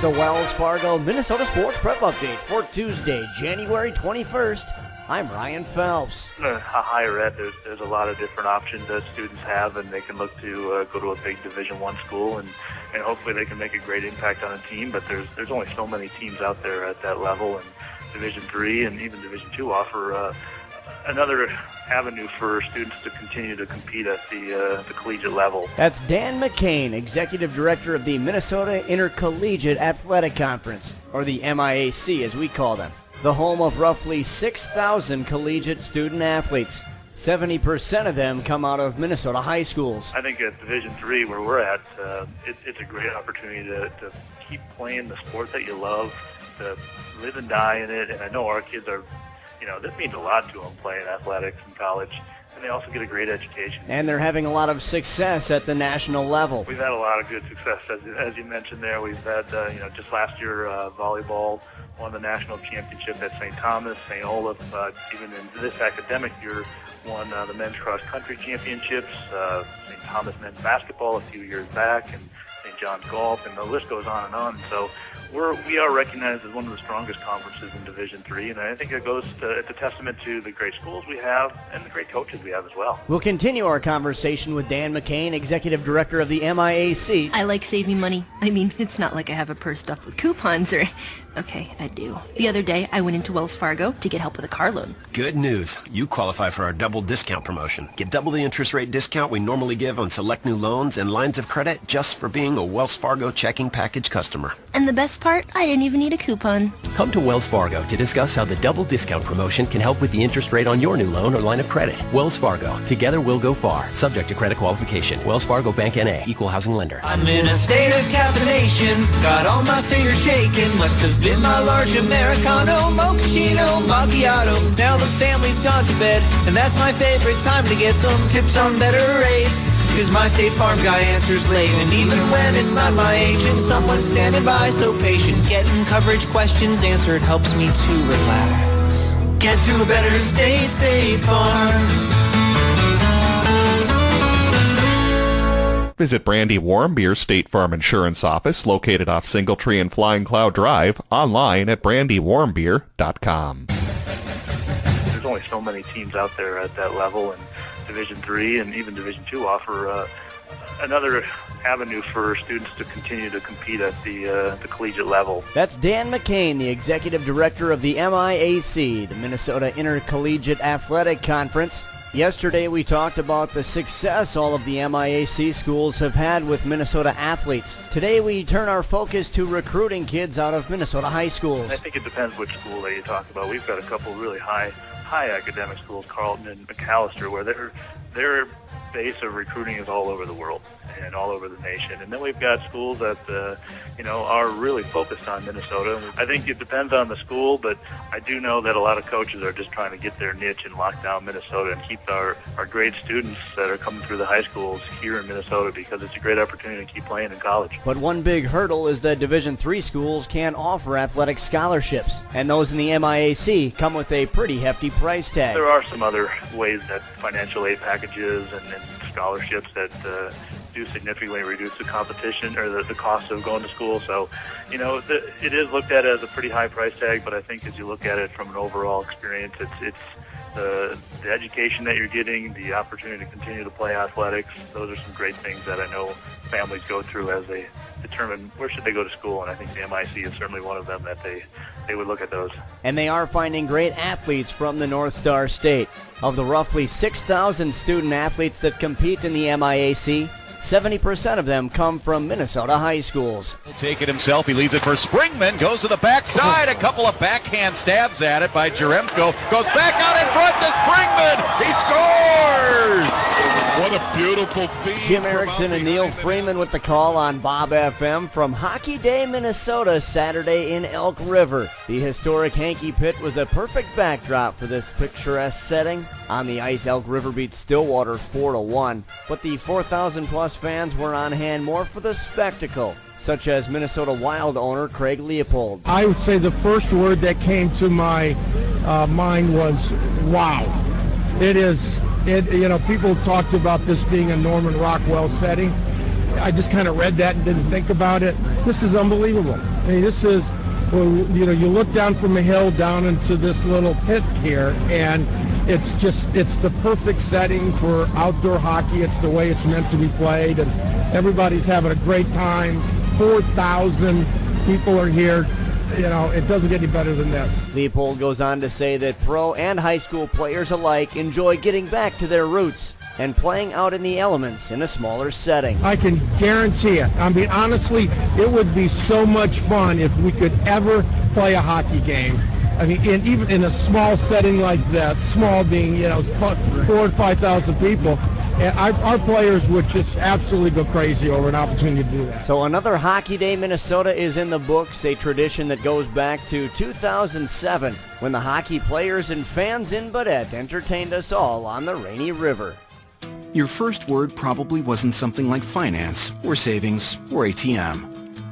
the Wells Fargo Minnesota Sports Prep Update for Tuesday, January 21st. I'm Ryan Phelps. Higher ed, there's a lot of different options that students have, and they can look to go to a big Division I school, and hopefully they can make a great impact on a team. But there's only so many teams out there at that level, and Division III and even Division II offer another avenue for students to continue to compete at the collegiate level. That's Dan McCain, Executive Director of the Minnesota Intercollegiate Athletic Conference, or the MIAC as we call them, the home of roughly 6,000 collegiate student athletes. 70% of them come out of Minnesota high schools. I think at Division III, where we're at, it's a great opportunity to keep playing the sport that you love, to live and die in it. And I know our kids are, this means a lot to them, playing athletics in college. And they also get a great education. And they're having a lot of success at the national level. We've had a lot of good success, as you mentioned there. We've had, just last year, volleyball won the national championship at St. Thomas, St. Olaf. Even in this academic year, won the men's cross-country championships, St. Thomas men's basketball a few years back, and St. John's golf, and the list goes on and on. So we are recognized as one of the strongest conferences in Division III, and I think it's a testament to the great schools we have and the great coaches we have as well. We'll continue our conversation with Dan McCain, Executive Director of the MIAC. I like saving money. I mean, it's not like I have a purse stuffed with coupons or... Okay, I do. The other day, I went into Wells Fargo to get help with a car loan. Good news. You qualify for our double discount promotion. Get double the interest rate discount we normally give on select new loans and lines of credit just for being a Wells Fargo checking package customer. And the best part, I didn't even need a coupon. Come to Wells Fargo to discuss how the double discount promotion can help with the interest rate on your new loan or line of credit. Wells Fargo. Together we'll go far. Subject to credit qualification. Wells Fargo Bank N.A. Equal housing lender. I'm in a state of caffeination. Got all my fingers shaking. Must have been my large Americano, mochaccino, macchiato. Now the family's gone to bed, and that's my favorite time to get some tips on better rates. Cause my State Farm guy answers late, and even when it's not my agent, someone's standing by so patient. Getting coverage questions answered helps me to relax. Get to a better State Farm. Visit Brandy Warmbier State Farm Insurance Office, located off Singletree and Flying Cloud Drive, online at brandywarmbier.com. There's only so many teams out there at that level, and Division III and even Division II offer another avenue for students to continue to compete at the collegiate level. That's Dan McCain, the Executive Director of the MIAC, the Minnesota Intercollegiate Athletic Conference. Yesterday we talked about the success all of the MIAC schools have had with Minnesota athletes. Today we turn our focus to recruiting kids out of Minnesota high schools. I think it depends which school that you talk about. We've got a couple really high academic schools, Carleton and McAllister, where their base of recruiting is all over the world and all over the nation. And then we've got schools that are really focused on Minnesota. I think it depends on the school, but I do know that a lot of coaches are just trying to get their niche and lock down Minnesota and keep our great students that are coming through the high schools here in Minnesota, because it's a great opportunity to keep playing in college. But one big hurdle is that Division III schools can't offer athletic scholarships, and those in the MIAC come with a pretty hefty price tag. There are some other ways that financial aid packages and scholarships that do significantly reduce the competition or the cost of going to school. So, it is looked at as a pretty high price tag, but I think as you look at it from an overall experience, it's the education that you're getting, the opportunity to continue to play athletics. Those are some great things that I know families go through as they determine where should they go to school, and I think the MIC is certainly one of them that they would look at those. And they are finding great athletes from the North Star State. Of the roughly 6,000 student athletes that compete in the MIAC, 70% of them come from Minnesota high schools. He'll take it himself. He leaves it for Springman. Goes to the backside. A couple of backhand stabs at it by Jaremko. Goes back out in front to Springman. He scores! What a beautiful feed. Jim Erickson and Neil Freeman with the call on Bob FM from Hockey Day, Minnesota, Saturday in Elk River. The historic Hankey Pit was a perfect backdrop for this picturesque setting. On the ice, Elk River beat Stillwater 4-1, but the 4,000-plus fans were on hand more for the spectacle, such as Minnesota Wild owner Craig Leopold. I would say the first word that came to my mind was wow. People talked about this being a Norman Rockwell setting. I just kind of read that and didn't think about it. This is unbelievable. I mean, this is, well, you know, you look down from a hill down into this little pit here, and it's the perfect setting for outdoor hockey. It's the way it's meant to be played, and everybody's having a great time. 4,000 people are here. You know, it doesn't get any better than this. Leopold goes on to say that pro and high school players alike enjoy getting back to their roots and playing out in the elements in a smaller setting. I can guarantee it. I mean, honestly, it would be so much fun if we could ever play a hockey game. I mean, even in a small setting like this, small being, you know, 4,000 or 5,000 people, and our players would just absolutely go crazy over an opportunity to do that. So another Hockey Day Minnesota is in the books, a tradition that goes back to 2007 when the hockey players and fans in Baudette entertained us all on the Rainy River. Your first word probably wasn't something like finance or savings or ATM.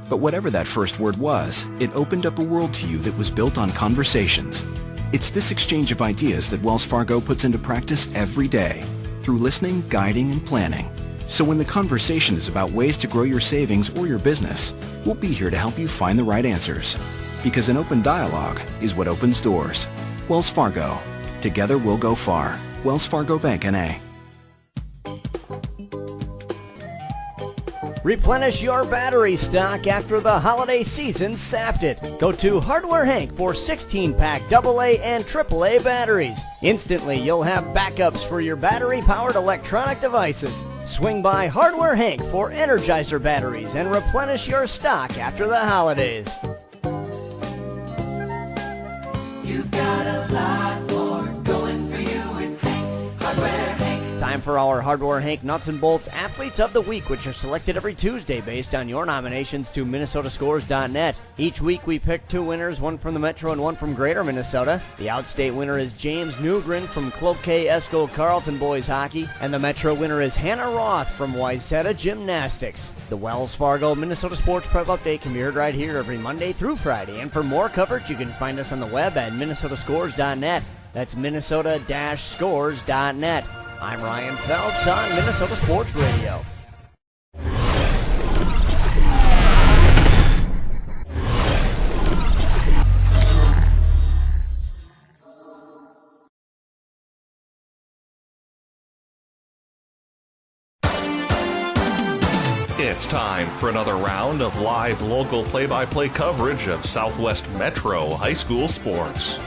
But whatever that first word was, it opened up a world to you that was built on conversations. It's this exchange of ideas that Wells Fargo puts into practice every day through listening, guiding, and planning. So when the conversation is about ways to grow your savings or your business, we'll be here to help you find the right answers. Because an open dialogue is what opens doors. Wells Fargo. Together we'll go far. Wells Fargo Bank, N.A. Replenish your battery stock after the holiday season sapped it. Go to Hardware Hank for 16-pack AA and AAA batteries. Instantly, you'll have backups for your battery-powered electronic devices. Swing by Hardware Hank for Energizer batteries and replenish your stock after the holidays. You've got a lot more going for you with Hank, Hardware Hank. Time for our Hardware Hank Nuts and Bolts Athletes of the Week, which are selected every Tuesday based on your nominations to MinnesotaScores.net. Each week we pick two winners, one from the Metro and one from Greater Minnesota. The outstate winner is James Newgren from Cloquet Esco Carleton Boys Hockey, and the Metro winner is Hannah Roth from Wayzata Gymnastics. The Wells Fargo Minnesota Sports Prep Update can be heard right here every Monday through Friday, and for more coverage you can find us on the web at MinnesotaScores.net. That's Minnesota-Scores.net. I'm Ryan Phelps on Minnesota Sports Radio. It's time for another round of live local play-by-play coverage of Southwest Metro High School sports.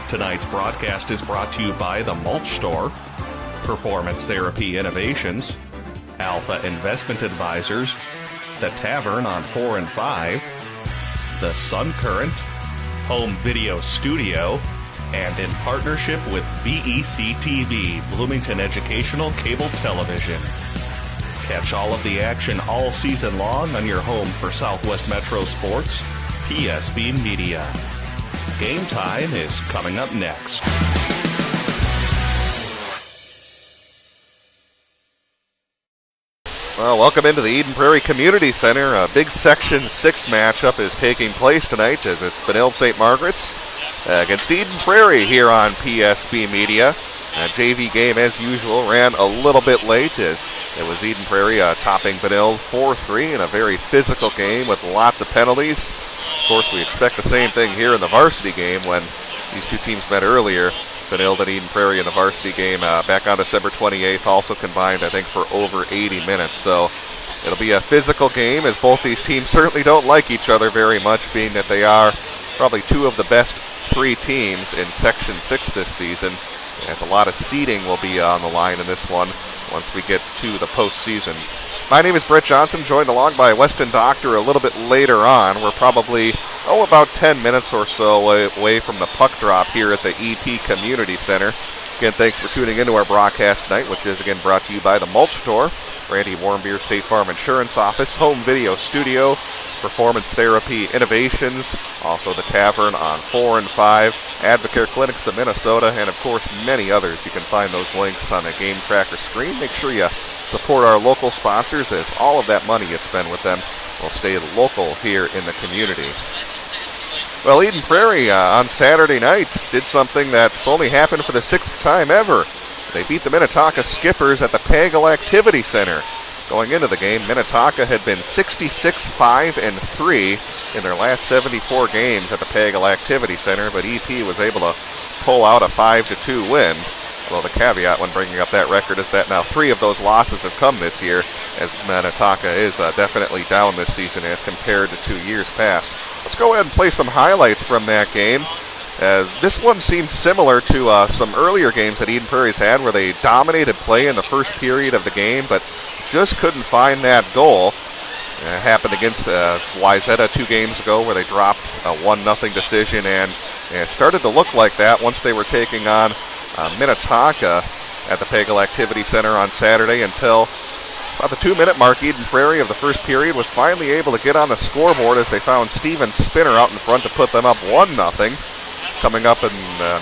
Tonight's broadcast is brought to you by the Mulch Store, Performance Therapy Innovations, Alpha Investment Advisors, The Tavern on 4 and 5, The Sun Current, Home Video Studio, and in partnership with BEC TV, Bloomington Educational Cable Television. Catch all of the action all season long on your home for Southwest Metro Sports, PSB Media. Game time is coming up next. Well, welcome into the Eden Prairie Community Center. A big Section 6 matchup is taking place tonight as it's Benilde St. Margaret's against Eden Prairie here on PSB Media. JV game, as usual, ran a little bit late as it was Eden Prairie topping Benilde 4-3 in a very physical game with lots of penalties. Of course, we expect the same thing here in the varsity game when these two teams met earlier. Benilde and Eden Prairie in the varsity game back on December 28th, also combined, I think, for over 80 minutes. So it'll be a physical game as both these teams certainly don't like each other very much, being that they are probably two of the best three teams in Section 6 this season. As a lot of seeding will be on the line in this one once we get to the postseason. My name is Brett Johnson, joined along by Weston Doctor a little bit later on. We're probably, about 10 minutes or so away from the puck drop here at the EP Community Center. Again, thanks for tuning into our broadcast tonight, which is again brought to you by the Mulch Store, Randy Warmbier State Farm Insurance Office, Home Video Studio, Performance Therapy Innovations, also the Tavern on 4 and 5, Advocare Clinics of Minnesota, and of course many others. You can find those links on the game tracker screen. Make sure you support our local sponsors, as all of that money you spend with them will stay local here in the community. Well, Eden Prairie on Saturday night did something that's only happened for the 6th time ever. They beat the Minnetonka Skippers at the Pagel Activity Center. Going into the game, Minnetonka had been 66-5-3 in their last 74 games at the Pregame Activity Center, but EP was able to pull out a 5-2 win. Although the caveat when bringing up that record is that now 3 of those losses have come this year, as Minnetonka is definitely down this season as compared to 2 years past. Let's go ahead and play some highlights from that game. This one seemed similar to some earlier games that Eden Prairie's had, where they dominated play in the first period of the game, but just couldn't find that goal. Happened against Wayzata 2 games ago, where they dropped a 1-0 decision, and it started to look like that once they were taking on Minnetonka at the Pregame Activity Center on Saturday, until about the 2-minute mark. Eden Prairie of the first period was finally able to get on the scoreboard as they found Steven Spinner out in front to put them up 1-0. Coming up in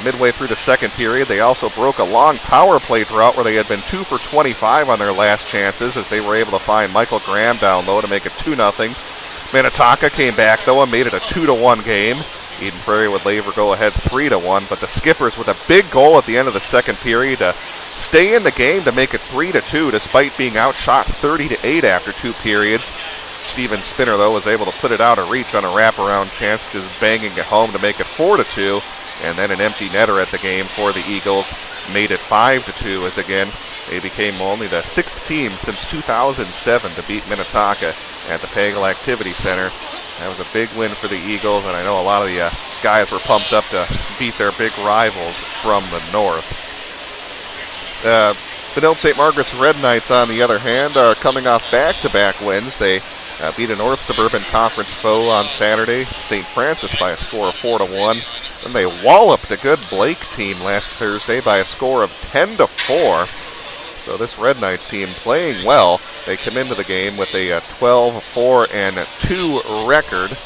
midway through the second period, they also broke a long power play drought where they had been 2 for 25 on their last chances, as they were able to find Michael Graham down low to make it 2-0. Minnetonka came back, though, and made it a 2-1 game. Eden Prairie would later go ahead 3-1, but the Skippers with a big goal at the end of the second period to stay in the game to make it 3-2, despite being outshot 30-8 after 2 periods. Steven Spinner, though, was able to put it out of reach on a wraparound chance, just banging it home to make it 4-2, and then an empty netter at the game for the Eagles made it 5-2, as again they became only the 6th team since 2007 to beat Minnetonka at the Pregame Activity Center. That was a big win for the Eagles, and I know a lot of the guys were pumped up to beat their big rivals from the north. Benilde St. Margaret's Red Knights, on the other hand, are coming off back-to-back wins. They beat a North Suburban Conference foe on Saturday, St. Francis, by a score of 4-1. Then they walloped a good Blake team last Thursday by a score of 10-4. So this Red Knights team playing well. They come into the game with a 12-4-2 record,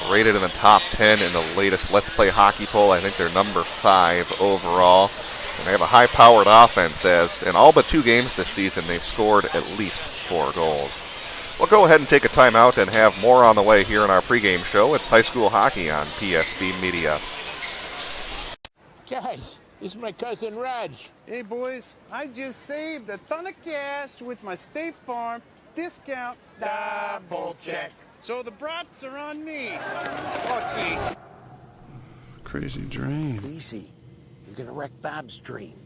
rated in the top 10 in the latest Let's Play Hockey poll. I think they're number 5 overall. And they have a high-powered offense, as in all but 2 games this season they've scored at least 4 goals. We'll go ahead and take a timeout and have more on the way here in our pregame show. It's high school hockey on PSB Media. Guys, this is my cousin Raj. Hey boys, I just saved a ton of cash with my State Farm discount double check. So the brats are on me. Oh, jeez. Crazy dream. Easy. You're gonna wreck Bob's dream.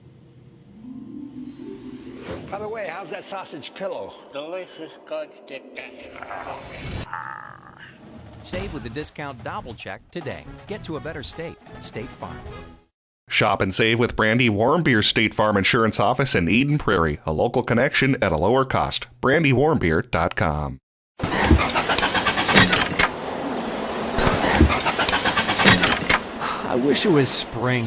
By the way, how's that sausage pillow? Delicious, good stick. Save with the discount double check today. Get to a better state. State Farm. Shop and save with Brandy Warmbier State Farm Insurance Office in Eden Prairie. A local connection at a lower cost. BrandyWarmbier.com. I wish it was spring.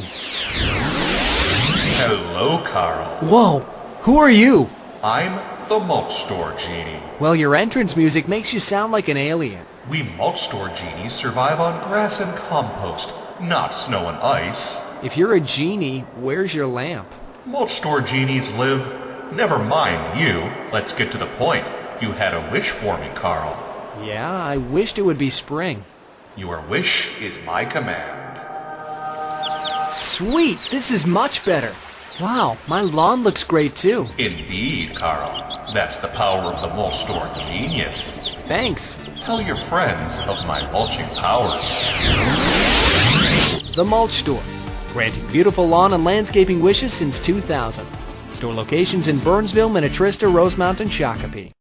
Hello, Carl. Whoa! Who are you? I'm the Mulch Store Genie. Well, your entrance music makes you sound like an alien. We Mulch Store Genies survive on grass and compost, not snow and ice. If you're a genie, where's your lamp? Mulch Store Genies live... Never mind you. Let's get to the point. You had a wish for me, Carl. Yeah, I wished it would be spring. Your wish is my command. Sweet! This is much better. Wow, my lawn looks great too. Indeed, Carl. That's the power of the Mulch Store Genius. Thanks. Tell your friends of my mulching powers. The Mulch Store, granting beautiful lawn and landscaping wishes since 2000. Store locations in Burnsville, Minnetrista, Rosemount, and Shakopee.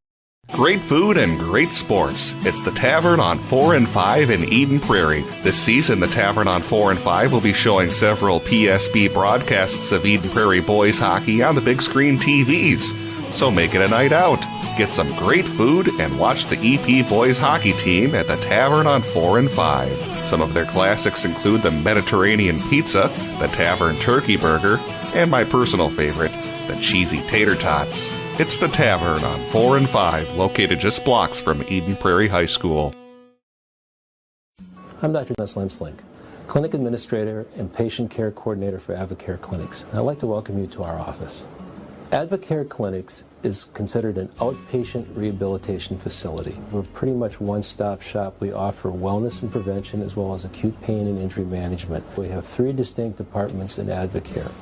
Great food and great sports. It's the Tavern on 4 and 5 in Eden Prairie. This season, the Tavern on 4 and 5 will be showing several PSB broadcasts of Eden Prairie boys hockey on the big screen TVs. So make it a night out. Get some great food and watch the EP boys hockey team at the Tavern on 4 and 5. Some of their classics include the Mediterranean pizza, the Tavern turkey burger, and my personal favorite, the cheesy tater tots. It's the Tavern on 4 and 5, located just blocks from Eden Prairie High School. I'm Dr. Les Lenslink, Clinic Administrator and Patient Care Coordinator for Advocare Clinics, and I'd like to welcome you to our office. Advocare Clinics is considered an outpatient rehabilitation facility. We're pretty much one-stop shop. We offer wellness and prevention as well as acute pain and injury management. We have 3 distinct departments in Advocare.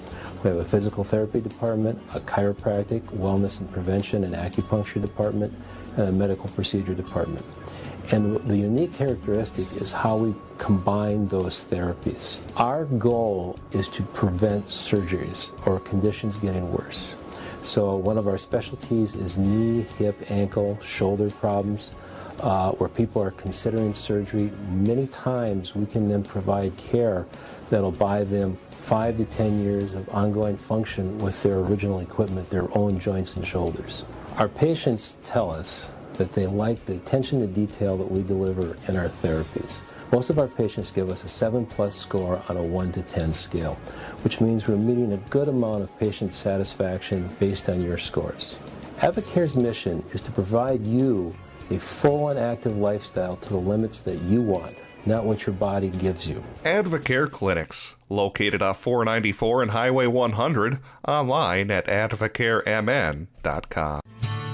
We We have a physical therapy department, a chiropractic, wellness and prevention and acupuncture department, and a medical procedure department. And the unique characteristic is how we combine those therapies. Our goal is to prevent surgeries or conditions getting worse. So one of our specialties is knee, hip, ankle, shoulder problems, where people are considering surgery. Many times we can then provide care that'll buy them 5 to 10 years of ongoing function with their original equipment, their own joints and shoulders. Our patients tell us that they like the attention to detail that we deliver in our therapies. Most of our patients give us a 7+ score on a 1 to 10 scale, which means we're meeting a good amount of patient satisfaction based on your scores. Advocare's mission is to provide you a full and active lifestyle to the limits that you want, not what your body gives you. Advocare Clinics, located off 494 and Highway 100, online at advocaremn.com.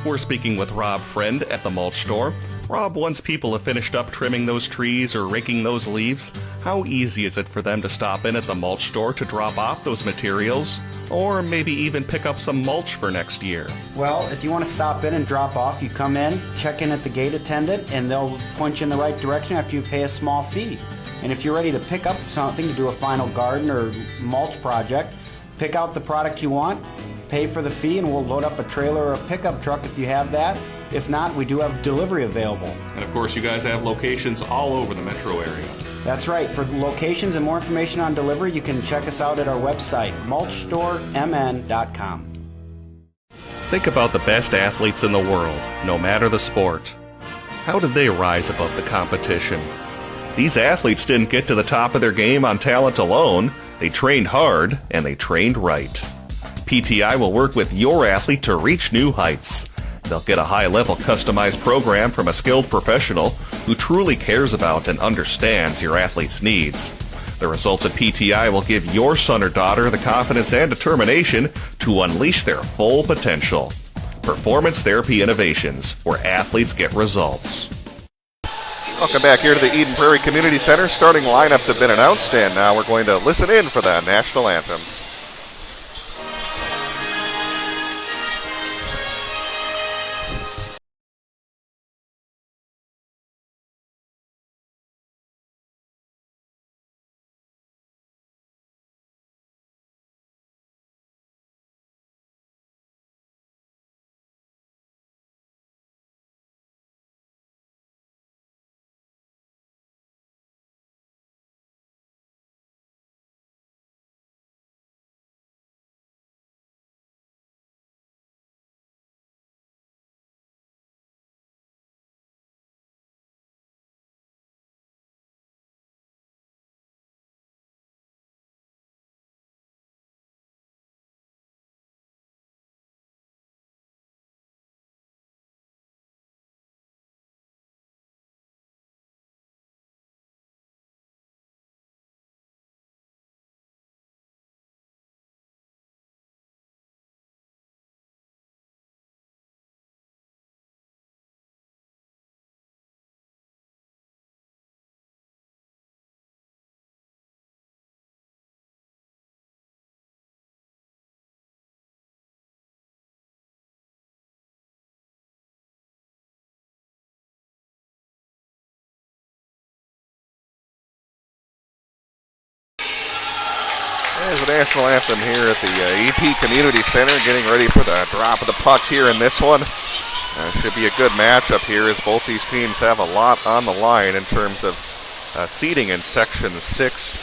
We're speaking with Rob Friend at the Mulch Store. Rob, once people have finished up trimming those trees or raking those leaves, how easy is it for them to stop in at the Mulch Store to drop off those materials? Or maybe even pick up some mulch for next year? Well, if you want to stop in and drop off, you come in, check in at the gate attendant, and they'll point you in the right direction after you pay a small fee. And if you're ready to pick up something to do a final garden or mulch project, pick out the product you want, pay for the fee, and we'll load up a trailer or a pickup truck if you have that. If not, we do have delivery available. And of course, you guys have locations all over the metro area. That's right. For locations and more information on delivery, you can check us out at our website, mulchstoremn.com. Think about the best athletes in the world, no matter the sport. How did they rise above the competition? These athletes didn't get to the top of their game on talent alone. They trained hard, and they trained right. PTI will work with your athlete to reach new heights. They'll get a high-level customized program from a skilled professional who truly cares about and understands your athlete's needs. The results at PTI will give your son or daughter the confidence and determination to unleash their full potential. Performance Therapy Innovations, where athletes get results. Welcome back here to the Eden Prairie Community Center. Starting lineups have been announced, and now we're going to listen in for the national anthem. There's the national anthem here at the EP Community Center, getting ready for the drop of the puck here in this one. Should be a good matchup here as both these teams have a lot on the line in terms of seeding in Section 6.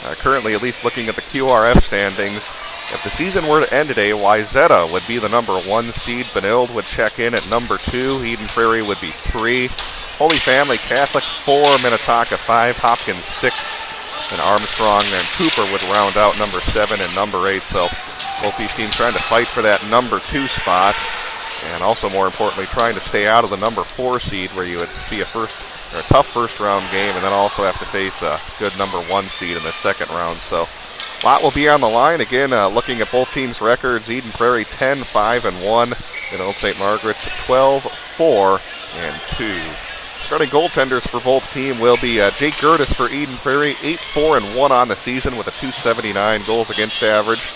Currently, at least looking at the QRF standings, if the season were to end today, Wayzata would be the number 1 seed. Benilde would check in at number 2. Eden Prairie would be 3. Holy Family Catholic 4. Minnetonka 5. Hopkins 6. And Armstrong and Cooper would round out number 7 and number 8. So both these teams trying to fight for that number 2 spot. And also, more importantly, trying to stay out of the number 4 seed, where you would see a tough first round game, and then also have to face a good number 1 seed in the second round. So a lot will be on the line. Again, looking at both teams' records, Eden Prairie 10-5-1, and Old St. Margaret's 12-4-2. Starting goaltenders for both teams will be Jake Gertis for Eden Prairie, 8-4-1 on the season with a .279 goals against average.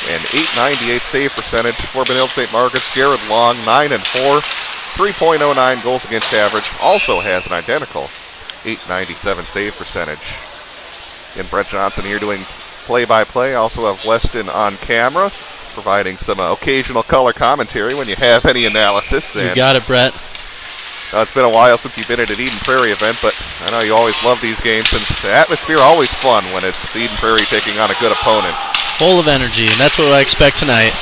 An .898 save percentage for Benilde St. Margaret's. Jared Long, 9-4, 3.09 goals against average. Also has an identical .897 save percentage. And Brett Johnson here doing play-by-play. Also have Weston on camera, providing some occasional color commentary when you have any analysis. You got it, Brett. It's been a while since you've been at an Eden Prairie event, but I know you always love these games since the atmosphere always fun when it's Eden Prairie taking on a good opponent. Full of energy, and that's what I expect tonight.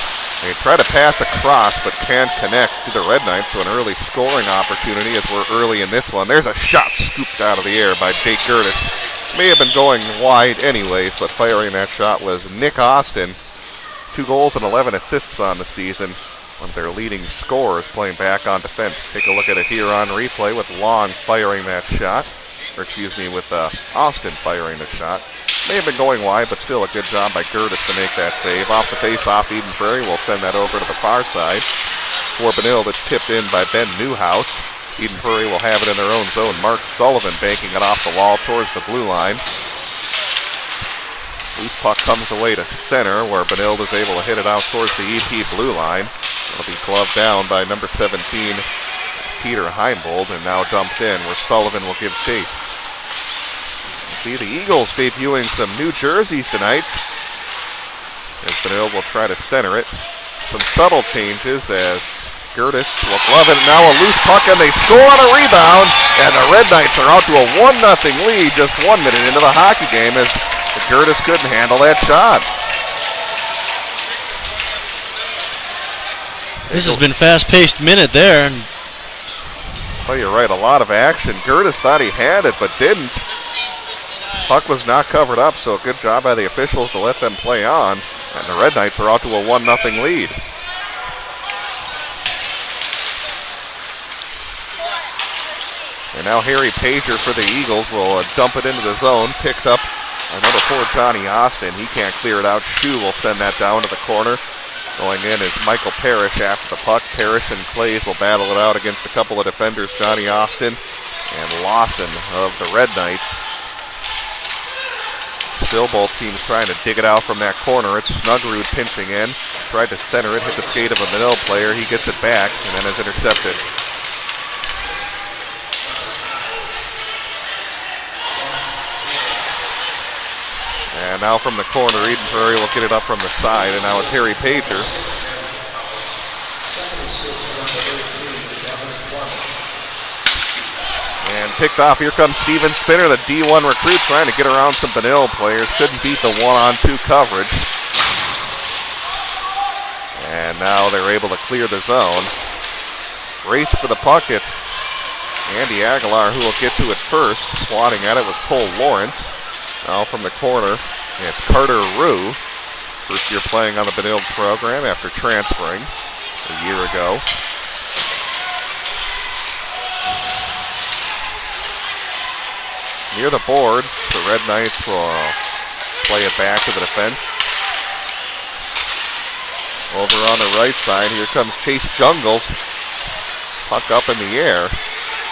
They try to pass across, but can't connect to the Red Knights, so an early scoring opportunity as we're early in this one. There's a shot scooped out of the air by Jake Gertis. May have been going wide anyways, but firing that shot was Nick Austin. 2 goals and 11 assists on the season. One of their leading scorers playing back on defense. Take a look at it here on replay with Long firing that shot. With Austin firing the shot. May have been going wide, but still a good job by Gertis to make that save. Off the face-off, Eden Prairie will send that over to the far side. For Benilde, it's tipped in by Ben Newhouse. Eden Prairie will have it in their own zone. Mark Sullivan banking it off the wall towards the blue line. Loose puck comes away to center, where Benilde is able to hit it out towards the EP blue line. It'll be gloved down by number 17, Peter Heimbold, and now dumped in, where Sullivan will give chase. See the Eagles debuting some new jerseys tonight, as Benilde will try to center it. Some subtle changes as Gertis will glove it. Now a loose puck, and they score on a rebound, and the Red Knights are out to a 1-0 lead just 1 minute into the hockey game as Gertis couldn't handle that shot. This has been fast-paced minute there. Oh, you're right, a lot of action. Gertis thought he had it, but didn't. Puck was not covered up, so a good job by the officials to let them play on. And the Red Knights are out to a 1-0 lead. And now Harry Pager for the Eagles will dump it into the zone. Picked up by number 4, Johnny Austin. He can't clear it out. Shue will send that down to the corner. Going in is Michael Parrish after the puck. Parrish and Clays will battle it out against a couple of defenders, Johnny Austin and Lawson of the Red Knights. Still both teams trying to dig it out from that corner. It's Snuggerud pinching in. Tried to center it, hit the skate of a Benilde player. He gets it back and then is intercepted. And now from the corner, Eden Prairie will get it up from the side, and now it's Harry Pager. And picked off, here comes Steven Spinner, the D1 recruit, trying to get around some Benilde players. Couldn't beat the 1-on-2 coverage. And now they're able to clear the zone. Race for the puck, it's Andy Aguilar who will get to it first. Swatting at it was Cole Lawrence. Now from the corner, it's Carter Rue. First year playing on the Benilde program after transferring a year ago. Near the boards, the Red Knights will play it back to the defense. Over on the right side, here comes Chase Jungles. Puck up in the air.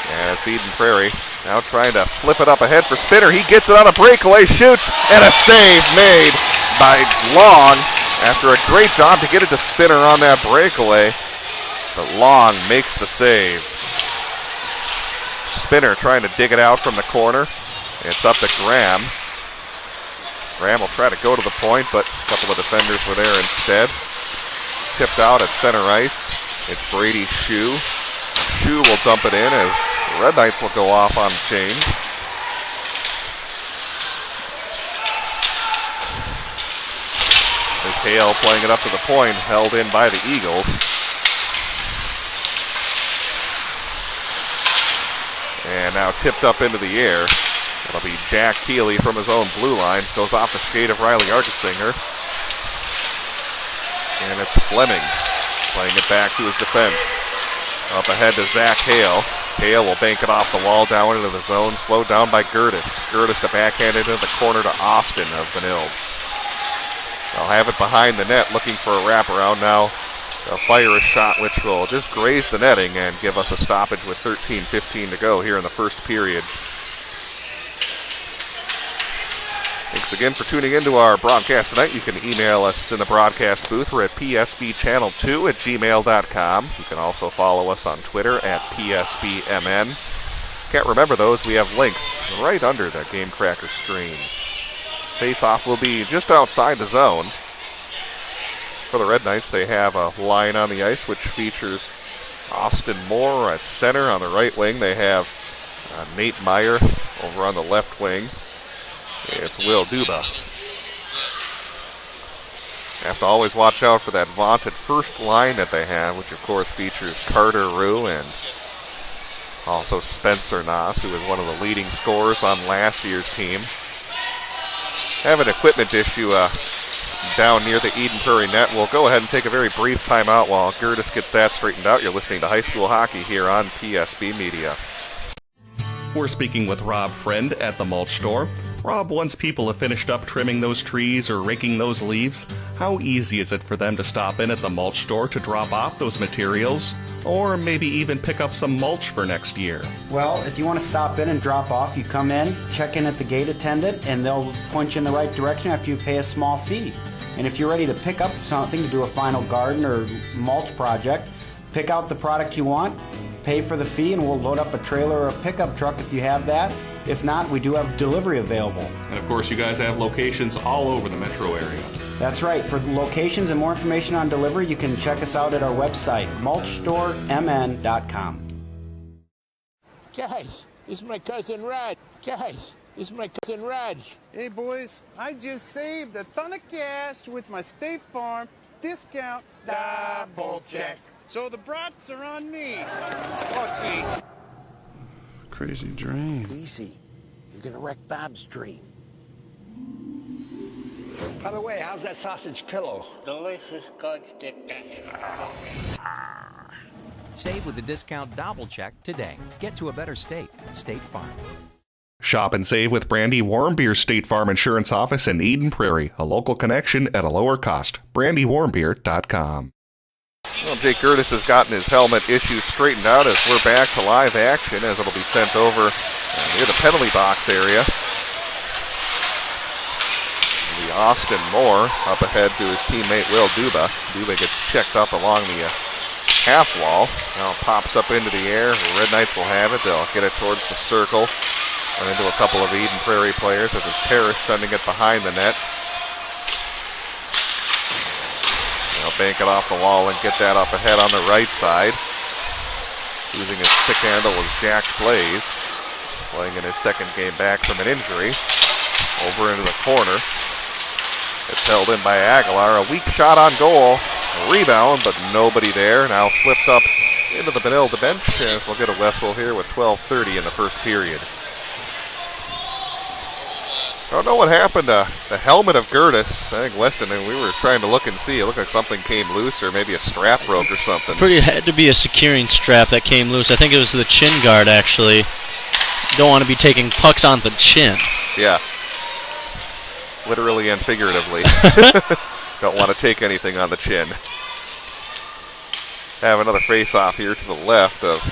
And it's Eden Prairie now trying to flip it up ahead for Spinner. He gets it on a breakaway, shoots, and a save made by Long after a great job to get it to Spinner on that breakaway. But Long makes the save. Spinner trying to dig it out from the corner. It's up to Graham. Graham will try to go to the point, but a couple of defenders were there instead. Tipped out at center ice. It's Brady Shue. Shue will dump it in as the Red Knights will go off on the change. As Hale playing it up to the point, held in by the Eagles. And now tipped up into the air. It'll be Jack Keeley from his own blue line. Goes off the skate of Riley Arkensinger. And it's Fleming playing it back to his defense. Up ahead to Zach Hale. Hale will bank it off the wall down into the zone, slowed down by Gertis. Gertis to backhand it into the corner to Austin of Benilde. They'll have it behind the net, looking for a wraparound now. They'll fire a shot which will just graze the netting and give us a stoppage with 13:15 to go here in the first period. Thanks again for tuning into our broadcast tonight. You can email us in the broadcast booth. We're at psbchannel2@gmail.com. You can also follow us on Twitter at psbmn. Can't remember those. We have links right under the Game Tracker screen. Face-off will be just outside the zone. For the Red Knights, they have a line on the ice which features Austin Moore at center. On the right wing, they have Nate Meyer. Over on the left wing, it's Will Duba. Have to always watch out for that vaunted first line that they have, which of course features Carter Rue and also Spencer Noss, who was one of the leading scorers on last year's team. Have an equipment issue down near the Eden Prairie net. We'll go ahead and take a very brief timeout while Gertis gets that straightened out. You're listening to high school hockey here on PSB Media. We're speaking with Rob Friend at the mulch store. Rob, once people have finished up trimming those trees or raking those leaves, how easy is it for them to stop in at the mulch store to drop off those materials? Or maybe even pick up some mulch for next year? Well, if you want to stop in and drop off, you come in, check in at the gate attendant, and they'll point you in the right direction after you pay a small fee. And if you're ready to pick up something to do a final garden or mulch project, pick out the product you want, pay for the fee, and we'll load up a trailer or a pickup truck if you have that. If not, we do have delivery available. And of course, you guys have locations all over the metro area. That's right. For locations and more information on delivery, you can check us out at our website, mulchstoremn.com. Guys, this is my cousin Raj. Guys, this is my cousin Raj. Hey, boys, I just saved a ton of cash with my State Farm discount double check. So the brats are on me. Oh, geez. Crazy dream. Easy. You're gonna wreck Bob's dream. By the way, how's that sausage pillow? Delicious Scotch stick. Save with the discount double check today. Get to a better state. State Farm. Shop and save with Brandy Warmbeer's State Farm Insurance Office in Eden Prairie. A local connection at a lower cost. BrandyWarmbeer.com. Well, Jake Gertis has gotten his helmet issue straightened out as we're back to live action as it'll be sent over near the penalty box area. The Austin Moore up ahead to his teammate Will Duba. Duba gets checked up along the half wall. Now pops up into the air. The Red Knights will have it. They'll get it towards the circle. Run into a couple of Eden Prairie players as it's Parrish sending it behind the net. They'll bank it off the wall and get that up ahead on the right side. Losing his stick handle was Jack Blaze, playing in his second game back from an injury. Over into the corner. It's held in by Aguilar. A weak shot on goal. A rebound, but nobody there. Now flipped up into the Benilde bench as we'll get a whistle here with 12:30 in the first period. I don't know what happened to the helmet of Gertis. I think Weston, and we were trying to look and see. It looked like something came loose or maybe a strap broke or something. It had to be a securing strap that came loose. I think it was the chin guard, actually. You don't want to be taking pucks on the chin. Yeah. Literally and figuratively. Don't want to take anything on the chin. Have another face-off here to the left of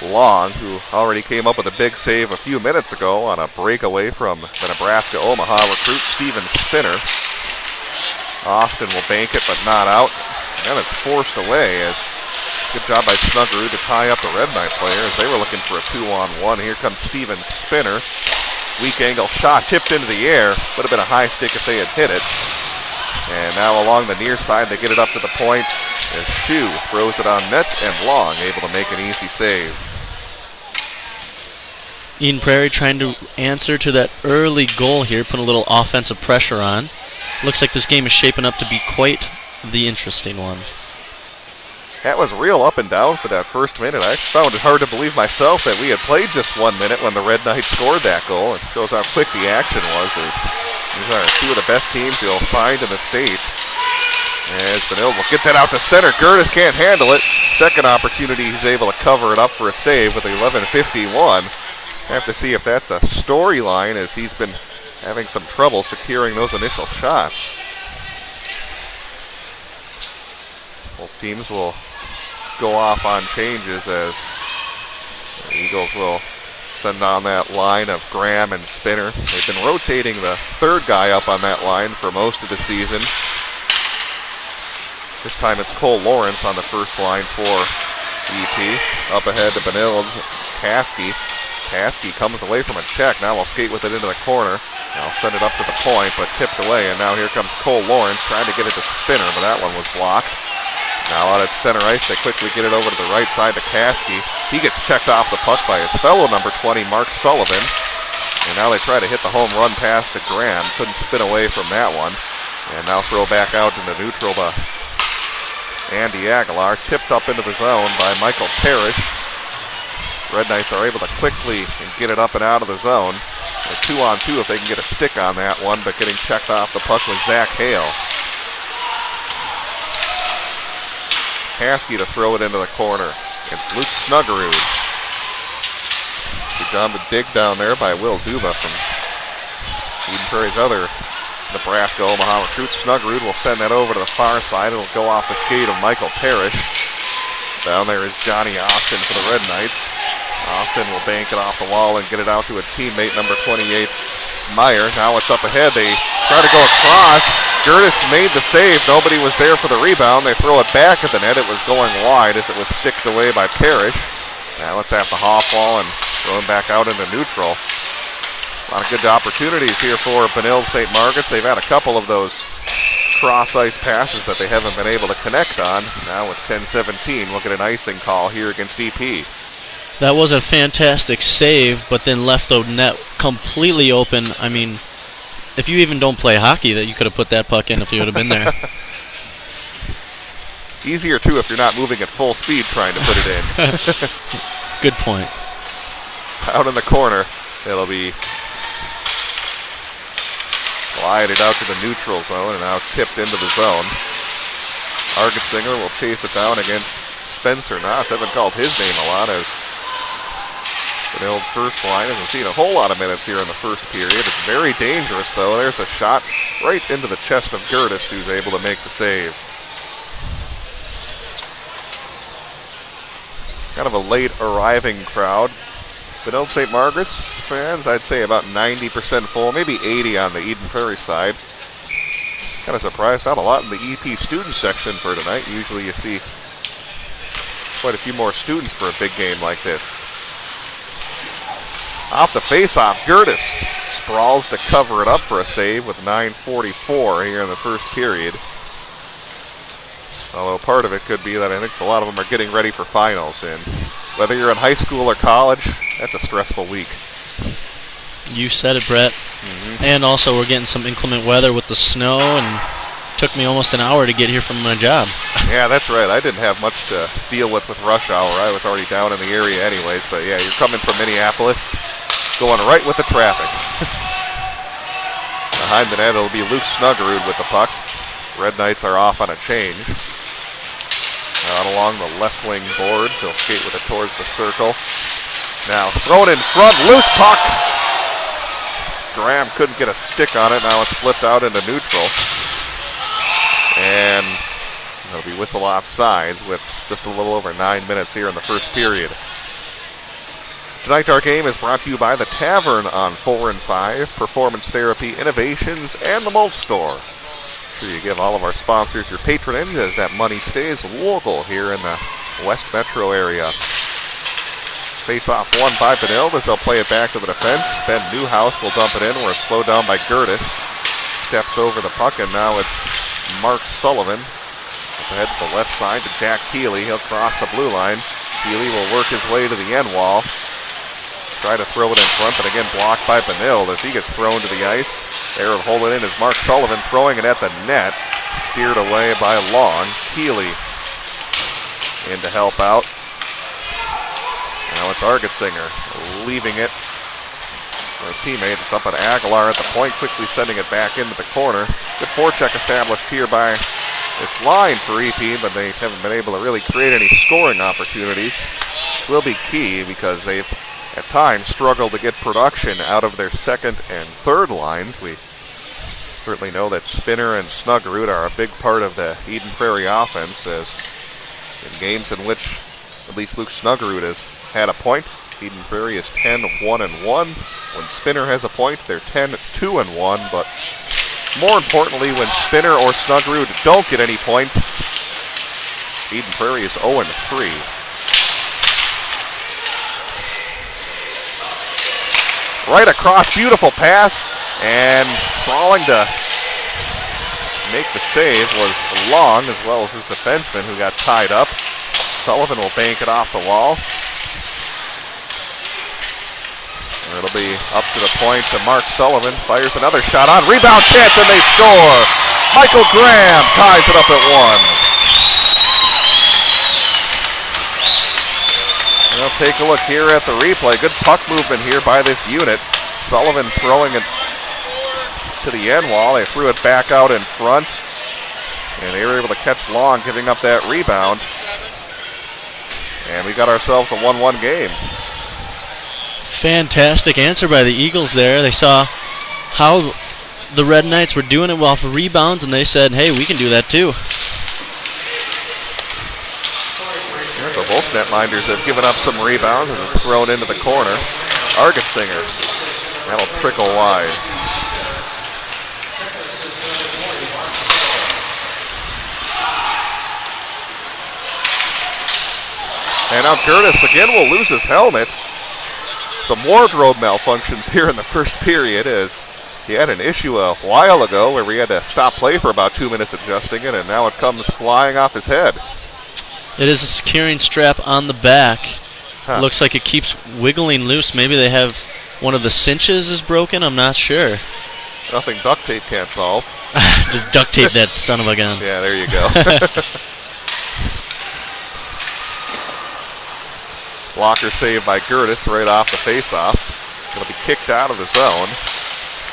Long, who already came up with a big save a few minutes ago on a breakaway from the Nebraska-Omaha recruit Steven Spinner. Austin will bank it, but not out. And it's forced away as good job by Snuggerud to tie up the Red Knight players. They were looking for a 2-on-1. Here comes Steven Spinner. Weak angle shot tipped into the air. Would have been a high stick if they had hit it. And now along the near side, they get it up to the point. And Shue throws it on net, and Long able to make an easy save. Eden Prairie trying to answer to that early goal here, put a little offensive pressure on. Looks like this game is shaping up to be quite the interesting one. That was real up and down for that first minute. I found it hard to believe myself that we had played just 1 minute when the Red Knights scored that goal. It shows how quick the action was. These are two of the best teams you'll find in the state. As Benilde will get that out to center. Gertis can't handle it. Second opportunity, he's able to cover it up for a save with 11:51. Have to see if that's a storyline as he's been having some trouble securing those initial shots. Both teams will go off on changes as the Eagles will send on that line of Graham and Spinner. They've been rotating the third guy up on that line for most of the season. This time it's Cole Lawrence on the first line for EP. Up ahead to Benilde, Caskey. Caskey comes away from a check. Now will skate with it into the corner. Now send it up to the point, but tipped away. And now here comes Cole Lawrence trying to get it to Spinner, but that one was blocked. Now out at center ice, they quickly get it over to the right side to Caskey. He gets checked off the puck by his fellow number 20, Mark Sullivan. And now they try to hit the home run pass to Graham. Couldn't spin away from that one. And now throw back out into neutral to Andy Aguilar. Tipped up into the zone by Michael Parrish. Red Knights are able to quickly get it up and out of the zone. A 2-on-2 if they can get a stick on that one, but getting checked off the puck was Zach Hale. Caskey to throw it into the corner. It's Luke Snuggerud. Good job to dig down there by Will Duba from Eden Prairie's other Nebraska-Omaha recruit. Snuggerud will send that over to the far side. It'll go off the skate of Michael Parrish. Down there is Johnny Austin for the Red Knights. Austin will bank it off the wall and get it out to a teammate, number 28, Meyer. Now it's up ahead. They try to go across. Gertis made the save. Nobody was there for the rebound. They throw it back at the net. It was going wide as it was sticked away by Parrish. Now it's at the Hoffwall and thrown back out into neutral. A lot of good opportunities here for Benilde St. Margaret's. They've had a couple of those cross-ice passes that they haven't been able to connect on. Now with 10-17, we'll get an icing call here against EP. That was a fantastic save, but then left the net completely open. I mean, if you even don't play hockey, that you could have put that puck in if you would have been there. Easier, too, if you're not moving at full speed trying to put it in. Good point. Out in the corner, it'll be glided out to the neutral zone and now tipped into the zone. Argetsinger will chase it down against Spencer Noss. Haven't called his name a lot as the old first line hasn't seen a whole lot of minutes here in the first period. It's very dangerous, though. There's a shot right into the chest of Gertis, who's able to make the save. Kind of a late arriving crowd. Benilde St. Margaret's fans, I'd say about 90% full, maybe 80 on the Eden Prairie side. Kind of surprised, not a lot in the EP student section for tonight. Usually you see quite a few more students for a big game like this. Off the face-off, Gertis sprawls to cover it up for a save with 9:44 here in the first period. Although part of it could be that I think a lot of them are getting ready for finals, and whether you're in high school or college, that's a stressful week. You said it, Brett. Mm-hmm. And also we're getting some inclement weather with the snow, and took me almost an hour to get here from my job. Yeah, that's right. I didn't have much to deal with rush hour. I was already down in the area anyways, but yeah, you're coming from Minneapolis, going right with the traffic. Behind the net, it'll be Luke Snuggerud with the puck. Red Knights are off on a change. Out along the left wing boards, he'll skate with it towards the circle. Now thrown in front, loose puck. Graham couldn't get a stick on it. Now it's flipped out into neutral. And it'll be whistle off sides with just a little over 9 minutes here in the first period. Tonight our game is brought to you by the Tavern on 4 and 5, Performance Therapy Innovations, and the Mulch Store. Sure you give all of our sponsors your patronage as that money stays local here in the West Metro area. Face off one by Benilde as they'll play it back to the defense. Ben Newhouse will dump it in where it's slowed down by Gertis. Steps over the puck, and now it's Mark Sullivan. Up ahead to the left side to Jack Healy. He'll cross the blue line. Healy will work his way to the end wall. Try to throw it in front, but again blocked by Benilde as he gets thrown to the ice. There to hold it in is Mark Sullivan throwing it at the net. Steered away by Long. Healy in to help out. Now it's Argetsinger leaving it for a teammate. It's up at Aguilar at the point, quickly sending it back into the corner. Good forecheck established here by this line for EP, but they haven't been able to really create any scoring opportunities. Will be key because they've at times struggled to get production out of their second and third lines. We certainly know that Spinner and Snuggerud are a big part of the Eden Prairie offense, as in games in which at least Luke Snuggerud has had a point, Eden Prairie is 10-1-1. When Spinner has a point, they're 10-2-1. But more importantly, when Spinner or Snuggerud don't get any points, Eden Prairie is 0-3. Right across, beautiful pass, and sprawling to make the save was Long, as well as his defenseman who got tied up. Sullivan will bank it off the wall. And it'll be up to the point to Mark Sullivan. Fires another shot on. Rebound chance, and they score. Michael Graham ties it up at 1. We'll take a look here at the replay. Good puck movement here by this unit. Sullivan throwing it to the end wall. They threw it back out in front. And they were able to catch Long, giving up that rebound. And we got ourselves a 1-1 game. Fantastic answer by the Eagles there. They saw how the Red Knights were doing it off of rebounds, and they said, hey, we can do that too. Yeah, so both netminders have given up some rebounds as it's thrown into the corner. Argetsinger. That'll trickle wide. And now Curtis again will lose his helmet. Some wardrobe malfunctions here in the first period as he had an issue a while ago where we had to stop play for about 2 minutes adjusting it, and now it comes flying off his head. It is a securing strap on the back. Looks like it keeps wiggling loose. Maybe they have one of the cinches is broken. I'm not sure. Nothing duct tape can't solve. Just duct tape that son of a gun. Yeah, there you go. Blocker save by Gertis right off the faceoff. It'll be kicked out of the zone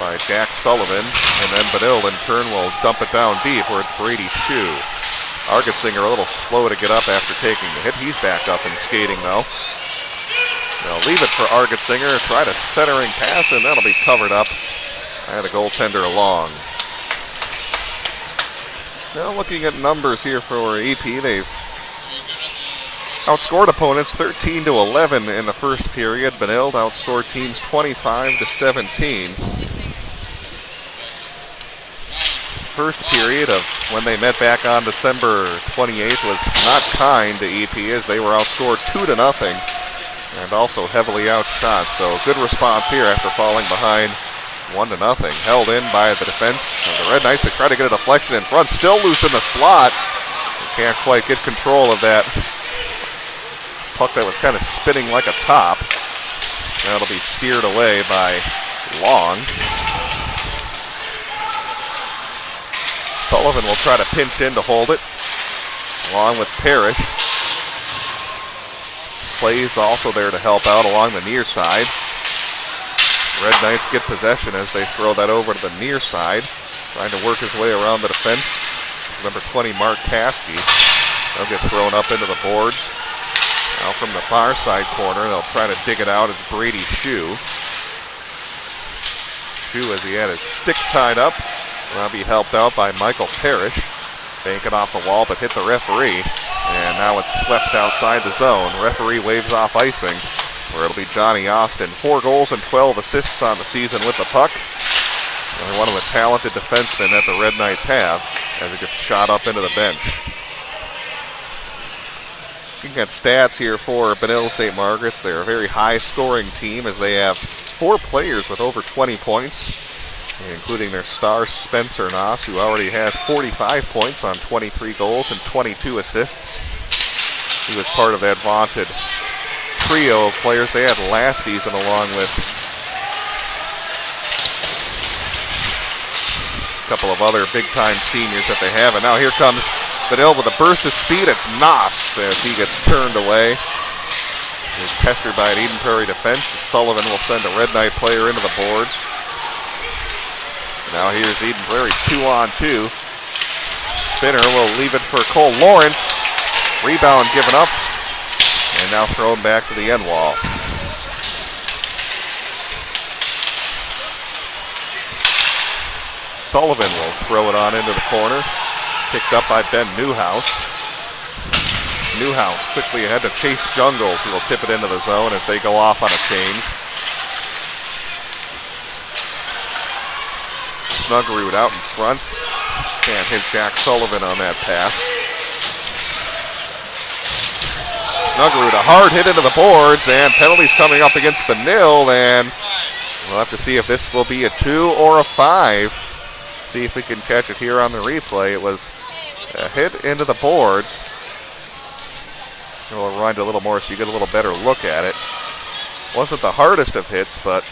by Jack Sullivan, and then Benilde in turn will dump it down deep where it's Brady Shue. Argetsinger a little slow to get up after taking the hit. He's back up and skating though. They'll leave it for Argetsinger, try to centering pass, and that'll be covered up by the goaltender Long. Now looking at numbers here for EP, they've outscored opponents 13-11 in the first period. Benilde outscored teams 25-17. First period of when they met back on December 28th was not kind to EP as they were outscored 2-0 and also heavily outshot. So good response here after falling behind 1-0. Held in by the defense of the Red Knights. They try to get a deflection in front, still loose in the slot. They can't quite get control of that puck that was kind of spinning like a top. That'll be steered away by Long. Sullivan will try to pinch in to hold it, along with Parrish. Clay's also there to help out along the near side. Red Knights get possession as they throw that over to the near side, trying to work his way around the defense. It's number 20, Mark Caskey. They'll get thrown up into the boards. Now from the far side corner, they'll try to dig it out. It's Brady Shue. Shue, as he had his stick tied up, will be helped out by Michael Parrish. Bank it off the wall, but hit the referee. And now it's swept outside the zone. Referee waves off icing, where it'll be Johnny Austin. 4 goals and 12 assists on the season with the puck. And one of the talented defensemen that the Red Knights have as it gets shot up into the bench. Looking at stats here for Benilde St. Margaret's, they're a very high-scoring team as they have 4 players with over 20 points, including their star Spencer Noss, who already has 45 points on 23 goals and 22 assists. He was part of that vaunted trio of players they had last season, along with a couple of other big-time seniors that they have. And now here comes Benilde with a burst of speed. It's Noss as he gets turned away. He's pestered by an Eden Prairie defense. Sullivan will send a Red Knight player into the boards. Now here's Eden Prairie 2-on-2. Spinner will leave it for Cole Lawrence. Rebound given up. And now thrown back to the end wall. Sullivan will throw it on into the corner. Picked up by Ben Newhouse. Newhouse quickly ahead to Chase Jungles, who will tip it into the zone as they go off on a change. Snuggerud out in front. Can't hit Jack Sullivan on that pass. Snuggerud, a hard hit into the boards, and penalties coming up against Benilde, and we'll have to see if this will be a 2 or a 5. See if we can catch it here on the replay. It was a hit into the boards. We'll rewind a little more so you get a little better look at it. Wasn't the hardest of hits, but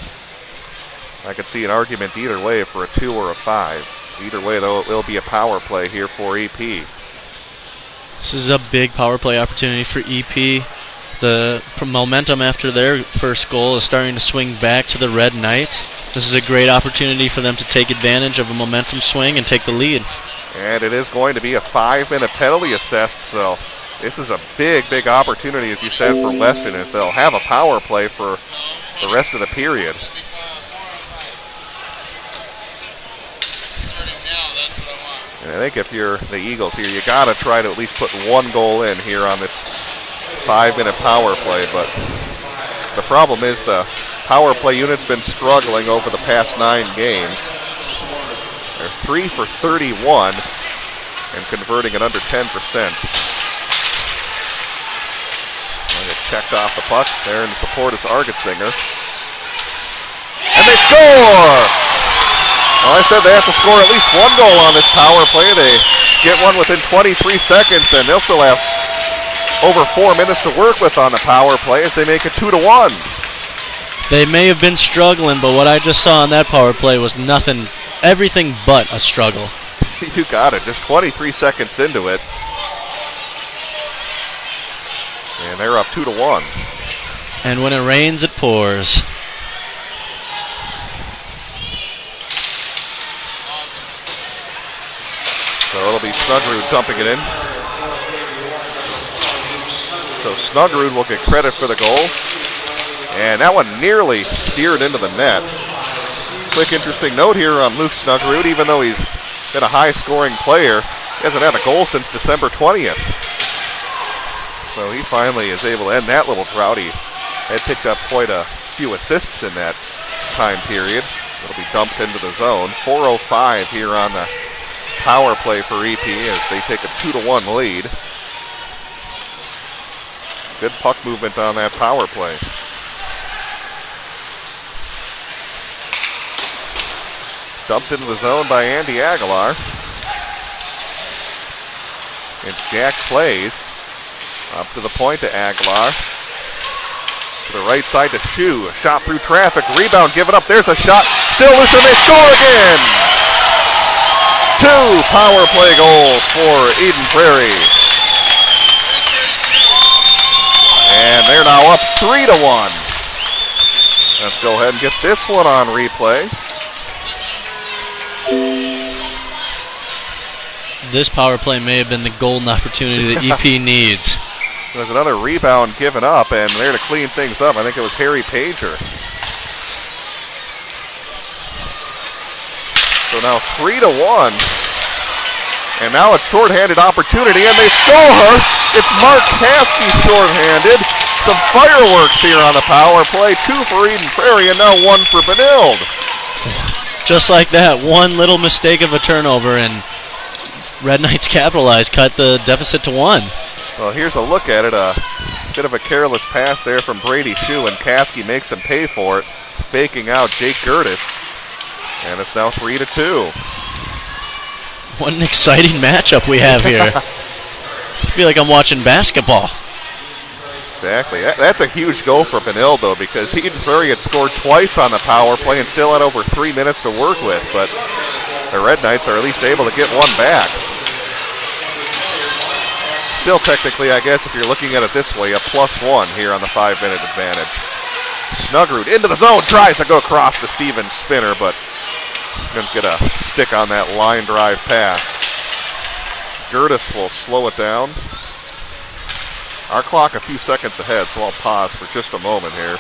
I could see an argument either way for a 2 or a 5. Either way, though, it will be a power play here for EP. This is a big power play opportunity for EP. The momentum after their first goal is starting to swing back to the Red Knights. This is a great opportunity for them to take advantage of a momentum swing and take the lead. And it is going to be a 5-minute penalty assessed, so this is a big, big opportunity, as you said, for Weston, as they'll have a power play for the rest of the period. And I think if you're the Eagles here, you got to try to at least put one goal in here on this 5-minute power play. But the problem is the power play unit's been struggling over the past 9 games. They're 3 for 31 and converting at under 10%. They get checked off the puck. There in support is Argetsinger. And they score! Well, I said they have to score at least one goal on this power play. They get one within 23 seconds, and they'll still have over 4 minutes to work with on the power play as they make it 2-1. They may have been struggling, but what I just saw on that power play was everything but a struggle. You got it. Just 23 seconds into it. And they're up 2-1. And when it rains, it pours. So it'll be Snuggerud dumping it in. So Snuggerud will get credit for the goal. And that one nearly steered into the net. Quick interesting note here on Luke Snuggerud. Even though he's been a high-scoring player, he hasn't had a goal since December 20th. So he finally is able to end that little drought. He had picked up quite a few assists in that time period. It'll be dumped into the zone. 4:05 here on the power play for EP as they take a 2-1 lead. Good puck movement on that power play. Dumped into the zone by Andy Aguilar. And Jack plays up to the point to Aguilar. To the right side to Shue. A shot through traffic. Rebound given up. There's a shot. Still loose and they score again. 2 power play goals for Eden Prairie. And they're now up 3-1. Let's go ahead and get this one on replay. This power play may have been the golden opportunity that EP needs. There's another rebound given up, and there to clean things up, I think it was Harry Pager. So now 3-1. And now it's shorthanded opportunity, and they score! It's Mark Caskey shorthanded. Some fireworks here on the power play. 2 for Eden Prairie, and now 1 for Benilde. Just like that, one little mistake of a turnover, and Red Knights capitalized, cut the deficit to 1. Well, here's a look at it. A bit of a careless pass there from Brady Shue, and Caskey makes him pay for it, faking out Jake Gertis. And it's now 3-2. What an exciting matchup we have here. I feel like I'm watching basketball. Exactly. That's a huge goal for Benilde, though, because Eden Prairie had scored twice on the power play and still had over 3 minutes to work with, but the Red Knights are at least able to get one back. Still technically, I guess, if you're looking at it this way, a +1 here on the 5-minute advantage. Snuggerud into the zone, tries to go across to Stevens' spinner, but didn't get a stick on that line drive pass. Gertis will slow it down. Our clock a few seconds ahead, so I'll pause for just a moment here.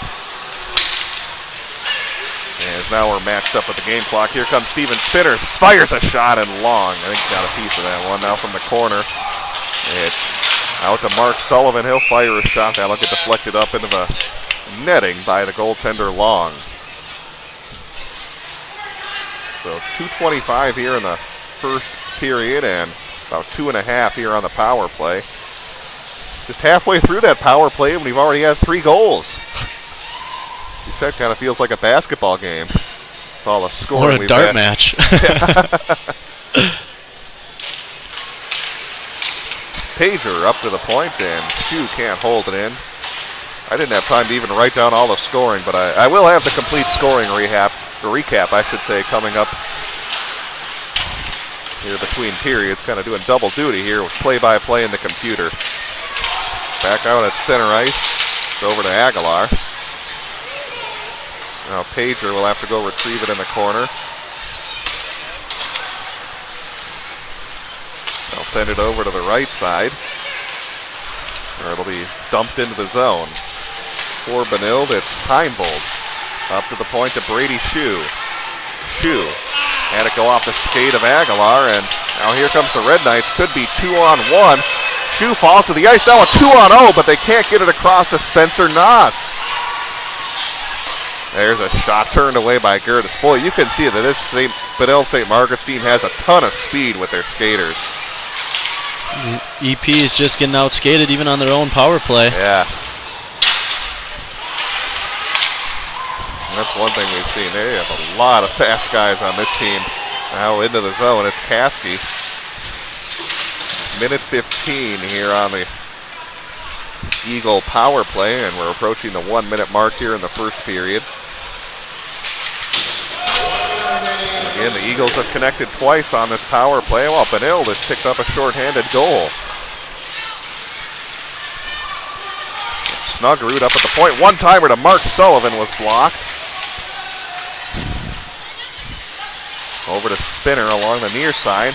As now we're matched up with the game clock. Here comes Steven Spinner, fires a shot and long. I think he got a piece of that one. Now from the corner, it's Out to Mark Sullivan. He'll fire a shot. That'll get deflected up into the netting by the goaltender Long. So 2:25 here in the first period and about 2.5 here on the power play. Just halfway through that power play and we've already had 3 goals. You said kind of feels like a basketball game. With all the scoring or a dart match. Pager up to the point, and Shue can't hold it in. I didn't have time to even write down all the scoring, but I will have the complete scoring recap, I should say, coming up here between periods. Kind of doing double duty here with play-by-play in the computer. Back out at center ice. It's over to Aguilar. Now Pager will have to go retrieve it in the corner. They'll send it over to the right side, or it'll be dumped into the zone. For Benilde, it's Heimbold. Up to the point to Brady Shue. Shue had it go off the skate of Aguilar, and now here comes the Red Knights. Could be 2-on-1. Shue falls to the ice, now a 2-on-0, but they can't get it across to Spencer Noss. There's a shot turned away by Gertis. Boy, you can see that this Benilde St. Margaret's team has a ton of speed with their skaters. EP is just getting outskated even on their own power play. Yeah. And that's one thing we've seen. They have a lot of fast guys on this team. Now into the zone, it's Caskey. Minute 15 here on the Eagle power play, and we're approaching the 1-minute mark here in the first period. Again, the Eagles have connected twice on this power play, while Benilde has picked up a shorthanded goal. Snuggerud up at the point. One-timer to Mark Sullivan was blocked. Over to Spinner along the near side.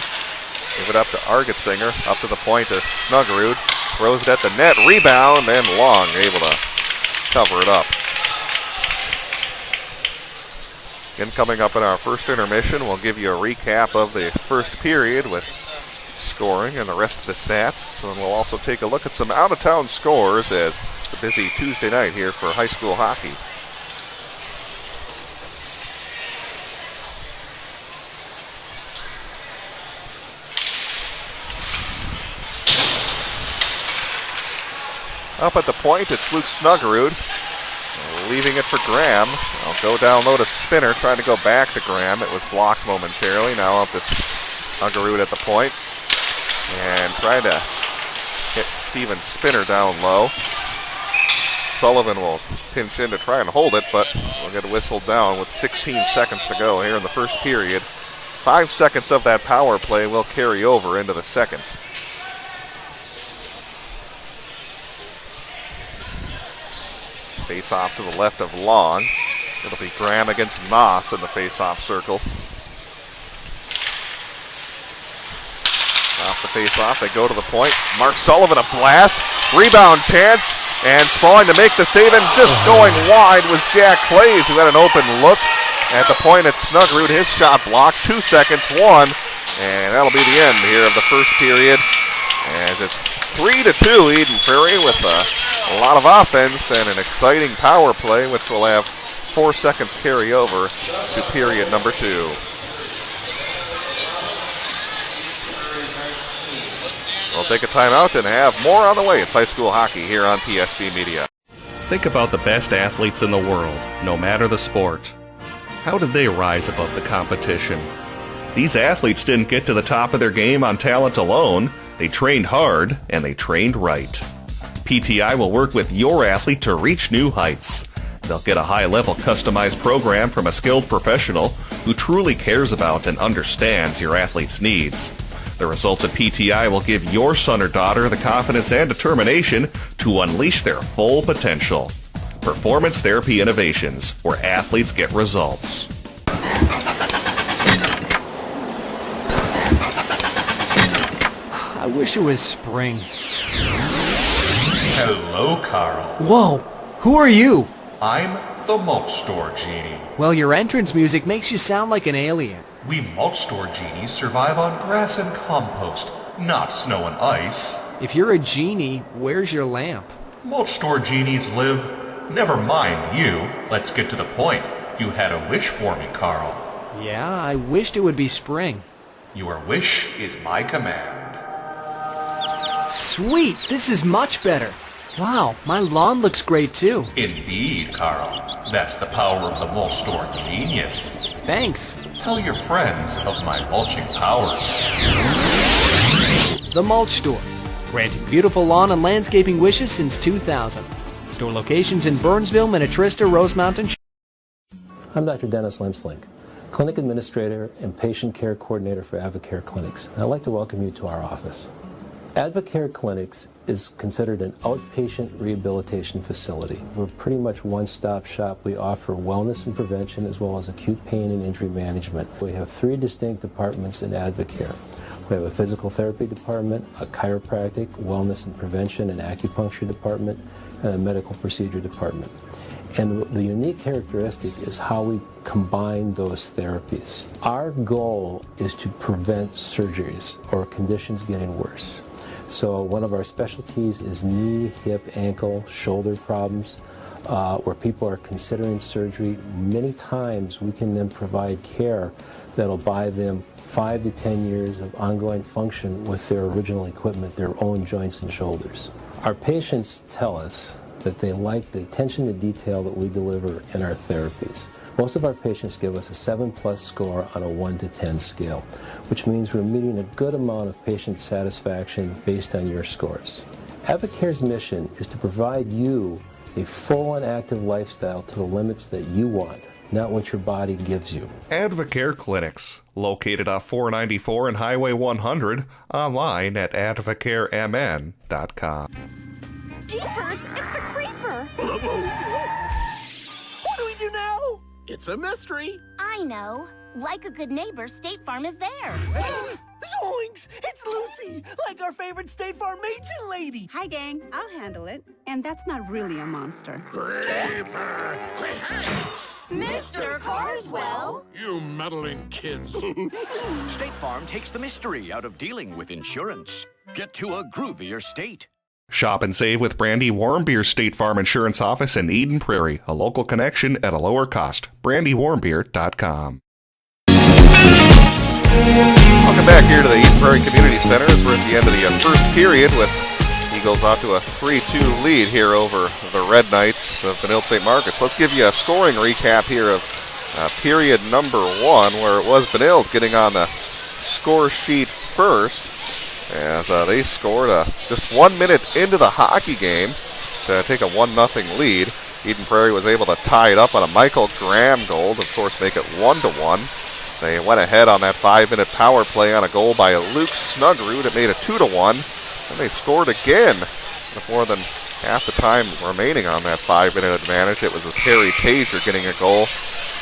Give it up to Argetsinger. Up to the point to Snuggerud. Throws it at the net. Rebound, and Long able to cover it up. Again, coming up in our first intermission, we'll give you a recap of the first period with scoring and the rest of the stats. And we'll also take a look at some out-of-town scores as it's a busy Tuesday night here for high school hockey. Up at the point, it's Luke Snuggerud. Leaving it for Graham. I'll go down low to Spinner, trying to go back to Graham. It was blocked momentarily. Now up to Snuggerud at the point. And trying to hit Steven Spinner down low. Sullivan will pinch in to try and hold it, but we'll get whistled down with 16 seconds to go here in the first period. 5 seconds of that power play will carry over into the second. Face off to the left of Long. It'll be Graham against Noss in the face-off circle. Off the face-off, they go to the point. Mark Sullivan, a blast. Rebound chance. And Spaulding to make the save, and just going wide was Jack Clays, who had an open look at the point at Snuggerud. His shot blocked. 2 seconds, 1. And that'll be the end here of the first period, as it's 3-2 Eden Prairie with a lot of offense and an exciting power play, which will have 4 seconds carry over to period number 2. We'll take a timeout and have more on the way. It's high school hockey here on PSB Media. Think about the best athletes in the world, no matter the sport. How did they rise above the competition? These athletes didn't get to the top of their game on talent alone. They trained hard, and they trained right. PTI will work with your athlete to reach new heights. They'll get a high-level customized program from a skilled professional who truly cares about and understands your athlete's needs. The results at PTI will give your son or daughter the confidence and determination to unleash their full potential. Performance Therapy Innovations, where athletes get results. I wish it was spring. Hello, Carl. Whoa, who are you? I'm the Mulch Store Genie. Well, your entrance music makes you sound like an alien. We Mulch Store Genies survive on grass and compost, not snow and ice. If you're a genie, where's your lamp? Mulch store genies live. Never mind you. Let's get to the point. You had a wish for me, Carl. Yeah, I wished it would be spring. Your wish is my command. Sweet, this is much better. Wow, my lawn looks great too. Indeed, Carl. That's the power of the mulch store genius. Thanks. Tell your friends of my mulching powers. The Mulch Store, granting beautiful lawn and landscaping wishes since 2000. Store locations in Burnsville, Minnetrista, Rose Mountain. I'm Dr. Dennis Linslink, Clinic Administrator and Patient Care Coordinator for Advocare Clinics. And I'd like to welcome you to our office. Advocare Clinics is considered an outpatient rehabilitation facility. We're pretty much one-stop shop. We offer wellness and prevention as well as acute pain and injury management. We have 3 distinct departments in Advocare. We have a physical therapy department, a chiropractic, wellness and prevention and acupuncture department, and a medical procedure department. And the unique characteristic is how we combine those therapies. Our goal is to prevent surgeries or conditions getting worse. So one of our specialties is knee, hip, ankle, shoulder problems, where people are considering surgery. Many times we can then provide care that'll buy them 5 to 10 years of ongoing function with their original equipment, their own joints and shoulders. Our patients tell us that they like the attention to detail that we deliver in our therapies. Most of our patients give us a 7+ score on a 1 to 10 scale, which means we're meeting a good amount of patient satisfaction based on your scores. Advocare's mission is to provide you a full and active lifestyle to the limits that you want, not what your body gives you. Advocare Clinics, located off 494 and Highway 100, online at advocaremn.com. Jeepers, it's the creeper! What do we do now? It's a mystery. I know. Like a good neighbor, State Farm is there. Zoinks! It's Lucy, like our favorite State Farm agent lady. Hi, gang. I'll handle it. And that's not really a monster. Creeper! Mr. Carswell! You meddling kids. State Farm takes the mystery out of dealing with insurance. Get to a groovier state. Shop and save with Brandy Warmbeer's State Farm Insurance Office in Eden Prairie, a local connection at a lower cost. BrandyWarmbeer.com. Welcome back here to the Eden Prairie Community Center as we're at the end of the first period with Eagles off to a 3-2 lead here over the Red Knights of Benilde St. Margaret's. Let's give you a scoring recap here of period number 1, where it was Benilde getting on the score sheet first, as they scored just 1 minute into the hockey game to take a 1-0 lead. Eden Prairie was able to tie it up on a Michael Graham goal to, of course, make it 1-1. They went ahead on that 5-minute power play on a goal by Luke Snugrud. It made it 2-1. And they scored again with more than half the time remaining on that 5-minute advantage. It was as Harry Pager getting a goal.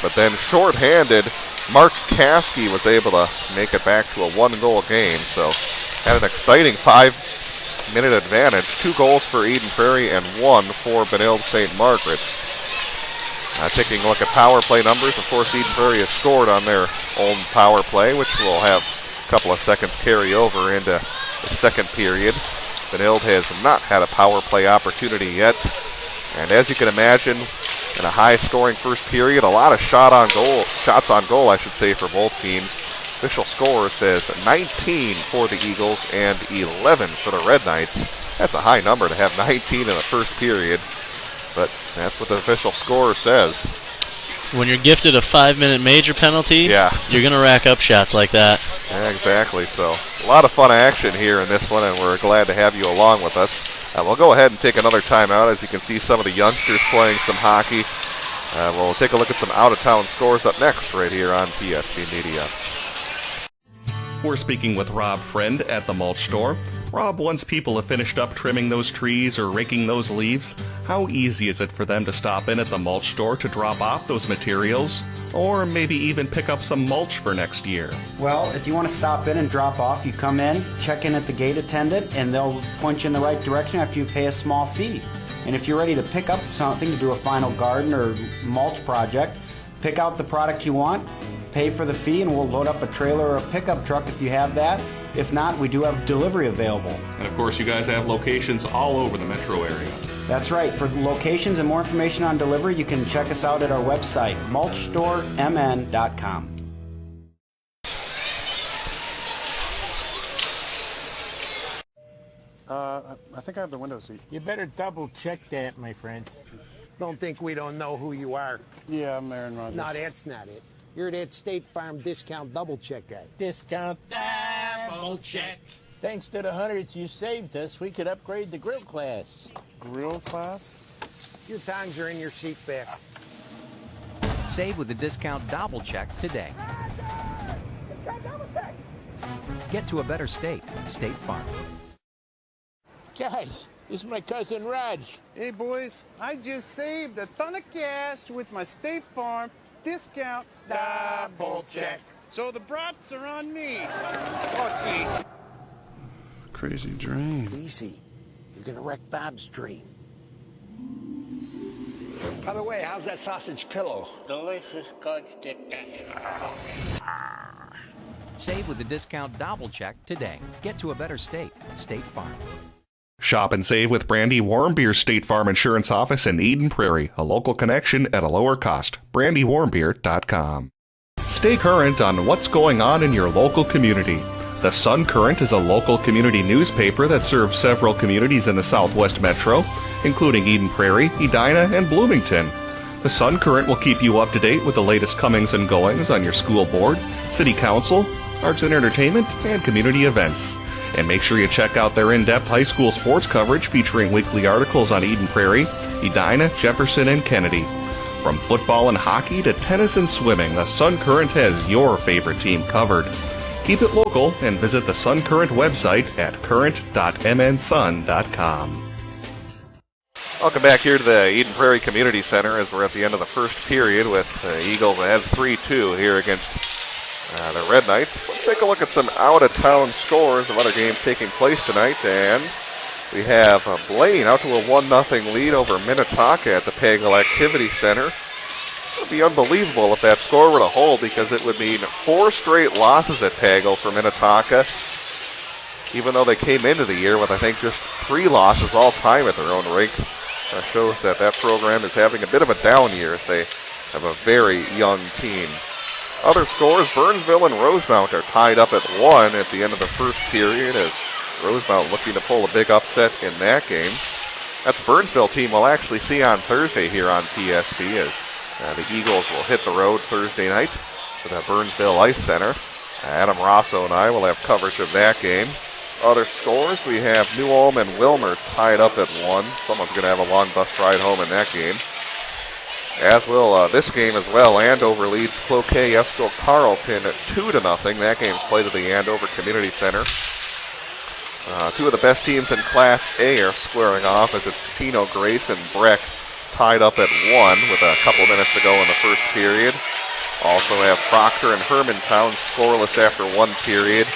But then shorthanded, Mark Caskey was able to make it back to a 1-goal game. So had an exciting 5-minute advantage. 2 goals for Eden Prairie and 1 for Benilde St. Margaret's. Taking a look at power play numbers, of course, Eden Prairie has scored on their own power play, which will have a couple of seconds carry over into the second period. Benilde has not had a power play opportunity yet. And as you can imagine, in a high-scoring first period, a lot of shots on goal, for both teams. Official score says 19 for the Eagles and 11 for the Red Knights. That's a high number to have 19 in the first period, but that's what the official score says. When you're gifted a 5-minute major penalty, you're going to rack up shots like that. Yeah, exactly. So a lot of fun action here in this one, and we're glad to have you along with us. We'll go ahead and take another timeout. As you can see, some of the youngsters playing some hockey. We'll take a look at some out-of-town scores up next right here on PSB Media. We're speaking with Rob Friend at the Mulch Store. Rob, once people have finished up trimming those trees or raking those leaves, how easy is it for them to stop in at the Mulch Store to drop off those materials? Or maybe even pick up some mulch for next year? Well, if you want to stop in and drop off, you come in, check in at the gate attendant, and they'll point you in the right direction after you pay a small fee. And if you're ready to pick up something to do a final garden or mulch project, pick out the product you want, pay for the fee, and we'll load up a trailer or a pickup truck if you have that, If not, we do have delivery available. And of course, you guys have locations all over the metro area. That's right. For locations and more information on delivery, you can check us out at our website, mulchstoremn.com. I think I have the window seat. You better double check that, my friend. Don't think we don't know who you are. Yeah, I'm Aaron Rodgers. No, that's not it. You're that State Farm discount double check guy. Discount double check. Thanks to the hundreds you saved us, we could upgrade the grill class. Grill class? Your tongs are in your seat back. Save with the discount double check today. Get to a better state. State Farm. Guys, this is my cousin Raj. Hey, boys, I just saved a ton of cash with my State Farm discount double check. So the brats are on me. Oh, jeez. Crazy dream. Easy. You're going to wreck Bob's dream. By the way, how's that sausage pillow? Delicious scotch stick. Save with the discount double check today. Get to a better state. State Farm. Shop and save with Brandy Warmbeer's State Farm Insurance Office in Eden Prairie, a local connection at a lower cost. BrandyWarmbeer.com. Stay current on what's going on in your local community. The Sun Current is a local community newspaper that serves several communities in the Southwest Metro, including Eden Prairie, Edina, and Bloomington. The Sun Current will keep you up to date with the latest comings and goings on your school board, city council, arts and entertainment, and community events. And make sure you check out their in-depth high school sports coverage featuring weekly articles on Eden Prairie, Edina, Jefferson, and Kennedy. From football and hockey to tennis and swimming, the Sun Current has your favorite team covered. Keep it local and visit the Sun Current website at current.mnsun.com. Welcome back here to the Eden Prairie Community Center as we're at the end of the first period with the Eagles ahead 3-2 here against the Red Knights. Let's take a look at some out-of-town scores of other games taking place tonight. And we have Blaine out to a 1-0 lead over Minnetonka at the Pagel Activity Center. It would be unbelievable if that score were to hold, because it would mean 4 straight losses at Pagel for Minnetonka, even though they came into the year with, I think, just 3 losses all time at their own rink. Shows that that program is having a bit of a down year as they have a very young team. Other scores, Burnsville and Rosemount are tied up at 1 at the end of the first period, as Rosemount looking to pull a big upset in that game. That's a Burnsville team we'll actually see on Thursday here on PSB, as the Eagles will hit the road Thursday night to the Burnsville Ice Center. Adam Rosso and I will have coverage of that game. Other scores, we have New Ulm and Wilmer tied up at 1. Someone's going to have a long bus ride home in that game. As will this game as well. Andover leads Cloquet Esco Carlton at 2-0. That game's played at the Andover Community Center. 2 of the best teams in Class A are squaring off, as it's Totino Grace and Breck tied up at 1 with a couple minutes to go in the first period. Also have Proctor and Hermantown scoreless after 1 period.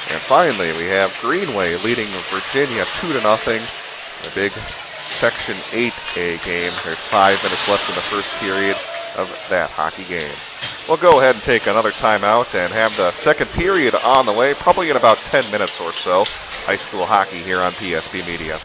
And finally, we have Greenway leading Virginia 2-0. A big Section 8A game. There's 5 minutes left in the first period of that hockey game. We'll go ahead and take another timeout and have the second period on the way, probably in about 10 minutes or so. High school hockey here on PSB Media.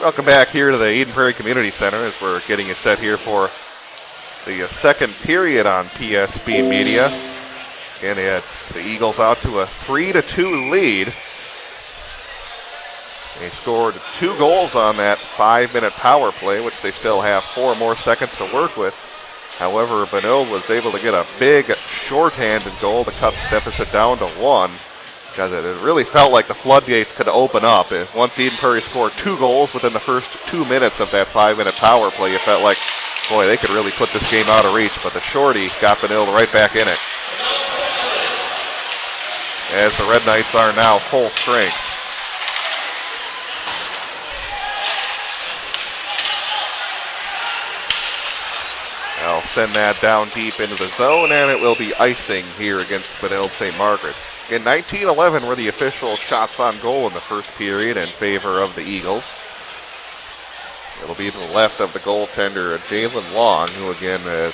Welcome back here to the Eden Prairie Community Center as we're getting you set here for the second period on PSB Media. Again, it's the Eagles out to a 3-2 lead. They scored 2 goals on that 5-minute power play, which they still have 4 more seconds to work with. However, Benilde was able to get a big shorthanded goal to cut the deficit down to 1. Because it really felt like the floodgates could open up. Once Eden Prairie scored 2 goals within the first 2 minutes of that 5-minute power play, it felt like, boy, they could really put this game out of reach. But the shorty got Benilde right back in it. As the Red Knights are now full strength. They'll send that down deep into the zone, and it will be icing here against Benilde St. Margaret's. Again, 19-11 were the official shots on goal in the first period in favor of the Eagles. It'll be to the left of the goaltender, Jalen Long, who again has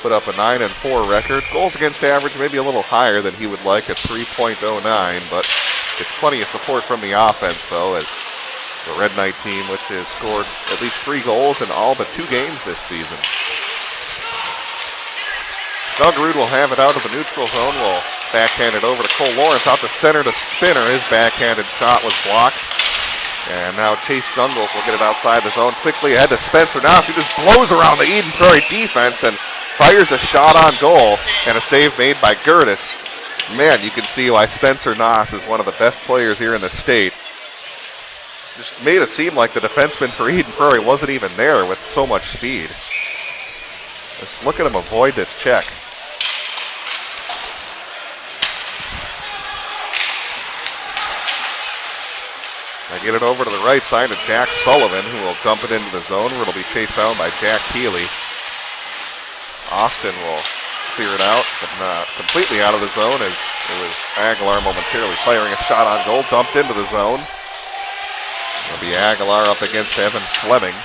put up a 9-4 record. Goals against average maybe a little higher than he would like at 3.09, but it's plenty of support from the offense, though, as the Red Knight team, which has scored at least 3 goals in all but 2 games this season. Snuggerud will have it out of the neutral zone. Will backhand it over to Cole Lawrence. Out to center to Spinner. His backhanded shot was blocked. And now Chase Jungles will get it outside the zone quickly ahead to Spencer Noss, who just blows around the Eden Prairie defense and fires a shot on goal. And a save made by Gertis. Man, you can see why Spencer Noss is one of the best players here in the state. Just made it seem like the defenseman for Eden Prairie wasn't even there with so much speed. Just look at him avoid this check. I get it over to the right side to Jack Sullivan, who will dump it into the zone where it'll be chased down by Jack Keeley. Austin will clear it out, but not completely out of the zone as it was Aguilar momentarily firing a shot on goal, dumped into the zone. It'll be Aguilar up against Evan Fleming.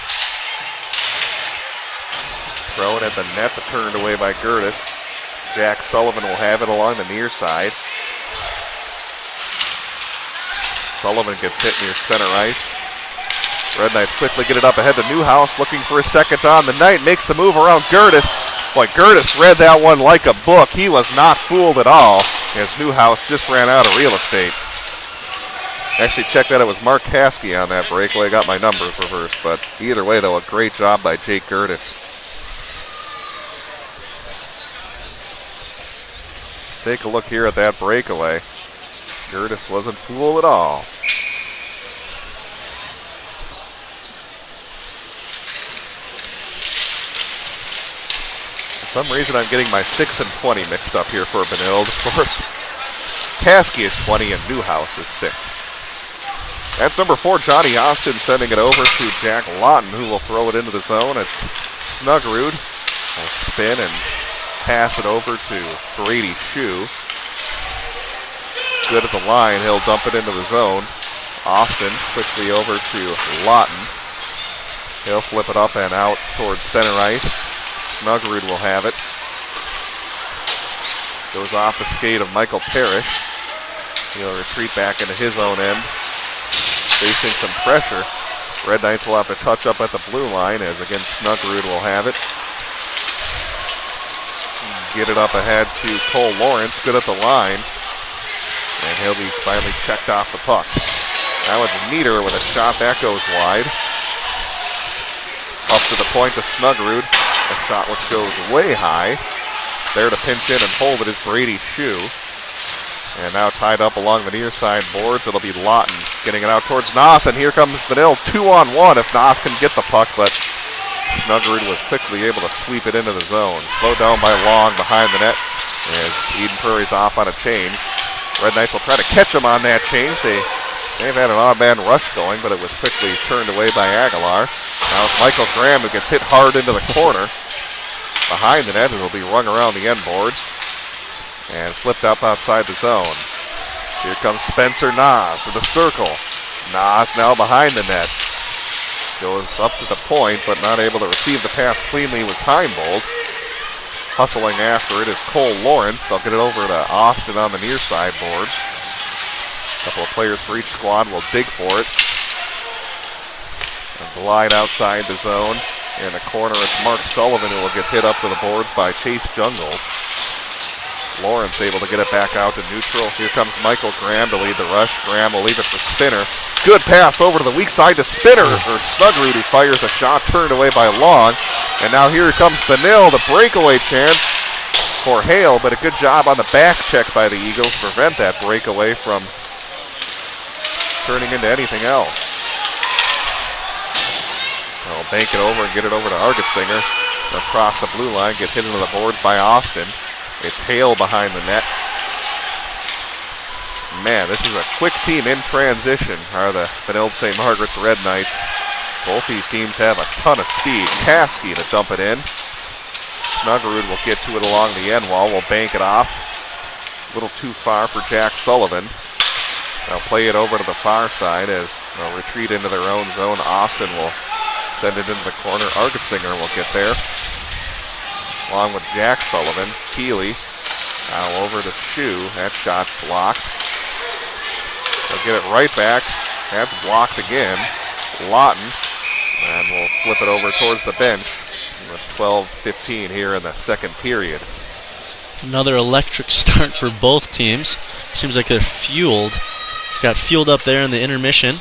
Throw it at the net, but turned away by Gertis. Jack Sullivan will have it along the near side. Sullivan gets hit near center ice. Red Knights quickly get it up ahead to Newhouse, looking for a second on the night. Makes the move around Gertis. Boy, Gertis read that one like a book. He was not fooled at all, as Newhouse just ran out of real estate. Actually checked that it was Mark Caskey on that breakaway. Got my numbers reversed, but either way, though, a great job by Jake Gertis. Take a look here at that breakaway. Gertis wasn't fooled at all. For some reason, I'm getting my 6 and 20 mixed up here for Benilde. Of course, Caskey is 20 and Newhouse is 6. That's number 4, Johnny Austin, sending it over to Jack Lawton, who will throw it into the zone. It's Snuggerud. Will spin and pass it over to Brady Shue. Good at the line. He'll dump it into the zone. Austin quickly over to Lawton. He'll flip it up and out towards center ice. Snuggerud will have it. Goes off the skate of Michael Parrish. He'll retreat back into his own end. Facing some pressure. Red Knights will have to touch up at the blue line as again Snuggerud will have it. Get it up ahead to Cole Lawrence. Good at the line. And he'll be finally checked off the puck. Now it's Nieder with a shot that goes wide. Up to the point to Snuggerud. A shot which goes way high. There to pinch in and hold it is Brady Shue. And now tied up along the near side boards, it'll be Lawton getting it out towards Noss. And here comes Benilde 2-on-1 if Noss can get the puck, but Snuggerud was quickly able to sweep it into the zone. Slowed down by Long behind the net as Eden Prairie's off on a change. Red Knights will try to catch him on that change. They've had an odd man rush going, but it was quickly turned away by Aguilar. Now it's Michael Graham who gets hit hard into the corner. Behind the net, it'll be rung around the end boards and flipped up outside the zone. Here comes Spencer Noss to the circle. Noss now behind the net. Goes up to the point, but not able to receive the pass cleanly was Heimbold. Hustling after it is Cole Lawrence. They'll get it over to Austin on the near side boards. A couple of players for each squad will dig for it. A glide outside the zone. In the corner, it's Mark Sullivan who will get hit up to the boards by Chase Jungles. Lawrence able to get it back out to neutral. Here comes Michael Graham to lead the rush. Graham will leave it for Spinner. Good pass over to the weak side to Spinner. Or Snuggerud, who fires a shot turned away by Long. And now here comes Benilde, the breakaway chance for Hale, but a good job on the back check by the Eagles to prevent that breakaway from turning into anything else. They'll bank it over and get it over to Argetsinger. Across the blue line, get hit into the boards by Austin. It's Hale behind the net. Man, this is a quick team in transition, are the Benilde St. Margaret's Red Knights. Both these teams have a ton of speed. Kasky to dump it in. Snuggerud will get to it along the end wall. Will bank it off. A little too far for Jack Sullivan. They'll play it over to the far side as they'll retreat into their own zone. Austin will send it into the corner. Argetsinger will get there, along with Jack Sullivan. Keeley now over to Shue. That shot blocked. They'll get it right back. That's blocked again. Lawton, and we'll flip it over towards the bench with 12:15 here in the second period. Another electric start for both teams. Seems like they're fueled. Got fueled up there in the intermission.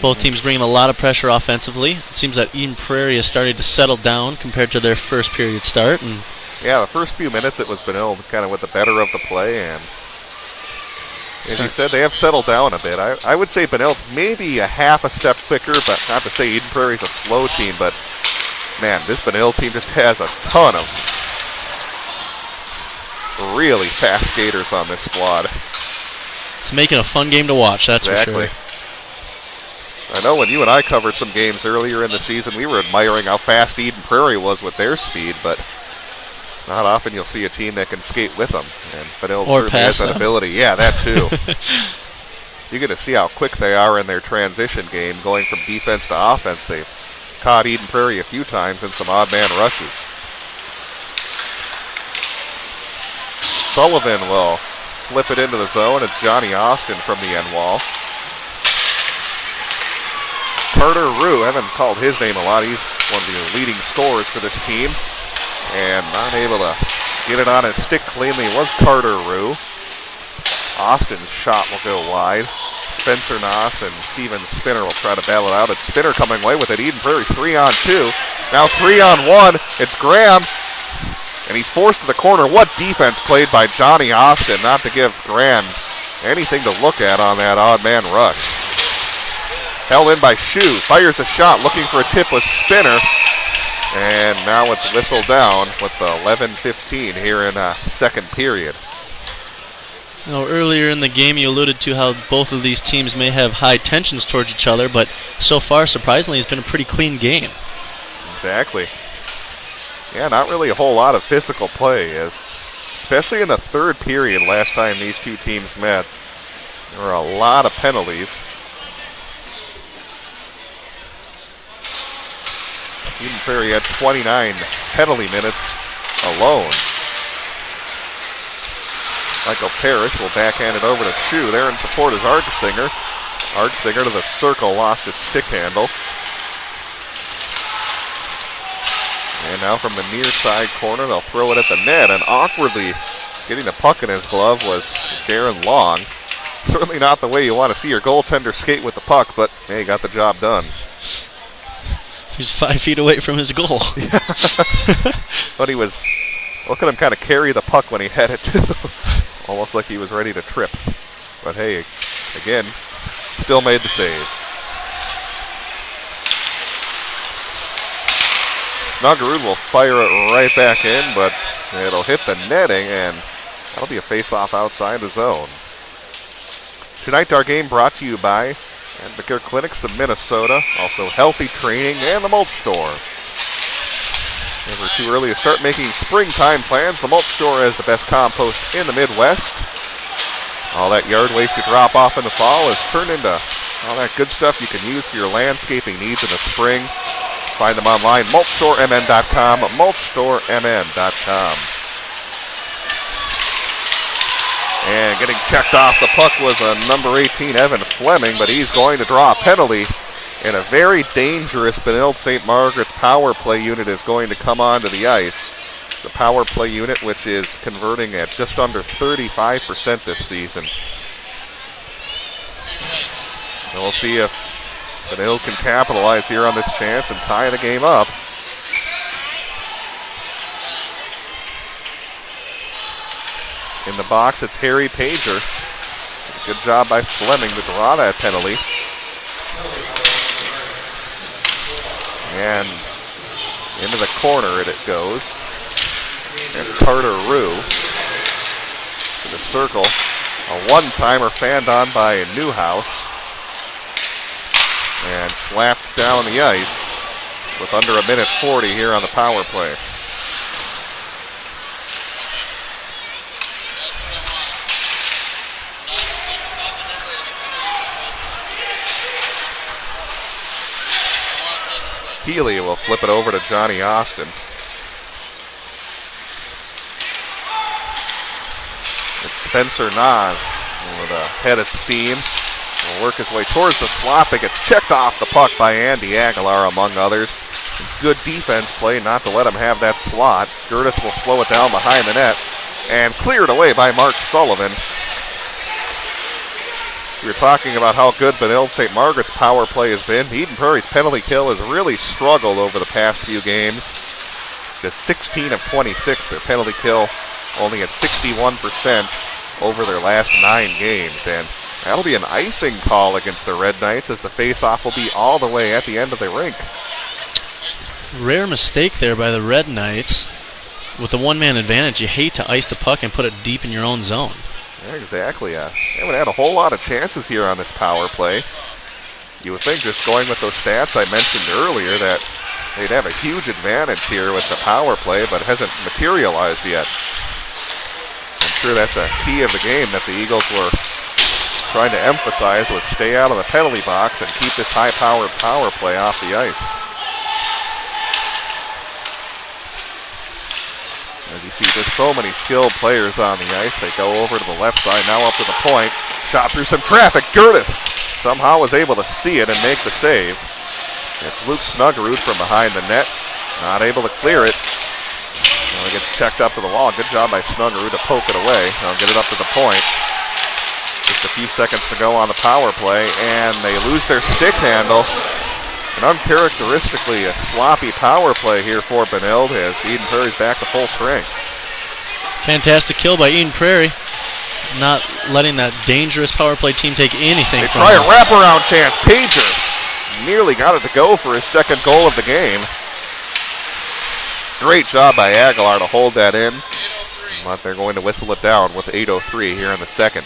Both teams bringing a lot of pressure offensively. It seems that Eden Prairie is starting to settle down compared to their first period start. And yeah, the first few minutes it was Benilde kind of with the better of the play, and as you said, they have settled down a bit. I would say Benilde's maybe a half a step quicker, but not to say Eden Prairie's a slow team, but man, this Benilde team just has a ton of really fast skaters on this squad. It's making a fun game to watch, that's exactly. For sure. I know when you and I covered some games earlier in the season, we were admiring how fast Eden Prairie was with their speed, but not often you'll see a team that can skate with them. And Benilde certainly has that ability. Yeah, that too. You get to see how quick they are in their transition game, going from defense to offense. They've caught Eden Prairie a few times in some odd man rushes. Sullivan will flip it into the zone. It's Johnny Austin from the end wall. Carter Rue, I haven't called his name a lot. He's one of the leading scorers for this team. And not able to get it on his stick cleanly was Carter Rue. Austin's shot will go wide. Spencer Noss and Steven Spinner will try to battle it out. It's Spinner coming away with it. Eden Prairie's 3-on-2. Now 3-on-1. It's Graham. And he's forced to the corner. What defense played by Johnny Austin not to give Graham anything to look at on that odd man rush. Held in by Shue. Fires a shot looking for a tip with Spinner. And now it's whistled down with the 11:15 here in second period. Now, earlier in the game, you alluded to how both of these teams may have high tensions towards each other, but so far, surprisingly, it's been a pretty clean game. Exactly. Yeah, not really a whole lot of physical play, especially in the third period last time these two teams met. There were a lot of penalties. Eden Prairie had 29 penalty minutes alone. Michael Parrish will backhand it over to Shue. There in support is Argetsinger. Argetsinger to the circle, lost his stick handle. And now from the near side corner, they'll throw it at the net. And awkwardly getting the puck in his glove was Jaron Long. Certainly not the way you want to see your goaltender skate with the puck, but hey, got the job done. He's 5 feet away from his goal. But he was, look at him kind of carry the puck when he had it too. Almost like he was ready to trip. But hey, again, still made the save. Snuggerud will fire it right back in, but it'll hit the netting, and that'll be a face-off outside the zone. Tonight, our game brought to you by Advocare Clinics of Minnesota, also Healthy Training, and the Mulch Store. Never too early to start making springtime plans. The Mulch Store has the best compost in the Midwest. All that yard waste you drop off in the fall is turned into all that good stuff you can use for your landscaping needs in the spring. Find them online, mulchstoremn.com, mulchstoremn.com. And getting checked off the puck was number 18, Evan Fleming, but he's going to draw a penalty And a very dangerous Benilde St. Margaret's power play unit is going to come onto the ice. It's a power play unit which is converting at just under 35% this season. And we'll see if Benilde can capitalize here on this chance and tie the game up. In the box, it's Harry Pager. Good job by Fleming to draw that penalty. And into the corner it goes. That's Carter Rue to the circle. A one-timer fanned on by Newhouse. And slapped down the ice with under a minute 40 here on the power play. Healy will flip it over to Johnny Austin. It's Spencer Nas with a head of steam. Will work his way towards the slot. It gets checked off the puck by Andy Aguilar, among others. Good defense play not to let him have that slot. Gertis will slow it down behind the net and cleared away by Mark Sullivan. We were talking about how good Benilde St. Margaret's power play has been. Eden Prairie's penalty kill has really struggled over the past few games. Just 16 of 26. Their penalty kill only at 61% over their last 9 games. And that'll be an icing call against the Red Knights as the face-off will be all the way at the end of the rink. Rare mistake there by the Red Knights. With the one-man advantage, you hate to ice the puck and put it deep in your own zone. Yeah, exactly. They haven't had a whole lot of chances here on this power play. You would think, just going with those stats I mentioned earlier, that they'd have a huge advantage here with the power play, but it hasn't materialized yet. I'm sure that's a key of the game that the Eagles were trying to emphasize, was stay out of the penalty box and keep this high-powered power play off the ice. As you see, there's so many skilled players on the ice. They go over to the left side, now up to the point. Shot through some traffic. Gertis somehow was able to see it and make the save. It's Luke Snuggerud from behind the net. Not able to clear it. Well, it gets checked up to the wall. Good job by Snuggerud to poke it away. They'll get it up to the point. Just a few seconds to go on the power play, and they lose their stick handle. And uncharacteristically a sloppy power play here for Benilde as Eden Prairie's back to full strength. Fantastic kill by Eden Prairie. Not letting that dangerous power play team take anything They from try them. a wraparound chance. Pager nearly got it to go for his second goal of the game. Great job by Aguilar to hold that in. But they're going to whistle it down with 8:03 here in the second.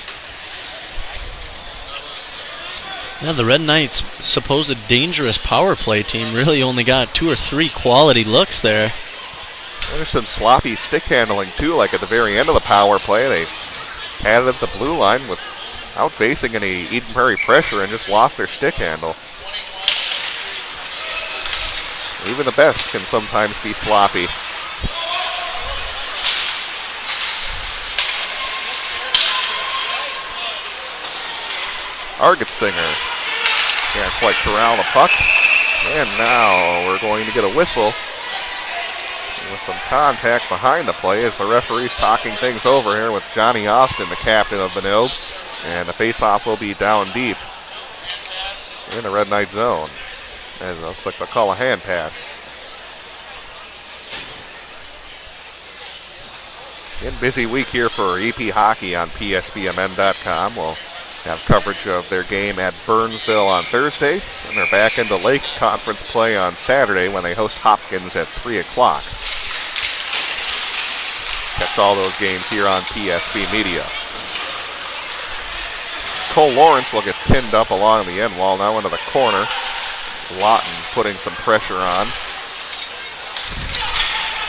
Yeah, the Red Knights' supposed dangerous power play team really only got 2 or 3 quality looks there. There's some sloppy stick handling too, like at the very end of the power play. They had it at the blue line without facing any Eden Prairie pressure and just lost their stick handle. Even the best can sometimes be sloppy. Argetsinger can't quite corral the puck. And now we're going to get a whistle with some contact behind the play as the referee's talking things over here with Johnny Austin, the captain of Benilde. And the faceoff will be down deep in the Red Knight zone. And it looks like they'll call a hand pass. Again, busy week here for EP Hockey on PSBMN.com. We'll have coverage of their game at Burnsville on Thursday, and they're back into Lake Conference play on Saturday when they host Hopkins at 3 o'clock. Catch all those games here on PSB Media. Cole Lawrence will get pinned up along the end wall, now into the corner. Lawton putting some pressure on.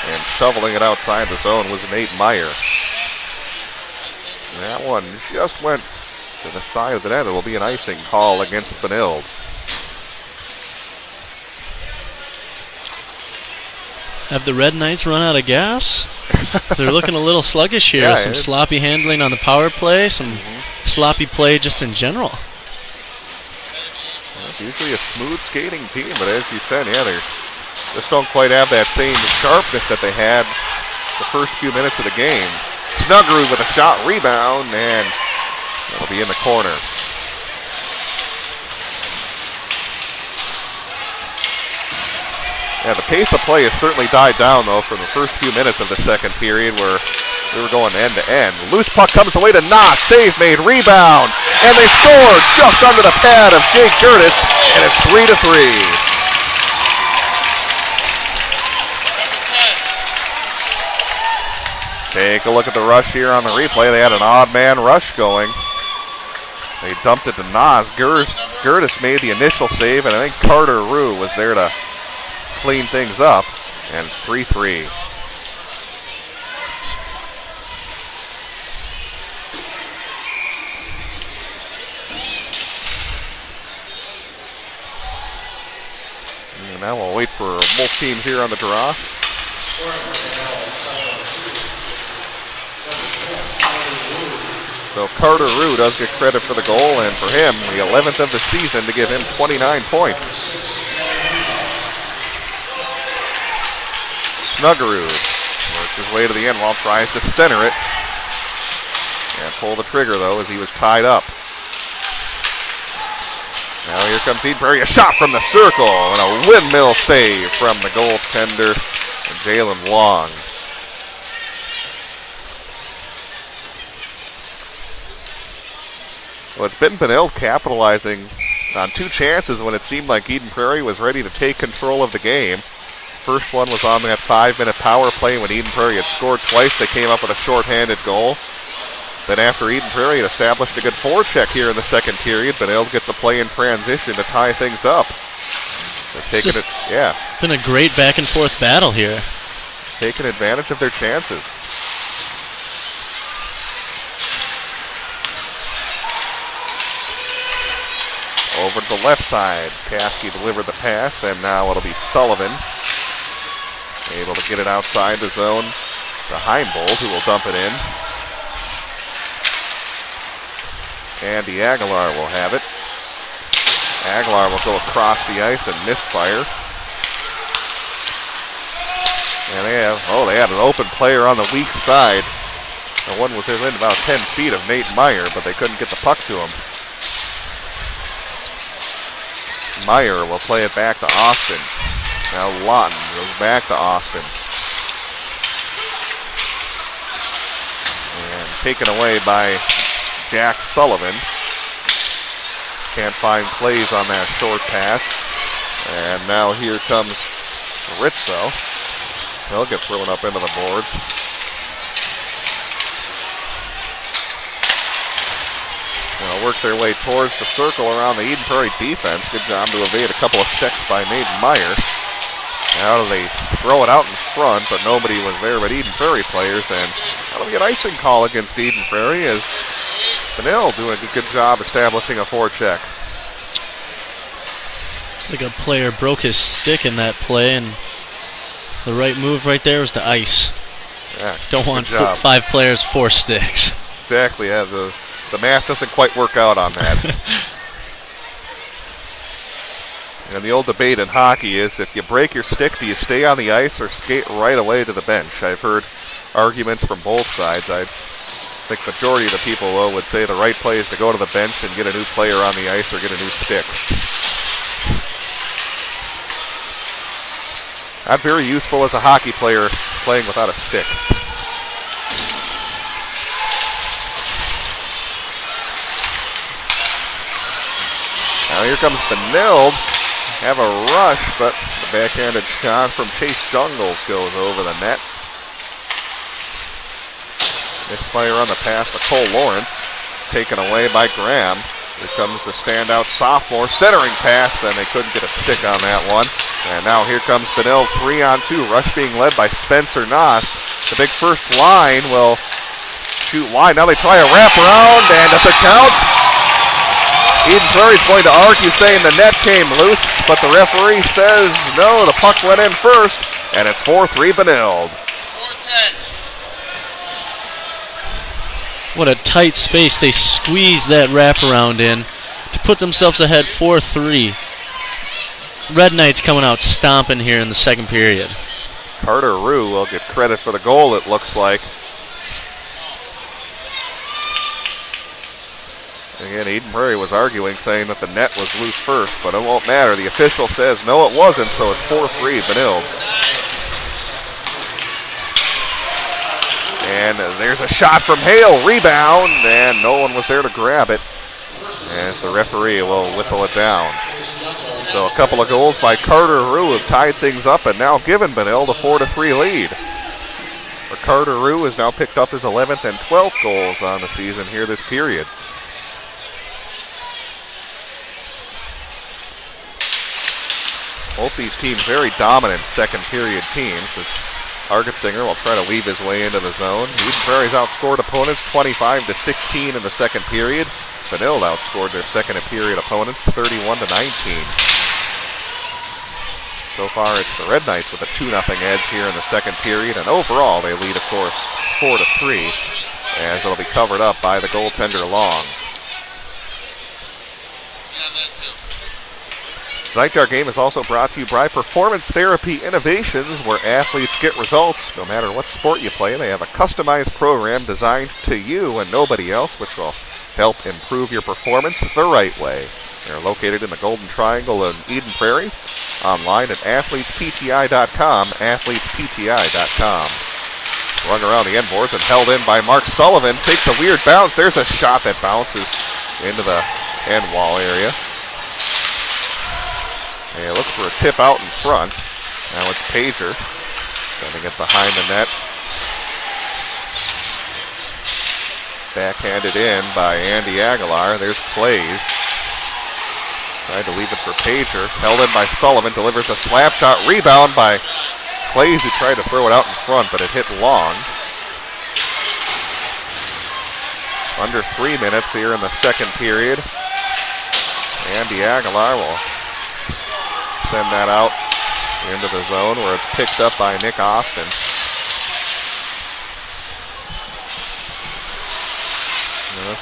And shoveling it outside the zone was Nate Meyer. And that one just went to the side of the net. It will be an icing call against Benilde. Have the Red Knights run out of gas? They're looking a little sluggish here. Yeah, some sloppy handling on the power play, some sloppy play just in general. It's usually a smooth skating team, but as you said, yeah, they just don't quite have that same sharpness that they had the first few minutes of the game. Snuggerud with a shot, rebound, and that'll be in the corner. Yeah, the pace of play has certainly died down, though, from the first few minutes of the second period where we were going end to end. Loose puck comes away to Nas. Save made, rebound, and they scored just under the pad of Jake Curtis, and it's 3-3. Take a look at the rush here on the replay. They had an odd man rush going. They dumped it to Nas. Gertis made the initial save, and I think Carter Rue was there to clean things up, and it's 3-3. And now we'll wait for both teams here on the draw. So Carter Rue does get credit for the goal, and for him, the 11th of the season to give him 29 points. Snuggerud works his way to the end wall, tries to center it. Can't pull the trigger, though, as he was tied up. Now here comes Eden Prairie, a shot from the circle, and a windmill save from the goaltender, Jalen Long. Well, it's been Benilde capitalizing on two chances when it seemed like Eden Prairie was ready to take control of the game. First one was on that 5-minute power play when Eden Prairie had scored twice. They came up with a shorthanded goal. Then after Eden Prairie had established a good forecheck here in the second period, Benilde gets a play in transition to tie things up. So it's been a great back and forth battle here. Taking advantage of their chances. Over to the left side. Caskey delivered the pass, and now it'll be Sullivan. Able to get it outside the zone to Heimbold, who will dump it in. Andy Aguilar will have it. Aguilar will go across the ice and misfire. And they had an open player on the weak side. The one was within about 10 feet of Nate Meyer, but they couldn't get the puck to him. Meyer will play it back to Austin. Now Lawton goes back to Austin. And taken away by Jack Sullivan. Can't find plays on that short pass. And now here comes Rizzo. He'll get thrown up into the boards. They'll work their way towards the circle around the Eden Prairie defense. Good job to evade a couple of sticks by Nate Meyer. Now they throw it out in front, but nobody was there but Eden Prairie players. And that'll be an icing call against Eden Prairie as Benilde doing a good job establishing a forecheck. Looks like a player broke his stick in that play, and the right move right there was the ice. Yeah, don't want 5 players, 4 sticks. Exactly, yeah, the math doesn't quite work out on that. And the old debate in hockey is, if you break your stick, do you stay on the ice or skate right away to the bench? I've heard arguments from both sides. I think the majority of the people, though, would say the right play is to go to the bench and get a new player on the ice or get a new stick. Not very useful as a hockey player playing without a stick. Now here comes Benilde. Have a rush, but the backhanded shot from Chase Jungles goes over the net. Misfire on the pass to Cole Lawrence. Taken away by Graham. Here comes the standout sophomore centering pass, and they couldn't get a stick on that one. And now here comes Benilde, 3-on-2. Rush being led by Spencer Noss. The big first line will shoot wide. Now they try a wraparound, and does it count? Eden Prairie's going to argue, saying the net came loose, but the referee says no, the puck went in first, and it's 4-3 Benilde. 4-10. What a tight space. They squeezed that wraparound in to put themselves ahead 4-3. Red Knights coming out stomping here in the second period. Carter Rue will get credit for the goal, it looks like. Again, Eden Prairie was arguing, saying that the net was loose first, but it won't matter. The official says no, it wasn't, so it's 4-3 Benilde. And there's a shot from Hale, rebound, and no one was there to grab it, as the referee will whistle it down. So a couple of goals by Carter Rue have tied things up and now given Benilde a 4-3 lead. For Carter Rue has now picked up his 11th and 12th goals on the season here this period. Both these teams very dominant second period teams, as Argetsinger will try to weave his way into the zone. Eden Prairie's outscored opponents 25-16 in the second period. Benilde outscored their second period opponents 31-19. So far it's the Red Knights with a 2-0 edge here in the second period, and overall they lead, of course, 4-3, as it'll be covered up by the goaltender Long. Tonight our game is also brought to you by Performance Therapy Innovations, where athletes get results no matter what sport you play. They have a customized program designed to you and nobody else, which will help improve your performance the right way. They're located in the Golden Triangle in Eden Prairie. Online at athletespti.com, athletespti.com. Run around the end boards and held in by Mark Sullivan. Takes a weird bounce. There's a shot that bounces into the end wall area. They look for a tip out in front. Now it's Pager sending it behind the net. Backhanded in by Andy Aguilar. There's Clays. Tried to leave it for Pager. Held in by Sullivan. Delivers a slap shot. Rebound by Clays, who tried to throw it out in front, but it hit Long. Under 3 minutes here in the second period. Andy Aguilar will send that out into the zone, where it's picked up by Nick Austin.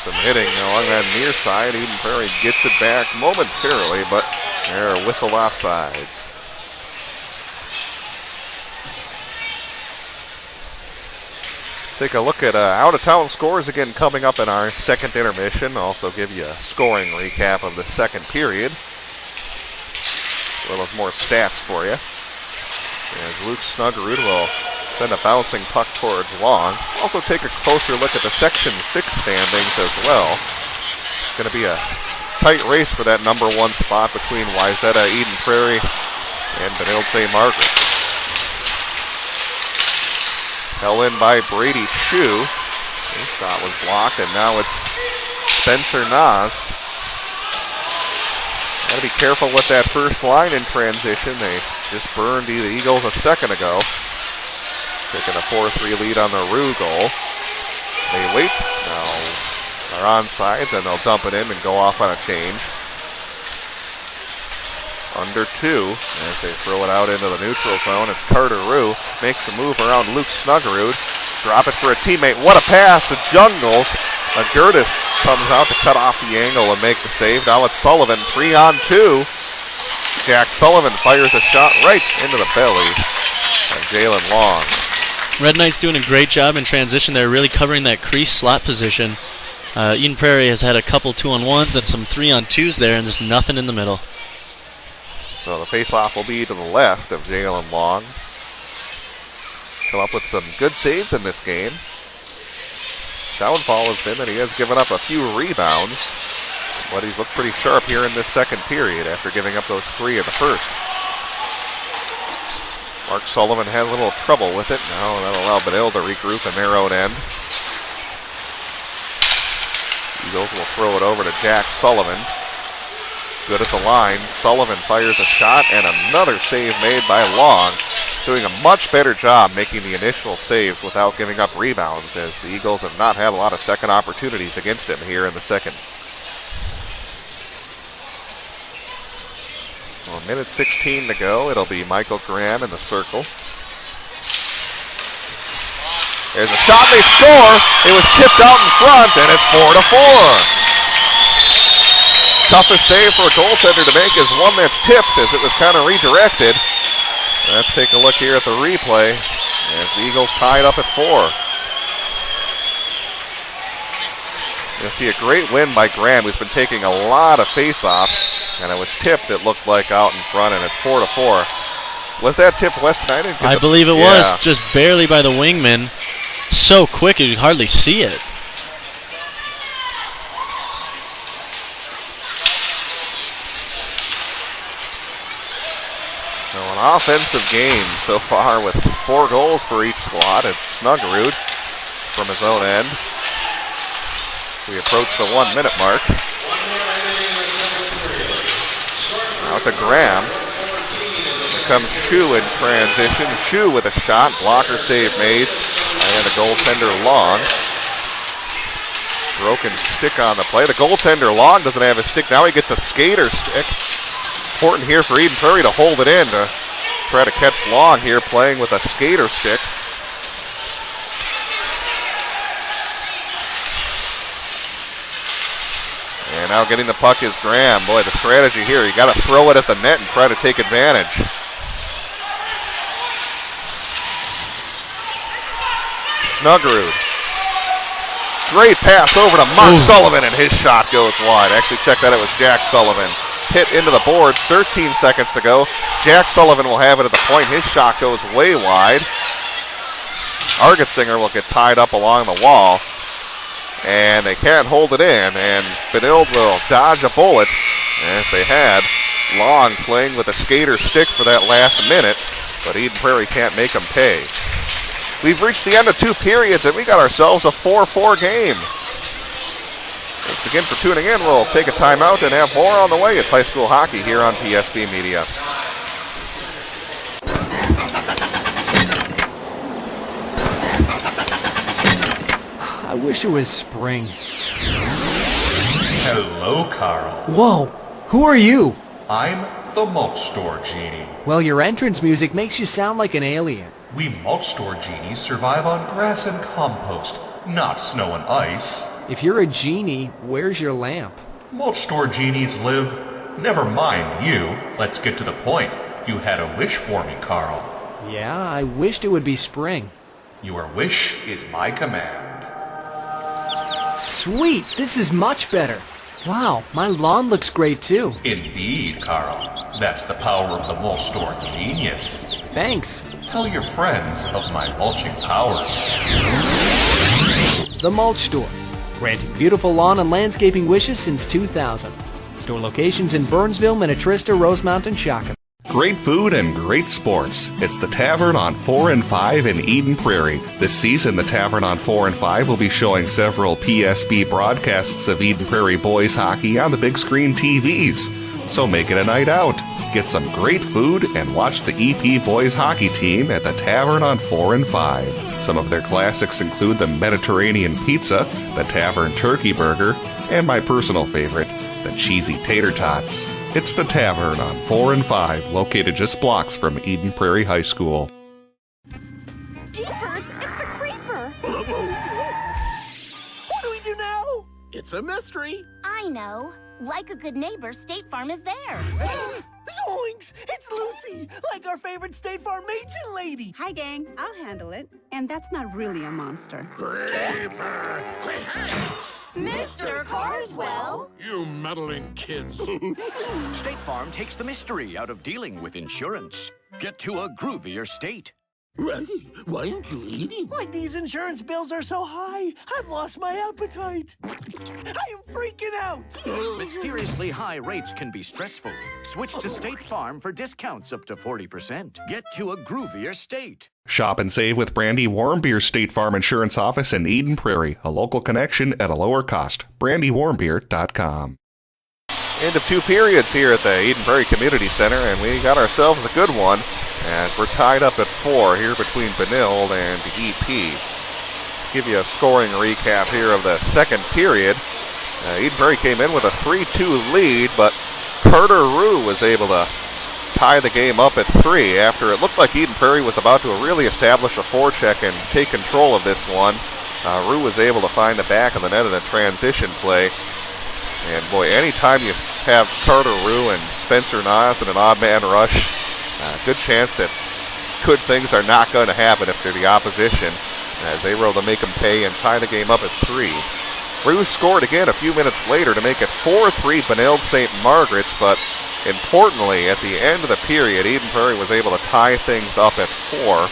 Some hitting along that near side. Eden Prairie gets it back momentarily, but they're whistled offsides. Take a look at out-of-town scores again coming up in our second intermission. Also give you a scoring recap of the second period, as well as more stats for you. As Luke Snuggerud will send a bouncing puck towards Long. Also take a closer look at the Section 6 standings as well. It's going to be a tight race for that number one spot between Wayzata, Eden Prairie, and Benilde St. Margaret's. Held in by Brady Shue. His shot was blocked, and now it's Spencer Nas. Got to be careful with that first line in transition. They just burned the Eagles a second ago. Taking a 4-3 lead on the Rue goal. They wait. Now they're on sides, and they'll dump it in and go off on a change. Under 2 as they throw it out into the neutral zone. It's Carter Rue. Makes a move around Luke Snuggerud. Drop it for a teammate. What a pass to Jungles. Gertis comes out to cut off the angle and make the save. Now it's Sullivan, 3-on-2. Jack Sullivan fires a shot right into the belly of Jalen Long. Red Knights doing a great job in transition. They're really covering that crease slot position. Eden Prairie has had a couple 2-on-1s and some 3-on-2s there, and there's nothing in the middle. So the face-off will be to the left of Jalen Long. Come up with some good saves in this game. Downfall has been that he has given up a few rebounds, but he's looked pretty sharp here in this second period after giving up those 3 in the first. Mark Sullivan had a little trouble with it. Now that'll allow Benilde to regroup in their own end. Eagles will throw it over to Jack Sullivan. Good at the line. Sullivan fires a shot, and another save made by Long. Doing a much better job making the initial saves without giving up rebounds, as the Eagles have not had a lot of second opportunities against him here in the second. Well, 1:16 to go. It'll be Michael Graham in the circle. There's a shot, they score. It was tipped out in front, and it's 4-4. Toughest save for a goaltender to make is one that's tipped as it was kind of redirected. Let's take a look here at the replay as the Eagles tied up at 4. You'll see a great win by Graham, who's been taking a lot of face-offs, and it was tipped, it looked like, out in front, and it's 4-4. Was that tip West United? I believe it was, just barely by the wingman. So quick you could hardly see it. So an offensive game so far with 4 goals for each squad. It's Snuggerud from his own end. We approach the 1 minute mark. Out to Graham. Here comes Shu in transition. Shu with a shot. Blocker save made. And the goaltender Long. Broken stick on the play. The goaltender Long doesn't have a stick. Now he gets a skater stick. Important here for Eden Prairie to hold it in to try to catch Long here playing with a skater stick. And now getting the puck is Graham. Boy, the strategy here, you got to throw it at the net and try to take advantage. Snuggerud. Great pass over to Mark Sullivan, and his shot goes wide. Actually, check that, it was Jack Sullivan. Hit into the boards, 13 seconds to go. Jack Sullivan will have it at the point. His shot goes way wide. Argetsinger will get tied up along the wall. And they can't hold it in. And Benilde will dodge a bullet, as they had. Long playing with a skater stick for that last minute. But Eden Prairie can't make them pay. We've reached the end of 2 periods, and we got ourselves a 4-4 game. Thanks again for tuning in. We'll take a timeout and have more on the way. It's high school hockey here on PSB Media. I wish it was spring. Hello, Carl. Whoa, who are you? I'm the mulch store genie. Well, your entrance music makes you sound like an alien. We mulch store genies survive on grass and compost, not snow and ice. If you're a genie, where's your lamp? Mulch store genies live. Never mind you. Let's get to the point. You had a wish for me, Carl. Yeah, I wished it would be spring. Your wish is my command. Sweet, this is much better. Wow, my lawn looks great too. Indeed, Carl. That's the power of the mulch store genius. Thanks. Tell your friends of my mulching powers. The Mulch Store, granting beautiful lawn and landscaping wishes since 2000. Store locations in Burnsville, Minnetrista, Rosemount, and Shakopee. Great food and great sports. It's the Tavern on 4 and 5 in Eden Prairie. This season, the Tavern on 4 and 5 will be showing several PSB broadcasts of Eden Prairie boys hockey on the big screen TVs. So make it a night out. Get some great food and watch the EP boys hockey team at the Tavern on 4 and 5. Some of their classics include the Mediterranean pizza, the Tavern turkey burger, and my personal favorite, the cheesy tater tots. It's the Tavern on 4 and 5, located just blocks from Eden Prairie High School. Jeepers, it's the creeper! What do we do now? It's a mystery. I know. Like a good neighbor, State Farm is there. Zoinks! It's Lucy, like our favorite State Farm agent lady. Hi, gang. I'll handle it. And that's not really a monster. Creeper! Mr. Carswell! You meddling kids. State Farm takes the mystery out of dealing with insurance. Get to a groovier state. Ray, why aren't you eating? Like these insurance bills are so high, I've lost my appetite. I am freaking out. Mysteriously high rates can be stressful. Switch to State Farm for discounts up to 40%. Get to a groovier state. Shop and save with Brandy Warmbier State Farm Insurance Office in Eden Prairie. A local connection at a lower cost. BrandyWarmbier.com. End of 2 periods here at the Eden Prairie Community Center, and we got ourselves a good one as we're tied up at 4 here between Benilde and EP. Let's give you a scoring recap here of the second period. Eden Prairie came in with a 3-2 lead, but Carter Rue was able to tie the game up at 3 after it looked like Eden Prairie was about to really establish a forecheck and take control of this one. Rue was able to find the back of the net in a transition play. And boy, anytime you have Carter Rue and Spencer Nas in an odd man rush, good chance that good things are not going to happen if they're the opposition, as they were able to make them pay and tie the game up at 3. Rue scored again a few minutes later to make it 4-3 Benilde St. Margaret's, but importantly, at the end of the period, Eden Prairie was able to tie things up at 4,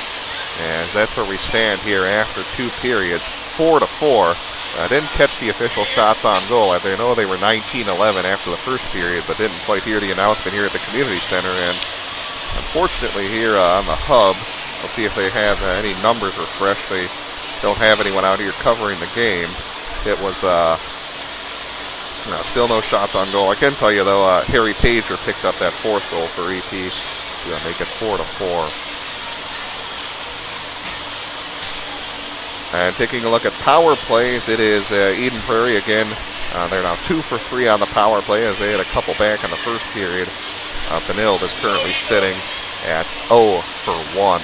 as that's where we stand here after 2 periods, 4-4. Didn't catch the official shots on goal. I know they were 19-11 after the first period, but didn't quite hear the announcement here at the community center. And unfortunately here on the hub, we'll see if they have any numbers refreshed. They don't have anyone out here covering the game. It was still no shots on goal. I can tell you, though, Harry Pager picked up that 4th goal for EP to make it 4-4. And taking a look at power plays, it is Eden Prairie again. They're now 2 for 3 on the power play, as they had a couple back in the first period. Benilde is currently sitting at 0 for 1.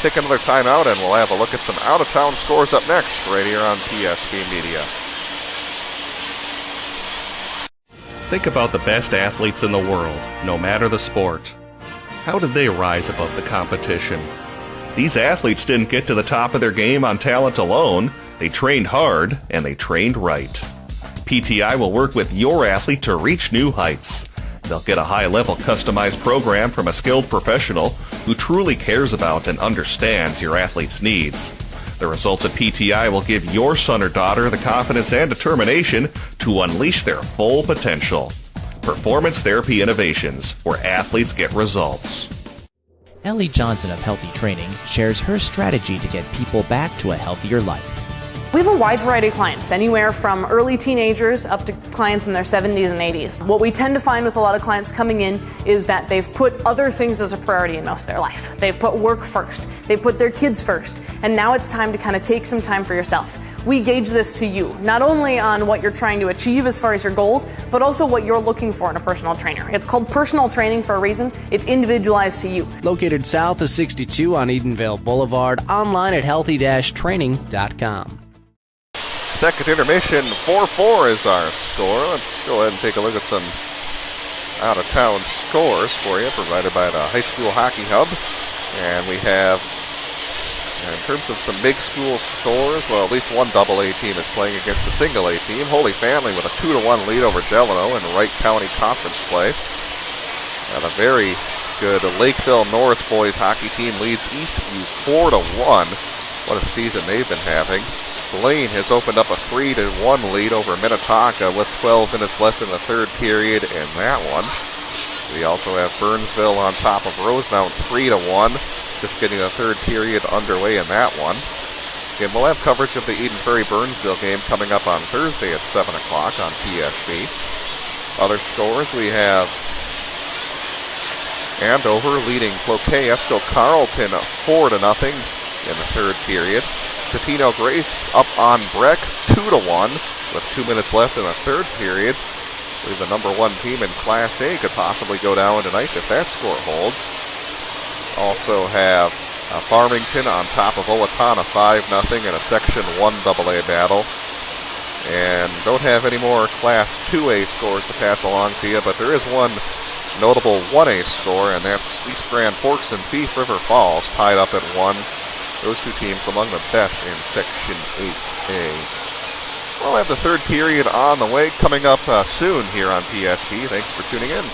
Take another timeout, and we'll have a look at some out-of-town scores up next, right here on PSB Media. Think about the best athletes in the world, no matter the sport. How did they rise above the competition? These athletes didn't get to the top of their game on talent alone. They trained hard, and they trained right. PTI will work with your athlete to reach new heights. They'll get a high-level customized program from a skilled professional who truly cares about and understands your athlete's needs. The results of PTI will give your son or daughter the confidence and determination to unleash their full potential. Performance Therapy Innovations, where athletes get results. Ellie Johnson of Healthy Training shares her strategy to get people back to a healthier life. We have a wide variety of clients, anywhere from early teenagers up to clients in their 70s and 80s. What we tend to find with a lot of clients coming in is that they've put other things as a priority in most of their life. They've put work first, they've put their kids first, and now it's time to kind of take some time for yourself. We gauge this to you, not only on what you're trying to achieve as far as your goals, but also what you're looking for in a personal trainer. It's called personal training for a reason. It's individualized to you. Located south of 62 on Edenvale Boulevard, online at healthy-training.com. Second intermission, 4-4 is our score. Let's go ahead and take a look at some out-of-town scores for you, provided by the High School Hockey Hub. And we have, in terms of some big school scores, well, at least one AA team is playing against a single A team. Holy Family with a 2-1 lead over Delano in Wright County Conference play. And a very good Lakeville North boys hockey team leads Eastview 4-1. What a season they've been having. Blaine has opened up a 3-1 lead over Minnetonka with 12 minutes left in the third period in that one. We also have Burnsville on top of Rosemount 3-1, just getting the third period underway in that one. Again, we'll have coverage of the Eden Prairie-Burnsville game coming up on Thursday at 7 o'clock on PSB. Other scores, we have Andover leading Cloquet Esco Carlton 4-0 in the third period. Totino Grace up on Breck 2-1 with 2 minutes left in the third period. I believe the number 1 team in Class A could possibly go down tonight if that score holds. Also have Farmington on top of Owatonna 5-0 in a Section 1 AA battle. And don't have any more Class 2A scores to pass along to you, but there is one notable 1A score, and that's East Grand Forks and Thief River Falls tied up at 1. Those two teams among the best in Section 8A. We'll have the third period on the way coming up soon here on PSB. Thanks for tuning in.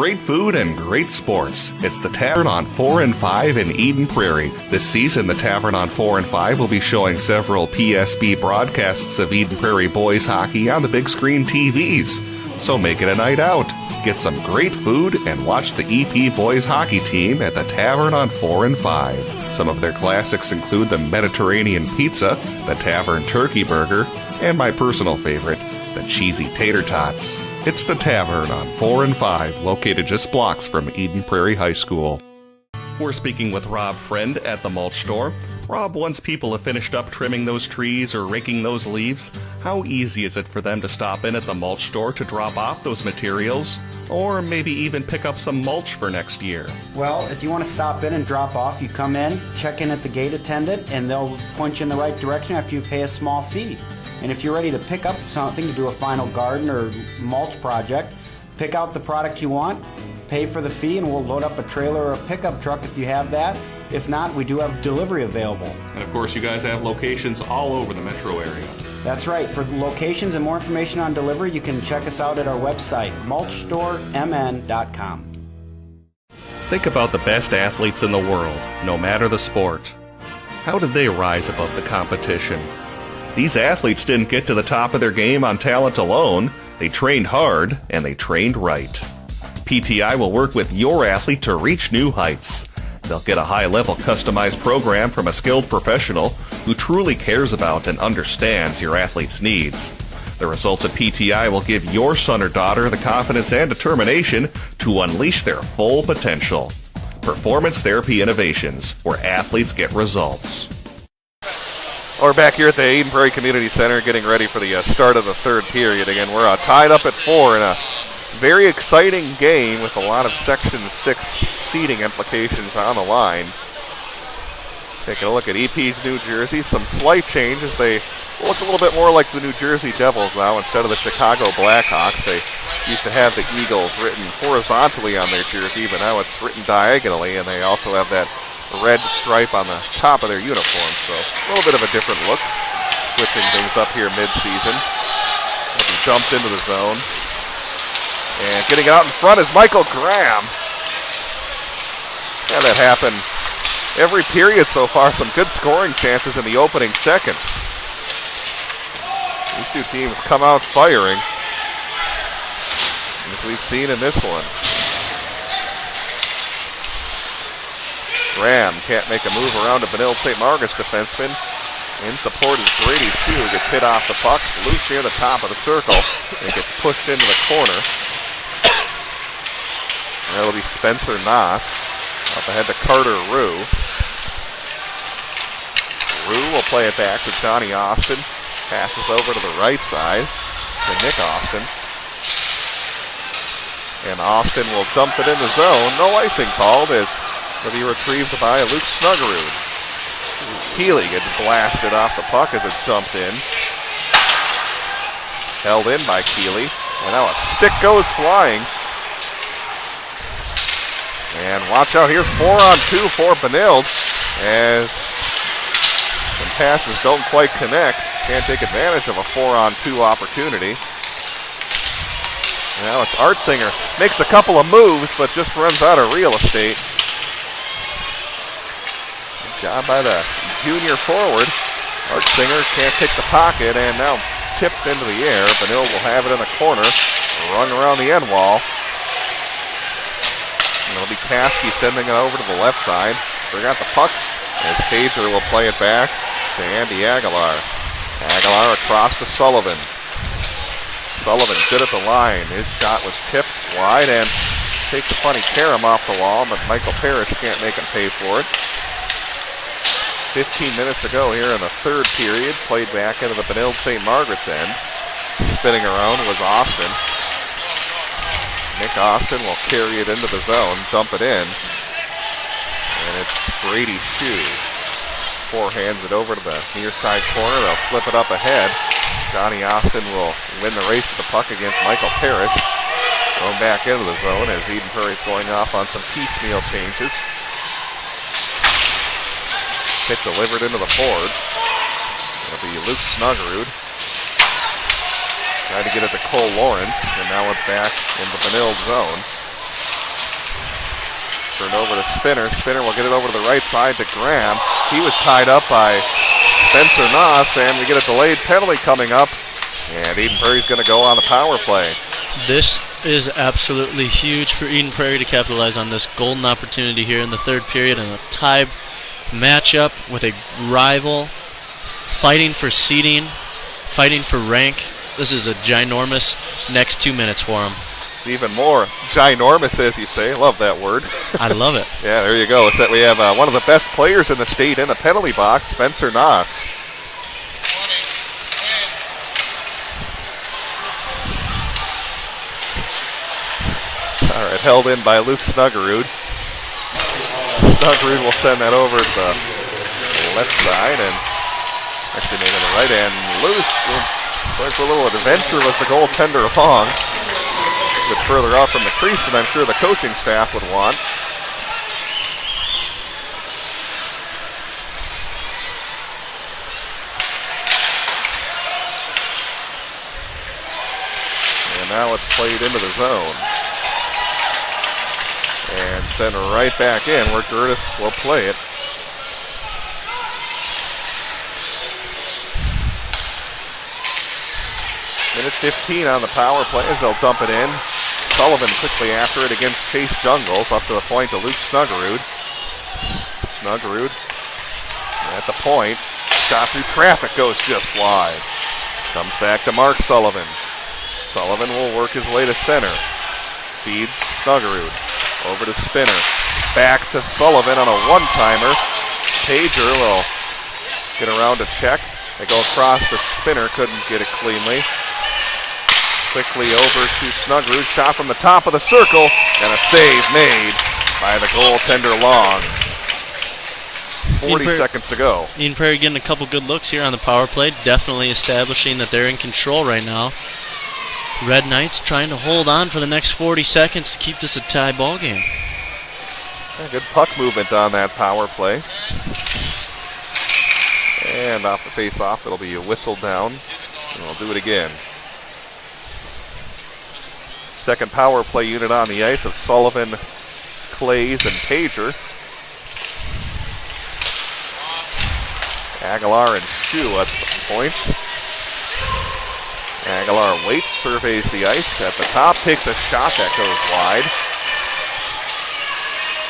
great food and great sports. It's the Tavern on 4 and 5 in Eden Prairie. This season, the Tavern on 4 and 5 will be showing several PSB broadcasts of Eden Prairie boys hockey on the big screen TVs. So make it a night out. Get some great food and watch the EP boys hockey team at the Tavern on 4 and 5. Some of their classics include the Mediterranean pizza, the Tavern turkey burger, and my personal favorite, the cheesy tater tots. It's the Tavern on 4 and 5, located just blocks from Eden Prairie High School. We're speaking with Rob Friend at the mulch store. Rob, once people have finished up trimming those trees or raking those leaves, how easy is it for them to stop in at the mulch store to drop off those materials? Or maybe even pick up some mulch for next year? Well, if you want to stop in and drop off, you come in, check in at the gate attendant, and they'll point you in the right direction after you pay a small fee. And if you're ready to pick up something to do a final garden or mulch project, pick out the product you want, pay for the fee, and we'll load up a trailer or a pickup truck if you have that. If not, we do have delivery available. And of course, you guys have locations all over the metro area. That's right. For locations and more information on delivery, you can check us out at our website, mulchstoremn.com. Think about the best athletes in the world, no matter the sport. How did they rise above the competition? These athletes didn't get to the top of their game on talent alone. They trained hard, and they trained right. PTI will work with your athlete to reach new heights. They'll get a high-level customized program from a skilled professional who truly cares about and understands your athlete's needs. The results of PTI will give your son or daughter the confidence and determination to unleash their full potential. Performance Therapy Innovations, where athletes get results. We're back here at the Eden Prairie Community Center getting ready for the start of the third period. Again, we're tied up at 4 in a very exciting game with a lot of Section 6 seeding implications on the line. Taking a look at EP's New Jersey, some slight changes. They look a little bit more like the New Jersey Devils now instead of the Chicago Blackhawks. They used to have the Eagles written horizontally on their jersey, but now it's written diagonally, and they also have that red stripe on the top of their uniform. So a little bit of a different look. Switching things up here mid-season. They'll be dumped into the zone. And getting it out in front is Michael Graham. Yeah, that happened every period so far. Some good scoring chances in the opening seconds. These two teams come out firing, as we've seen in this one. Graham can't make a move around a Benilde St. Margaret's defenseman. In support is Brady Shue. Gets hit off the puck, loose near the top of the circle, and gets pushed into the corner. That'll be Spencer Noss. Up ahead to Carter Rue. Rue will play it back to Johnny Austin. Passes over to the right side to Nick Austin. And Austin will dump it in the zone. No icing called as it'll be retrieved by Luke Snuggerud. Keeley gets blasted off the puck as it's dumped in. Held in by Keeley. And now a stick goes flying. And watch out, here's 4-on-2 for Benilde as some passes don't quite connect. Can't take advantage of a 4-on-2 opportunity. Now it's Artsinger. Makes a couple of moves, but just runs out of real estate. Good job by the junior forward. Artsinger can't pick the pocket, and now tipped into the air. Benilde will have it in the corner, run around the end wall. And it'll be Caskey sending it over to the left side. Forgot the puck as Pager will play it back to Andy Aguilar. Aguilar across to Sullivan. Sullivan good at the line. His shot was tipped wide and takes a funny carom off the wall, but Michael Parrish can't make him pay for it. 15 minutes to go here in the third period. Played back into the Benilde St. Margaret's end. Spinning around was Austin. Nick Austin will carry it into the zone, dump it in. And it's Brady Shue. Forehands it over to the near side corner. They'll flip it up ahead. Johnny Austin will win the race to the puck against Michael Parrish. Going back into the zone as Eden Prairie's going off on some piecemeal changes. Hit delivered into the boards. It'll be Luke Snuggerud. Trying to get it to Cole Lawrence, and now it's back in the Benilde zone. Turned over to Spinner. Spinner will get it over to the right side to Graham. He was tied up by Spencer Noss, and we get a delayed penalty coming up. And Eden Prairie's going to go on the power play. This is absolutely huge for Eden Prairie to capitalize on this golden opportunity here in the third period and a tie matchup with a rival fighting for seeding, fighting for rank. This is a ginormous next 2 minutes for them. Even more ginormous, as you say. Love that word. I love it. Yeah, there you go. It's that we have one of the best players in the state in the penalty box, Spencer Noss. All right, held in by Luke Snuggerud. Snuggerud will send that over to the left side, and actually made it the right end loose. Going for a little adventure was the goaltender Long. A bit further out from the crease than I'm sure the coaching staff would want. And now it's played into the zone. And sent right back in where Gertis will play it. Minute 15 on the power play as they'll dump it in. Sullivan quickly after it against Chase Jungles. Up to the point to Luke Snuggerud. Snuggerud at the point. Shot through traffic goes just wide. Comes back to Mark Sullivan. Sullivan will work his way to center. Feeds Snuggerud. Over to Spinner. Back to Sullivan on a one-timer. Pager will get around to check. They go across to Spinner. Couldn't get it cleanly. Quickly over to Snuggerud. Shot from the top of the circle. And a save made by the goaltender Long. 40 seconds to go. Eden Prairie getting a couple good looks here on the power play. Definitely establishing that they're in control right now. Red Knights trying to hold on for the next 40 seconds to keep this a tie ball game. Good puck movement on that power play. And off the face-off, it'll be a whistle down. And we'll do it again. Second power play unit on the ice of Sullivan, Clays, and Pager. Aguilar and Shue at the points. Aguilar waits, surveys the ice at the top, takes a shot that goes wide.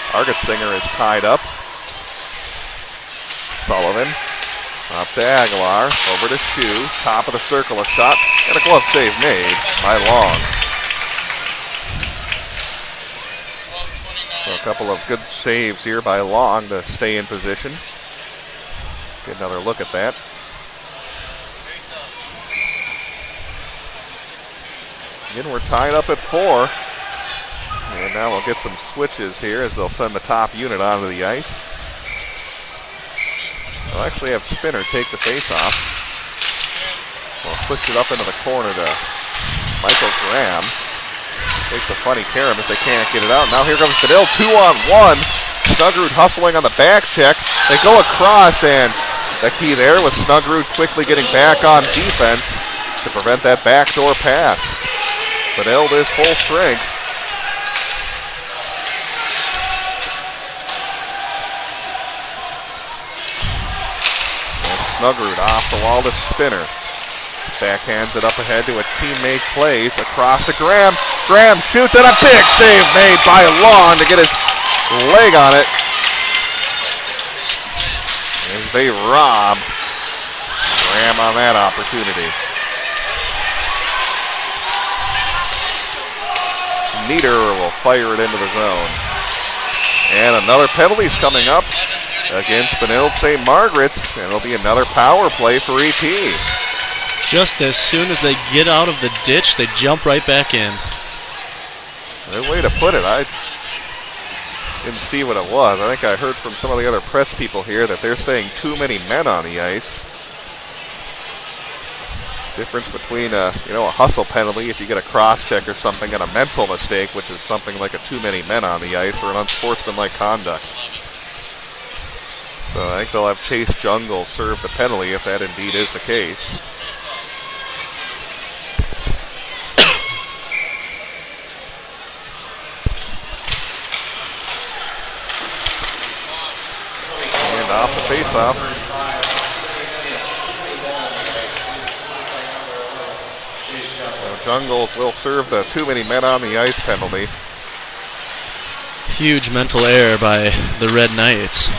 Argetsinger is tied up. Sullivan up to Aguilar, over to Shue, top of the circle, a shot, and a glove save made by Long. So a couple of good saves here by Long to stay in position. Get another look at that. Again, we're tied up at 4. And now we'll get some switches here as they'll send the top unit onto the ice. They'll actually have Spinner take the face-off. We'll push it up into the corner to Michael Graham. Takes a funny care of him as they can't get it out. Now here comes Benilde, 2-on-1. Snuggerud hustling on the back check. They go across, and the key there was Snuggerud quickly getting back on defense to prevent that backdoor pass. Benilde is full strength. And Snuggerud off the wall to Spinner. Backhands it up ahead to a teammate, Clays, across to Graham. Graham shoots, and a big save made by Long to get his leg on it. As they rob Graham on that opportunity. Nieder will fire it into the zone. And another penalty's coming up against Benilde St. Margaret's, and it'll be another power play for EP. Just as soon as they get out of the ditch, they jump right back in. Good way to put it. I didn't see what it was. I think I heard from some of the other press people here that they're saying too many men on the ice. Difference between a hustle penalty if you get a cross check or something, and a mental mistake, which is something like a too many men on the ice or an unsportsmanlike conduct. So I think they'll have Chase Jungle serve the penalty if that indeed is the case. off the faceoff. Jungles will serve the too many men on the ice penalty. Huge mental error by the Red Knights.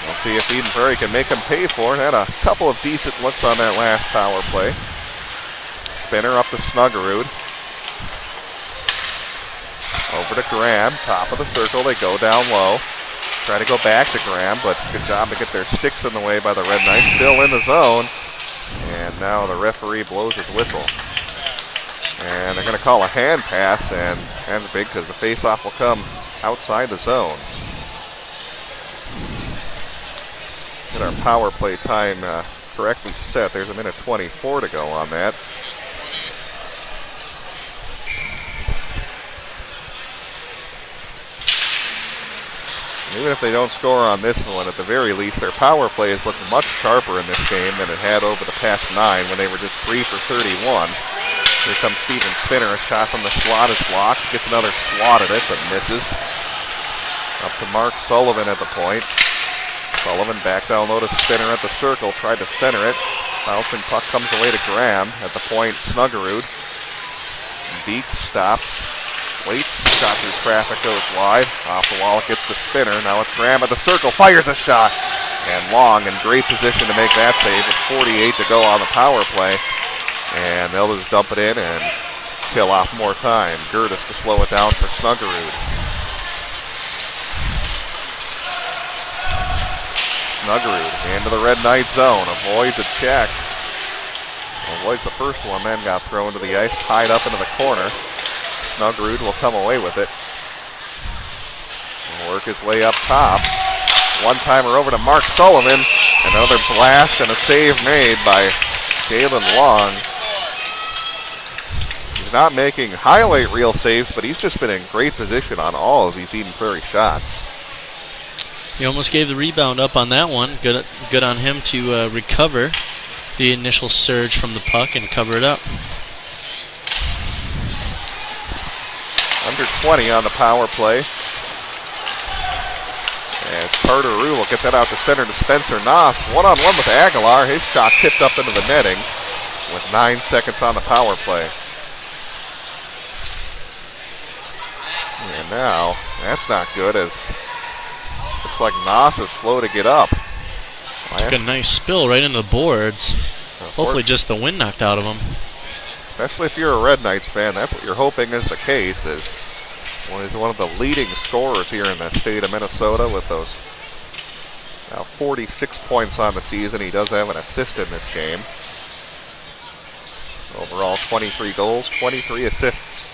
We'll see if Eden Prairie can make them pay for it. Had a couple of decent looks on that last power play. Spinner up to Snuggerud. Over to Graham, top of the circle. They go down low. Try to go back to Graham, but good job to get their sticks in the way by the Red Knights. Still in the zone. And now the referee blows his whistle. And they're going to call a hand pass, and that's big because the faceoff will come outside the zone. Get our power play time correctly set. There's a minute 24 to go on that. Even if they don't score on this one, at the very least, their power play has looked much sharper in this game than it had over the past 9 when they were just 3 for 31. Here comes Steven Spinner. A shot from the slot is blocked. Gets another swat at it, but misses. Up to Mark Sullivan at the point. Sullivan back down low to Spinner at the circle. Tried to center it. Bouncing puck comes away to Graham. At the point, Snuggerud. Beats, stops. Waits, shot through traffic, goes wide. Off the wall, it gets to Spinner. Now it's Graham at the circle, fires a shot. And Long in great position to make that save with 48 to go on the power play. And they'll just dump it in and kill off more time. Gertis to slow it down for Snuggerud. Snuggerud into the Red Knight zone, avoids a check. Avoids the first one, then got thrown to the ice, tied up into the corner. Snuggerud will come away with it. He'll work his way up top. One-timer over to Mark Sullivan. Another blast and a save made by Jalen Long. He's not making highlight reel saves, but he's just been in great position on all of these Eden Prairie shots. He almost gave the rebound up on that one. Good on him to recover the initial surge from the puck and cover it up. Under 20 on the power play. As Carter Rue will get that out to center to Spencer Noss. One-on-one with Aguilar. His shot tipped up into the netting with 9 seconds on the power play. And now, that's not good as looks like Noss is slow to get up. Took a nice spill right into the boards. Hopefully just the wind knocked out of him. Especially if you're a Red Knights fan, that's what you're hoping is the case. He's one of the leading scorers here in the state of Minnesota with those now 46 points on the season. He does have an assist in this game. Overall, 23 goals, 23 assists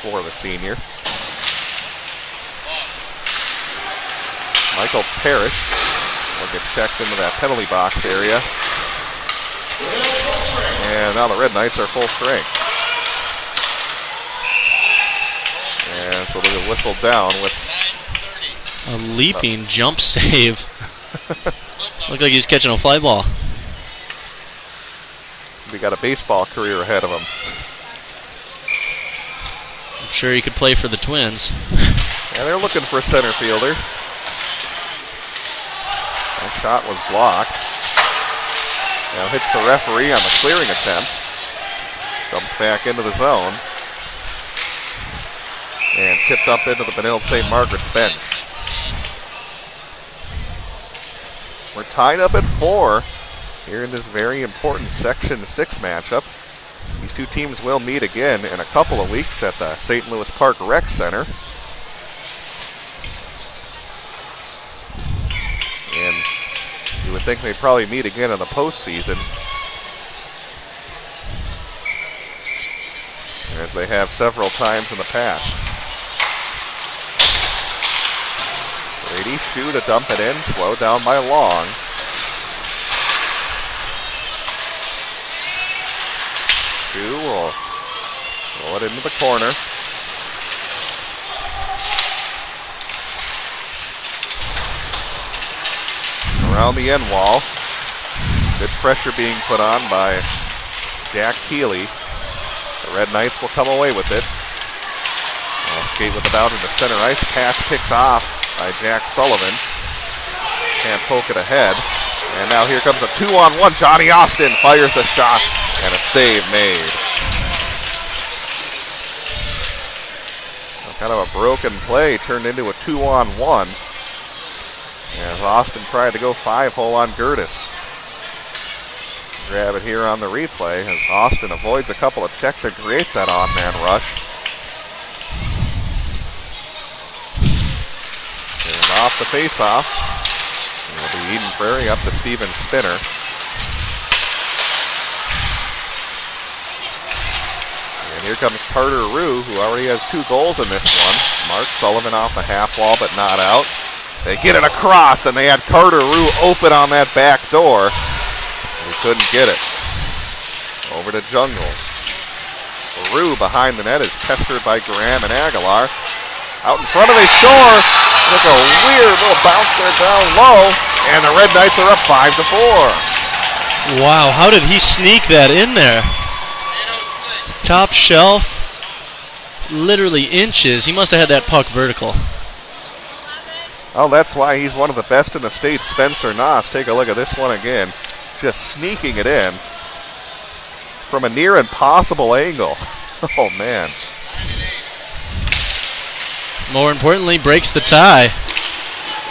for the senior. Michael Parrish will get checked into that penalty box area. And now the Red Knights are full strength. And so they'll whistle down with a leaping jump save. Looked like he was catching a fly ball. We got a baseball career ahead of him. I'm sure he could play for the Twins. Yeah, they're looking for a center fielder. That shot was blocked. Now hits the referee on the clearing attempt. Dumped back into the zone. And tipped up into the Benilde St. Margaret's bench. We're tied up at 4 here in this very important Section 6 matchup. These two teams will meet again in a couple of weeks at the St. Louis Park Rec Center. And you would think they'd probably meet again in the postseason, as they have several times in the past. Brady shoot to dump it in, slowed down by Long. Shoe will roll it into the corner. Around the end wall. Good pressure being put on by Jack Keeley. The Red Knights will come away with it. Skate with it out into center ice. Pass picked off by Jack Sullivan. Can't poke it ahead. And now here comes a 2-on-1. Johnny Austin fires a shot and a save made. So kind of a broken play turned into a 2-on-1. As Austin tried to go 5-hole on Gertis. Grab it here on the replay as Austin avoids a couple of checks and creates that on-man rush. And off the face-off. It'll be Eden Prairie up to Steven Spinner. And here comes Carter Rue, who already has 2 goals in this one. Mark Sullivan off the half wall, but not out. They get it across, and they had Carter Rue open on that back door. He couldn't get it. Over to Jungles. Rue behind the net is pestered by Graham and Aguilar. Out in front of they score. Look, a weird little bounce there down low, and the Red Knights are up 5-4. Wow, how did he sneak that in there? Top shelf, literally inches. He must have had that puck vertical. Oh, that's why he's one of the best in the state, Spencer Noss. Take a look at this one again. Just sneaking it in from a near impossible angle. Oh, man. More importantly, breaks the tie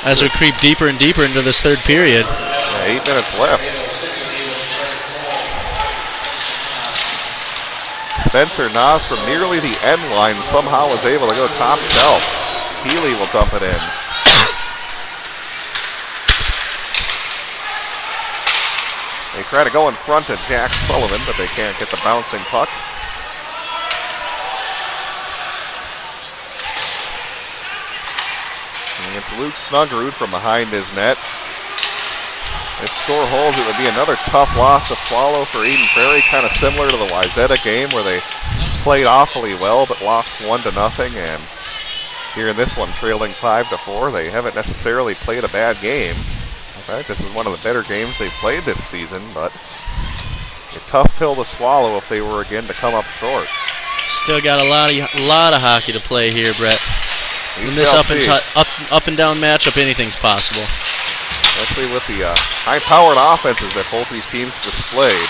as we creep deeper and deeper into this third period. Yeah, 8 minutes left. Spencer Noss from nearly the end line somehow was able to go top shelf. Healy will dump it in. They try to go in front of Jack Sullivan, but they can't get the bouncing puck. And it's Luke Snuggerud from behind his net. If score holds, it would be another tough loss to swallow for Eden Prairie, kind of similar to the Wayzata game where they played awfully well but lost 1-0. And here in this one, trailing 5-4, they haven't necessarily played a bad game. In fact, this is one of the better games they've played this season, but a tough pill to swallow if they were again to come up short. Still got a lot of hockey to play here, Brett. In this up and down matchup, anything's possible. Especially with the high-powered offenses that both these teams displayed.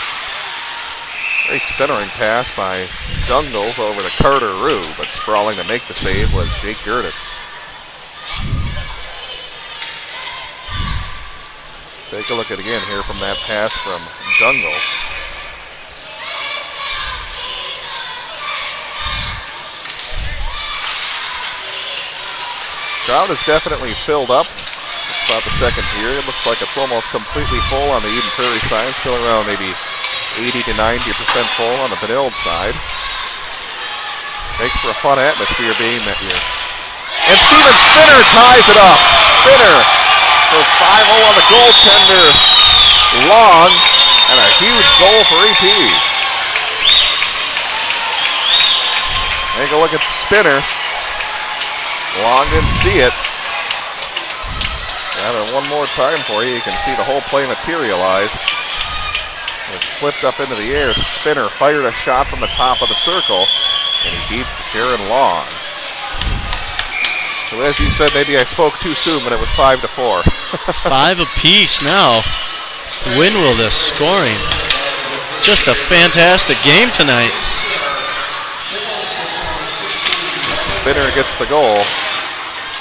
Great centering pass by Jungles over to Carter Rue, but sprawling to make the save was Jake Gertis. Take a look at it again here from that pass from Jungles. Crowd is definitely filled up. It's about the second period. Looks like it's almost completely full on the Eden Prairie side. Still around maybe 80 to 90% full on the Benilde side. Makes for a fun atmosphere being that year. And Steven Spinner ties it up. Spinner for 5-0 on the goaltender. Long, and a huge goal for EP. Take a look at Spinner. Long didn't see it. Got it one more time for you. You can see the whole play materialize. It's flipped up into the air. Spinner fired a shot from the top of the circle, and he beats Jaron Long. So as you said, maybe I spoke too soon, but it was 5-4. 5 apiece now. Winwell scoring. Just a fantastic game tonight. Spinner gets the goal.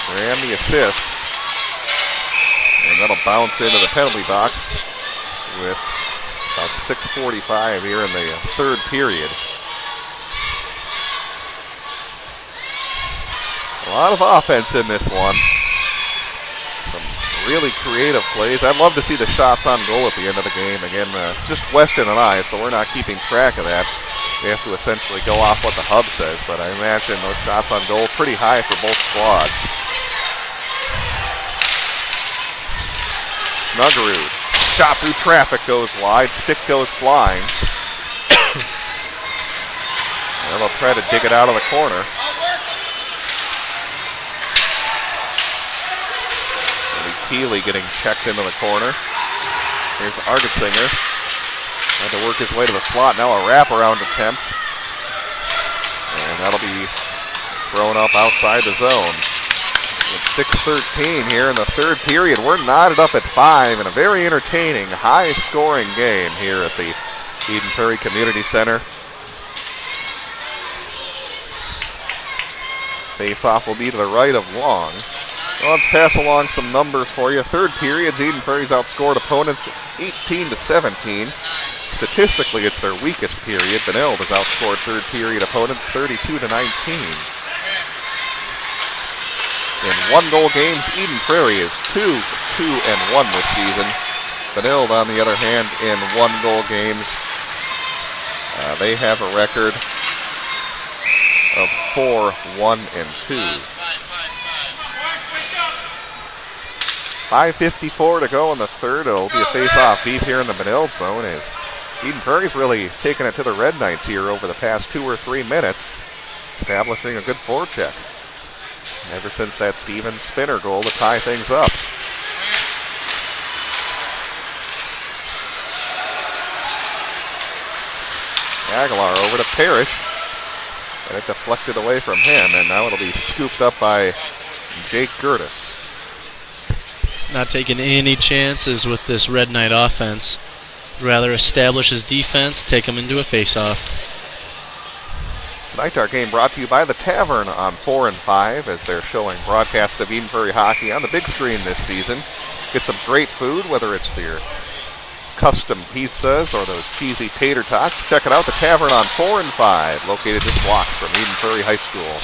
Graham the assist. And that'll bounce into the penalty box with about 6:45 here in the third period. A lot of offense in this one. Some really creative plays. I'd love to see the shots on goal at the end of the game. Again, just Weston and I, so we're not keeping track of that. We have to essentially go off what the hub says, but I imagine those shots on goal pretty high for both squads. Snuggerud. Shot through traffic goes wide. Stick goes flying. And they'll try to dig it out of the corner. Keeley getting checked into the corner. Here's Argesinger. Trying to work his way to the slot. Now a wraparound attempt. And that'll be thrown up outside the zone. With 6:13 here in the third period. We're knotted up at 5 in a very entertaining, high-scoring game here at the Eden Prairie Community Center. Face-off will be to the right of Long. Well, let's pass along some numbers for you. Third periods, Eden Prairie's outscored opponents 18-17. Statistically, it's their weakest period. Benilde has outscored third period opponents 32-19. In one-goal games, Eden Prairie is 2-2-1 this season. Benilde, on the other hand, in one-goal games, they have a record of 4-1-2. 5:54 to go in the third. It'll be a face-off deep here in the Benilde zone as Eden Prairie's really taken it to the Red Knights here over the past 2 or 3 minutes, establishing a good forecheck. Ever since that Stevens spinner goal to tie things up. Aguilar over to Parrish. And it deflected away from him, and now it'll be scooped up by Jake Gertis. Not taking any chances with this Red Knight offense. Rather establish his defense, take him into a face-off. Tonight our game brought to you by the Tavern on 4 and 5 as they're showing broadcasts of Eden Prairie hockey on the big screen this season. Get some great food, whether it's your custom pizzas or those cheesy tater tots. Check it out, the Tavern on 4 and 5, located just blocks from Eden Prairie High School.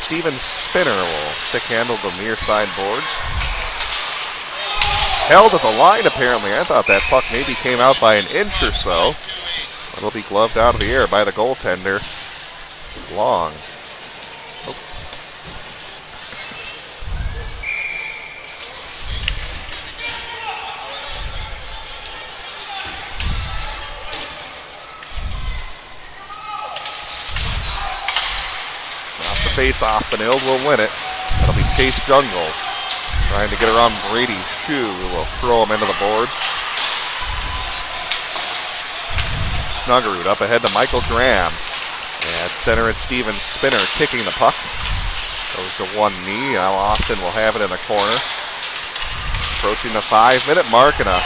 Stevens spinner will stick handle the near side boards. Held at the line apparently. I thought that puck maybe came out by an inch or so. It'll be gloved out of the air by the goaltender. Long. Oh. Off the face-off, Benilde will win it. That'll be Chase Jungles. Trying to get around Brady's shoe, who will throw him into the boards. Snuggerud up ahead to Michael Graham. Yeah, center at Stevens Spinner kicking the puck. Goes to one knee. Now Austin will have it in the corner. Approaching the 5-minute mark in a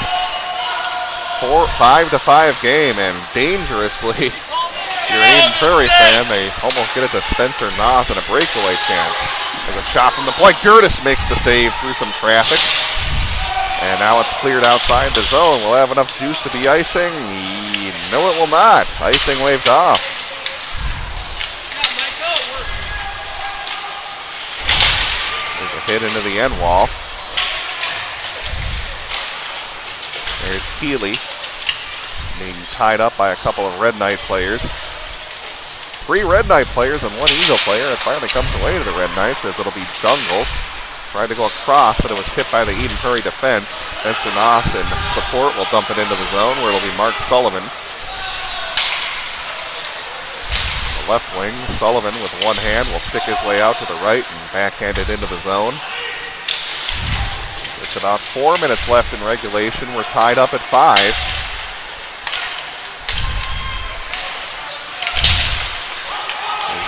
5-5 game, and dangerously, if you're an Eden Prairie fan, they almost get it to Spencer Noss and a breakaway chance. There's a shot from the point. Gertis makes the save through some traffic. And now it's cleared outside the zone. Will have enough juice to be icing? No, it will not. Icing waved off. There's a hit into the end wall. There's Keeley being tied up by a couple of Red Knight players. 3 Red Knight players and 1 Eagle player. It finally comes away to the Red Knights as it'll be Jungles. Tried to go across, but it was tipped by the Eden Prairie defense. Spencer Noss in support will dump it into the zone where it'll be Mark Sullivan. The left wing, Sullivan with one hand will stick his way out to the right and backhand it into the zone. It's about 4 minutes left in regulation. We're tied up at 5.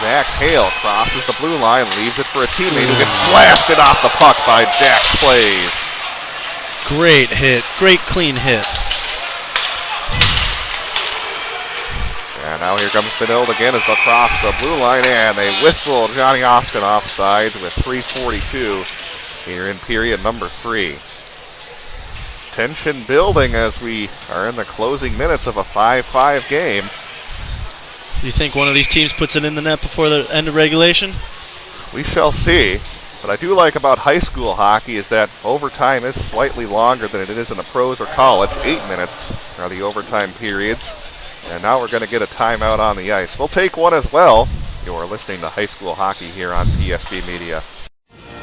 Zach Hale crosses the blue line, leaves it for a teammate who gets blasted off the puck by Jack Plays. Great hit. Great clean hit. And now here comes Benilde again as they'll cross the blue line, and they whistle Johnny Austin offsides with 3:42 here in period number 3. Tension building as we are in the closing minutes of a 5-5 game. Do you think one of these teams puts it in the net before the end of regulation? We shall see. What I do like about high school hockey is that overtime is slightly longer than it is in the pros or college. 8 minutes are the overtime periods. And now we're going to get a timeout on the ice. We'll take one as well. You're listening to high school hockey here on PSB Media.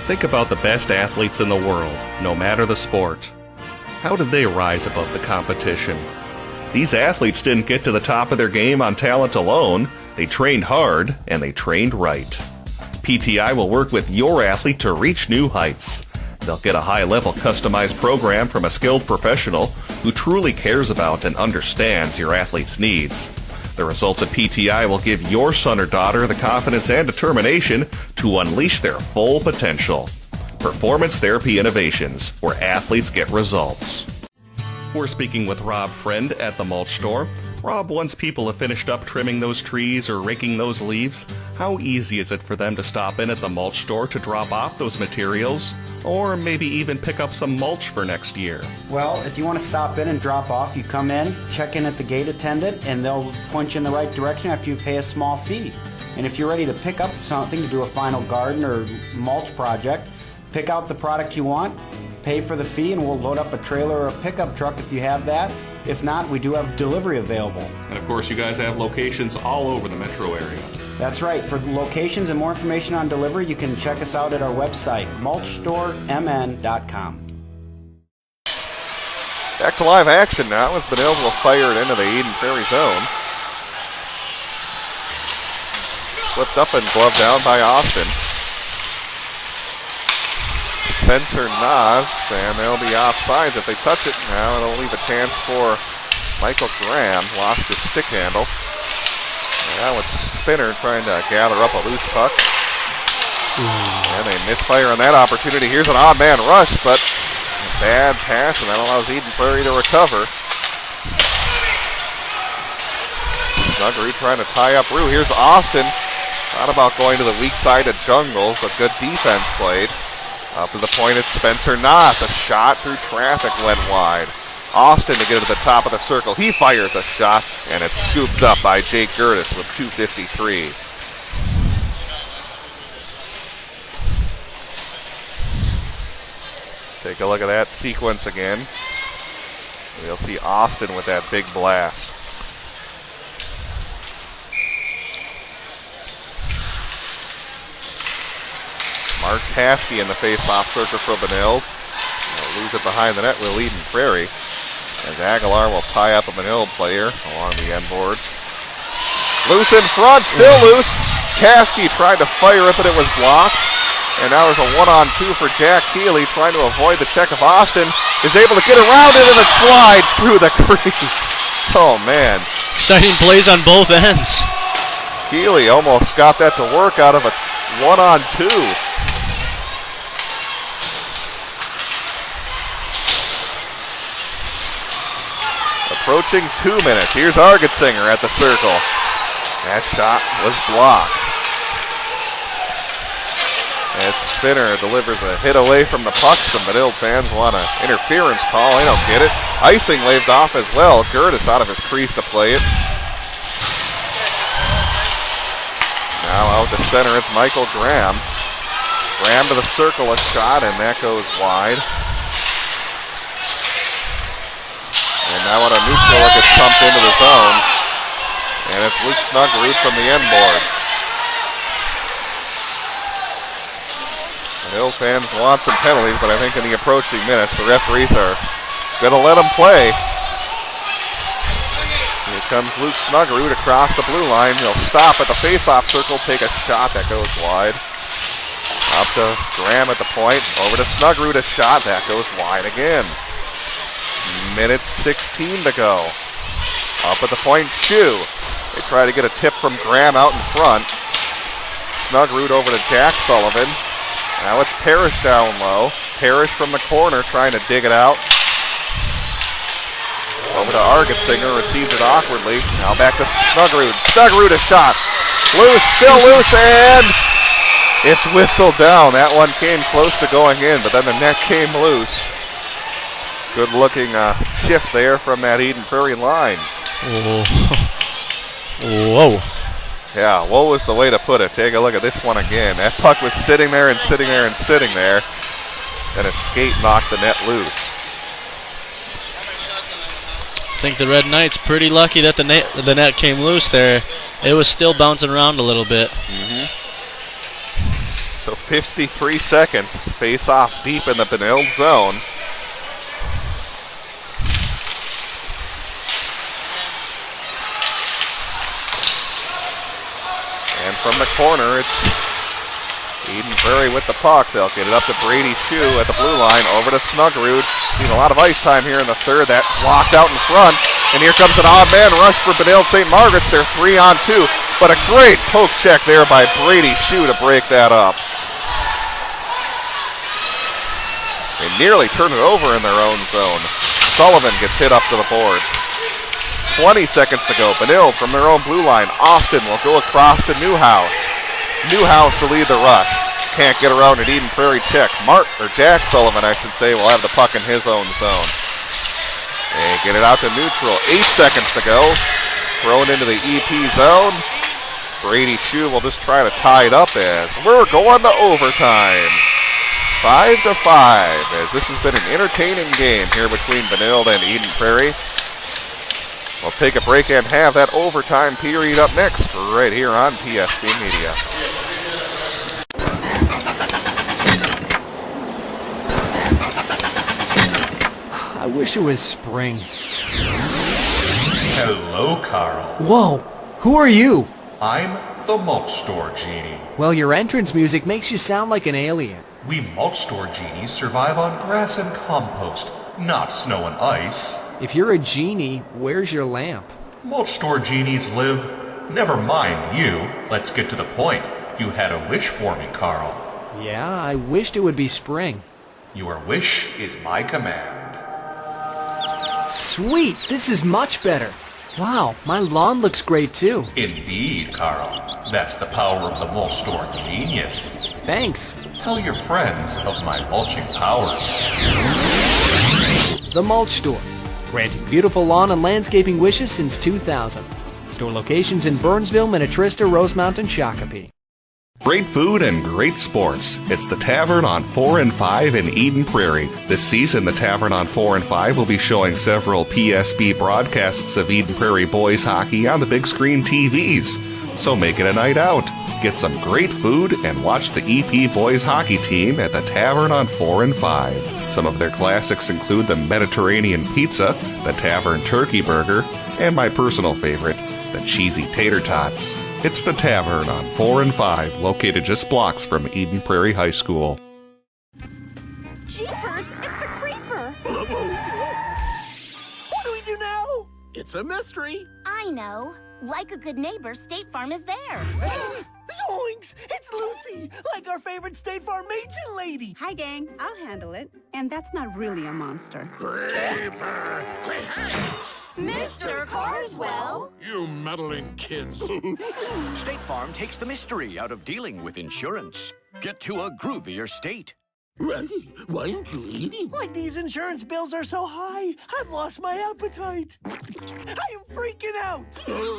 Think about the best athletes in the world, no matter the sport. How did they rise above the competition? These athletes didn't get to the top of their game on talent alone. They trained hard, and they trained right. PTI will work with your athlete to reach new heights. They'll get a high-level customized program from a skilled professional who truly cares about and understands your athlete's needs. The results of PTI will give your son or daughter the confidence and determination to unleash their full potential. Performance Therapy Innovations, where athletes get results. We're speaking with Rob Friend at the mulch store. Rob, once people have finished up trimming those trees or raking those leaves, how easy is it for them to stop in at the mulch store to drop off those materials, or maybe even pick up some mulch for next year? Well, if you want to stop in and drop off, you come in, check in at the gate attendant, and they'll point you in the right direction after you pay a small fee. And if you're ready to pick up something to do a final garden or mulch project, pick out the product you want, pay for the fee, and we'll load up a trailer or a pickup truck if you have that. If not, we do have delivery available. And of course, you guys have locations all over the metro area. That's right. For locations and more information on delivery, you can check us out at our website, mulchstoremn.com. Back to live action now as Benilde will fire it into the Eden Prairie zone. Flipped up and gloved down by Austin. Spencer Nas, and they'll be offsides if they touch it. Now it'll leave a chance for Michael Graham. Lost his stick handle. Now it's Spinner trying to gather up a loose puck. And they misfire on that opportunity. Here's an odd man rush, but a bad pass, and that allows Eden Prairie to recover. Snuggery trying to tie up Rue. Here's Austin. Thought about going to the weak side of Jungles, but good defense played. Up to the point, it's Spencer Nas. A shot through traffic went wide. Austin to get to the top of the circle. He fires a shot, and it's scooped up by Jake Gertis with 2:53. Take a look at that sequence again. We'll see Austin with that big blast. Mark Caskey in the face-off circle for Benilde. They'll lose it behind the net with Eden Prairie. As Aguilar will tie up a Benilde player along the end boards. Loose in front, still loose. Caskey tried to fire it, but it was blocked. And now there's a 1-on-2 for Jack Keeley trying to avoid the check of Austin. Is able to get around it, and it slides through the crease. Oh, man. Exciting plays on both ends. Keeley almost got that to work out of a 1-on-2. Approaching 2 minutes. Here's Argetsinger at the circle. That shot was blocked. As Spinner delivers a hit away from the puck, some Benilde fans want an interference call. They don't get it. Icing waved off as well. Gertis out of his crease to play it. Now out to center, it's Michael Graham. Graham to the circle, a shot, and that goes wide. And now on a neutral, it gets pumped into the zone. And it's Luke Snuggerud from the end boards. The Hill fans want some penalties, but I think in the approaching minutes, the referees are going to let them play. Here comes Luke Snuggerud across the blue line. He'll stop at the face-off circle, take a shot that goes wide. Up to Graham at the point. Over to Snuggerud, a shot that goes wide again. Minute 16 to go. Up at the point, Shue. They try to get a tip from Graham out in front. Snuggerud over to Jack Sullivan. Now it's Parrish down low. Parrish from the corner trying to dig it out. Over to Argetsinger, received it awkwardly. Now back to Snuggerud. Snuggerud a shot. Loose, still loose, and it's whistled down. That one came close to going in, but then the net came loose. Good looking shift there from that Eden Prairie line. Whoa. Yeah, what was the way to put it? Take a look at this one again. That puck was sitting there and sitting there and sitting there. And a skate knocked the net loose. I think the Red Knights pretty lucky that the net came loose there. It was still bouncing around a little bit. So 53 seconds. Face off deep in the Benilde zone. And from the corner, it's Eden Prairie with the puck. They'll get it up to Brady Shue at the blue line. Over to Snuggerud. Seen a lot of ice time here in the third. That blocked out in front. And here comes an odd man rush for Benilde St. Margaret's. They're 3-on-2. But a great poke check there by Brady Shue to break that up. They nearly turn it over in their own zone. Sullivan gets hit up to the boards. 20 seconds to go. Benilde from their own blue line. Austin will go across to Newhouse. Newhouse to lead the rush. Can't get around an Eden Prairie check. Jack Sullivan, I should say, will have the puck in his own zone. They get it out to neutral. 8 seconds to go. Thrown into the EP zone. Brady Shue will just try to tie it up as we're going to overtime. 5-5, as this has been an entertaining game here between Benilde and Eden Prairie. We'll take a break and have that overtime period up next right here on PSB Media. I wish it was spring. Hello, Carl. Whoa, who are you? I'm the Mulch Store Genie. Well, your entrance music makes you sound like an alien. We Mulch Store Genies survive on grass and compost, not snow and ice. If you're a genie, where's your lamp? Mulch Store Genies live... Never mind you. Let's get to the point. You had a wish for me, Carl. Yeah, I wished it would be spring. Your wish is my command. Sweet, this is much better. Wow, my lawn looks great too. Indeed, Carl. That's the power of the Mulch Store genius. Thanks. Tell your friends of my mulching powers. The Mulch Store, granting beautiful lawn and landscaping wishes since 2000. Store locations in Burnsville, Minnetrista, Rosemount, and Shakopee. Great food and great sports. It's the Tavern on 4 and 5 in Eden Prairie. This season, the Tavern on 4 and 5 will be showing several PSB broadcasts of Eden Prairie boys hockey on the big screen TVs. So make it a night out. Get some great food and watch the EP boys hockey team at the Tavern on 4 and 5. Some of their classics include the Mediterranean pizza, the Tavern turkey burger, and my personal favorite, the cheesy tater tots. It's the Tavern on 4 and 5, located just blocks from Eden Prairie High School. Jeepers, it's the creeper! What do we do now? It's a mystery. I know. Like a good neighbor, State Farm is there. Zoinks! It's Lucy, like our favorite State Farm agent lady. Hi, gang. I'll handle it. And that's not really a monster. Creeper. Mr. Carswell! You meddling kids. State Farm takes the mystery out of dealing with insurance. Get to a groovier state. Reggie, why aren't you eating? Like these insurance bills are so high, I've lost my appetite. I am freaking out.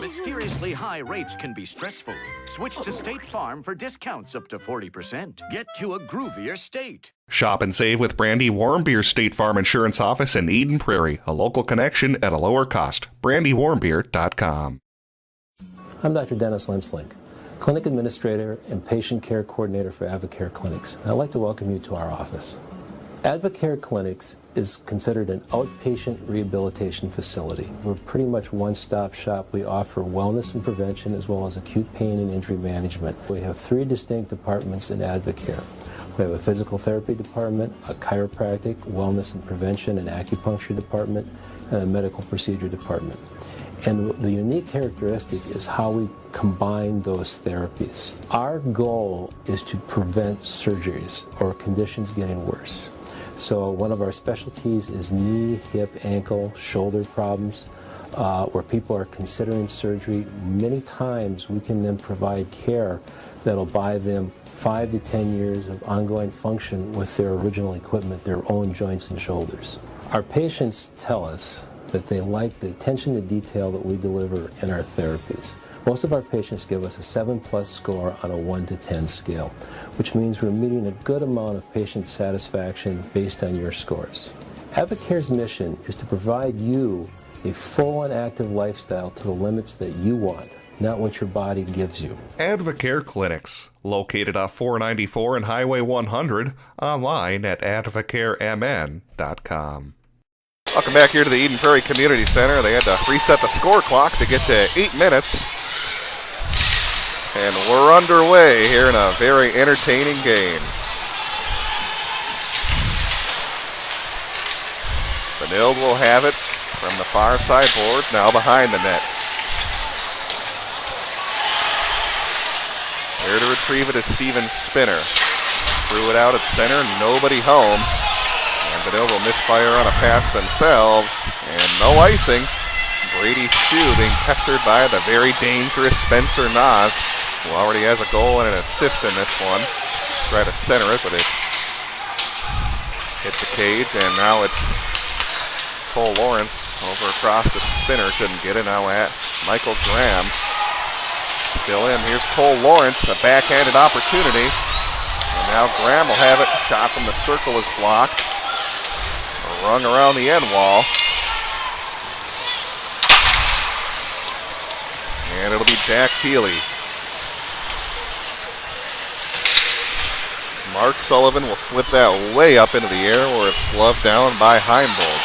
Mysteriously high rates can be stressful. Switch to State Farm for discounts up to 40%. Get to a groovier state. Shop and save with Brandy Warmbeer's State Farm Insurance Office in Eden Prairie, a local connection at a lower cost. BrandyWarmbeer.com. I'm Dr. Dennis Linslink, Clinic Administrator and Patient Care Coordinator for Advocare Clinics, and I'd like to welcome you to our office. Advocare Clinics is considered an outpatient rehabilitation facility. We're pretty much one-stop shop. We offer wellness and prevention as well as acute pain and injury management. We have 3 distinct departments in Advocare. We have a physical therapy department, a chiropractic, wellness and prevention, and acupuncture department, and a medical procedure department. And the unique characteristic is how we combine those therapies. Our goal is to prevent surgeries or conditions getting worse. So one of our specialties is knee, hip, ankle, shoulder problems, where people are considering surgery. Many times we can then provide care that'll buy them 5 to 10 years of ongoing function with their original equipment, their own joints and shoulders. Our patients tell us that they like the attention to detail that we deliver in our therapies. Most of our patients give us a 7+ score on a 1 to 10 scale, which means we're meeting a good amount of patient satisfaction based on your scores. Advocare's mission is to provide you a full and active lifestyle to the limits that you want, not what your body gives you. Advocare Clinics, located off 494 and Highway 100, online at advocaremn.com. Welcome back here to the Eden Prairie Community Center. They had to reset the score clock to get to 8 minutes. And we're underway here in a very entertaining game. Benilde will have it from the far side boards, now behind the net. There to retrieve it is Steven Spinner. Threw it out at center, nobody home. And Benilde will misfire on a pass themselves. And no icing. Brady Shue being pestered by the very dangerous Spencer Nas, who already has a goal and an assist in this one. Try to center it, but it hit the cage, and now it's Cole Lawrence over across to Spinner. Couldn't get it. Now at Michael Graham. Still in. Here's Cole Lawrence, a backhanded opportunity. And now Graham will have it. Shot from the circle is blocked. Rung around the end wall. And it'll be Jack Keeley. Mark Sullivan will flip that way up into the air where it's gloved down by Heimbold.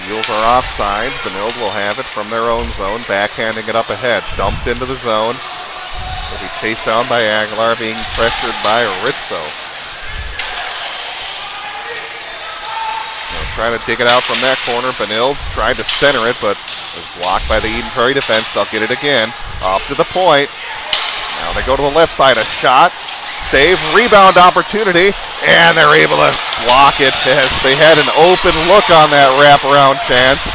Eagles are offsides. Benilde will have it from their own zone, backhanding it up ahead. Dumped into the zone. Will be chased down by Aguilar, being pressured by Rizzo. They'll try to dig it out from that corner. Benilde's tried to center it, but was blocked by the Eden Prairie defense. They'll get it again. Up to the point. Now they go to the left side. A shot. Save. Rebound opportunity. And they're able to block it as they had an open look on that wraparound chance.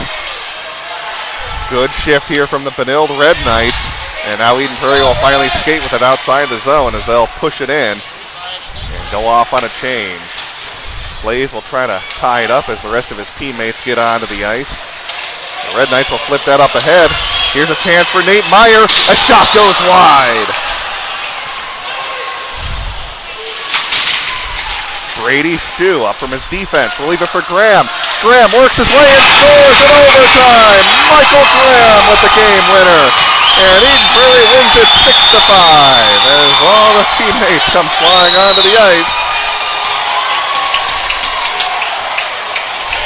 Good shift here from the Benilde Red Knights. And now Eden Prairie will finally skate with it outside the zone as they'll push it in and go off on a change. Blaze will try to tie it up as the rest of his teammates get onto the ice. The Red Knights will flip that up ahead. Here's a chance for Nate Meyer. A shot goes wide. Brady Shue up from his defense. We'll leave it for Graham. Graham works his way and scores in overtime. Michael Graham with the game winner. And Eden Prairie wins it 6-5 as all the teammates come flying onto the ice.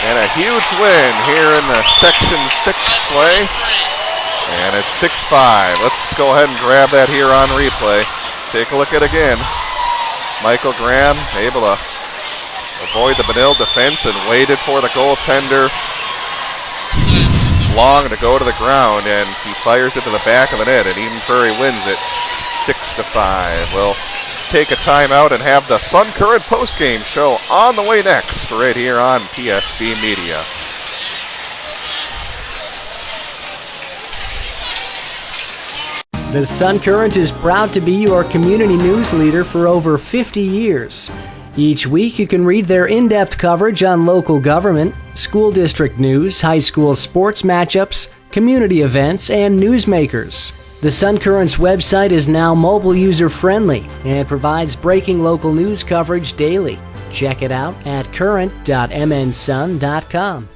And a huge win here in the Section 6 play. And it's 6-5. Let's go ahead and grab that here on replay. Take a look at it again. Michael Graham able to avoid the Benilde defense and waited for the goaltender long to go to the ground, and he fires it to the back of the net, and Eden Prairie wins it 6-5. We'll take a timeout and have the Sun Current postgame show on the way next, right here on PSB Media. The Sun Current is proud to be your community news leader for over 50 years. Each week you can read their in-depth coverage on local government, school district news, high school sports matchups, community events, and newsmakers. The Sun Current's website is now mobile user-friendly and provides breaking local news coverage daily. Check it out at current.mnsun.com.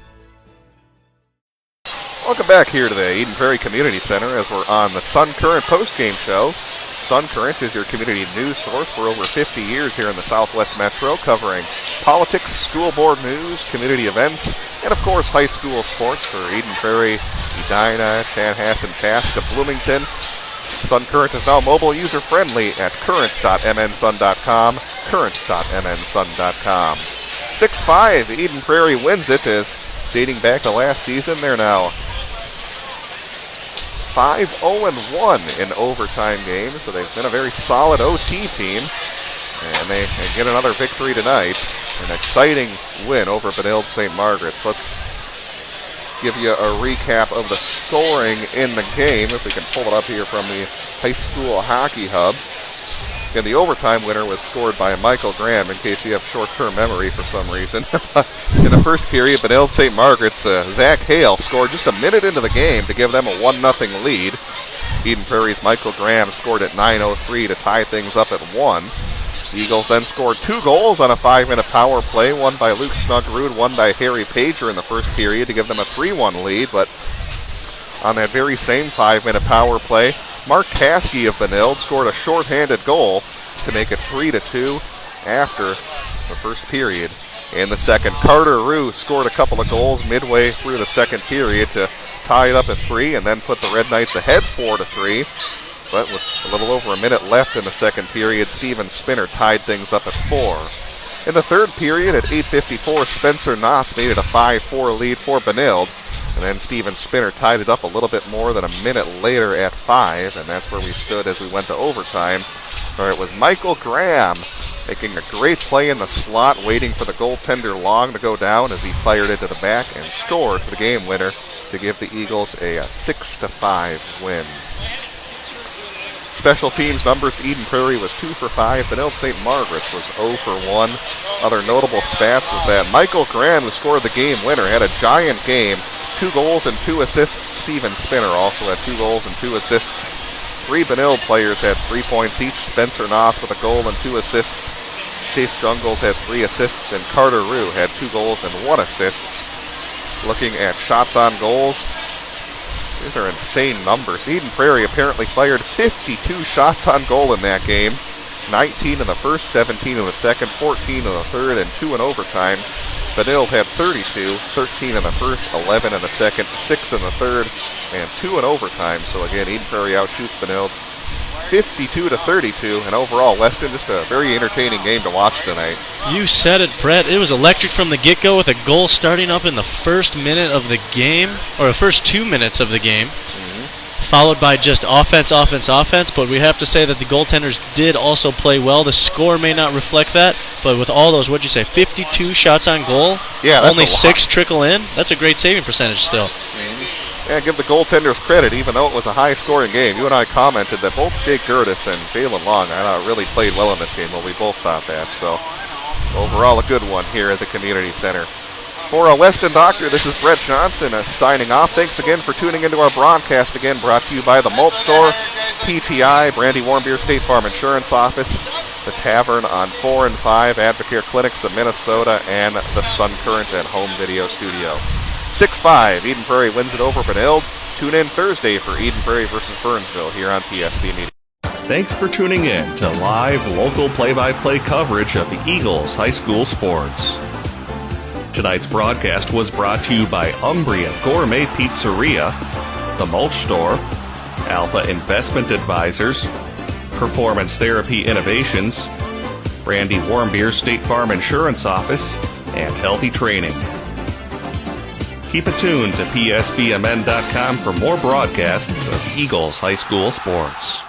Welcome back here to the Eden Prairie Community Center as we're on the Sun Current postgame show. Sun Current is your community news source for over 50 years here in the Southwest Metro, covering politics, school board news, community events, and of course high school sports for Eden Prairie, Edina, Chanhassen, Chaska, Bloomington. Sun Current is now mobile user-friendly at current.mnsun.com, current.mnsun.com. 6-5, Eden Prairie wins it as dating back to last season, they're now 5-0-1 in overtime games, so they've been a very solid OT team, and they get another victory tonight. An exciting win over Benilde St. Margaret's. Let's give you a recap of the scoring in the game, if we can pull it up here from the High School Hockey Hub. And the overtime winner was scored by Michael Graham, in case you have short-term memory for some reason. In the first period, Benilde St. Margaret's Zach Hale scored just a minute into the game to give them a 1-0 lead. Eden Prairie's Michael Graham scored at 9:03 to tie things up at 1. The Eagles then scored 2 goals on a 5-minute power play, one by Luke Schnuggerud, one by Harry Pager in the first period to give them a 3-1 lead. But on that very same 5-minute power play, Mark Caskey of Benilde scored a shorthanded goal to make it 3-2 after the first period. In the second, Carter Rue scored a couple of goals midway through the second period to tie it up at 3 and then put the Red Knights ahead 4-3. But with a little over a minute left in the second period, Steven Spinner tied things up at 4. In the third period at 8:54, Spencer Noss made it a 5-4 lead for Benilde. And then Steven Spinner tied it up a little bit more than a minute later at 5, and that's where we stood as we went to overtime, where it was Michael Graham making a great play in the slot, waiting for the goaltender Long to go down as he fired it to the back and scored for the game winner to give the Eagles a 6-5 win. Special teams numbers, Eden Prairie was 2 for 5. Benilde St. Margaret's was 0 for 1. Other notable spats was that Michael Graham, who scored the game winner, had a giant game. 2 goals and 2 assists. Steven Spinner also had 2 goals and 2 assists. 3 Benilde players had 3 points each. Spencer Noss with a goal and 2 assists. Chase Jungles had 3 assists, and Carter Rue had 2 goals and 1 assist. Looking at shots on goals, these are insane numbers. Eden Prairie apparently fired 52 shots on goal in that game. 19 in the first, 17 in the second, 14 in the third, and 2 in overtime. Benilde had 32, 13 in the first, 11 in the second, 6 in the third, and 2 in overtime. So again, Eden Prairie outshoots Benilde 52-32, and overall, Weston, just a very entertaining game to watch tonight. You said it, Brett. It was electric from the get-go with a goal starting up in the first minute of the game, or the first 2 minutes of the game, followed by just offense, but we have to say that the goaltenders did also play well. The score may not reflect that, but with all those, what'd you say, 52 shots on goal? Yeah, that's only a 6 lot. trickle in? That's a great saving percentage still. Yeah, give the goaltenders credit, even though it was a high-scoring game. You and I commented that both Jake Gertis and Jalen Long, I thought, really played well in this game. Well, we both thought that. So, overall, a good one here at the Community Center. For Weston Doctor, this is Brett Johnson signing off. Thanks again for tuning into our broadcast. Again, brought to you by the Mulch Store, PTI, Brandy Warmbier State Farm Insurance Office, the Tavern on 4 and 5, Advocare Clinics of Minnesota, and the Sun Current and Home Video Studio. 6-5, Eden Prairie wins it over Benilde. Tune in Thursday for Eden Prairie versus Burnsville here on PSB Media. Thanks for tuning in to live local play-by-play coverage of the Eagles high school sports. Tonight's broadcast was brought to you by Umbria Gourmet Pizzeria, The Mulch Store, Alpha Investment Advisors, Performance Therapy Innovations, Brandy Warmbier State Farm Insurance Office, and Healthy Training. Keep it tuned to PSBMN.com for more broadcasts of Eagles high school sports.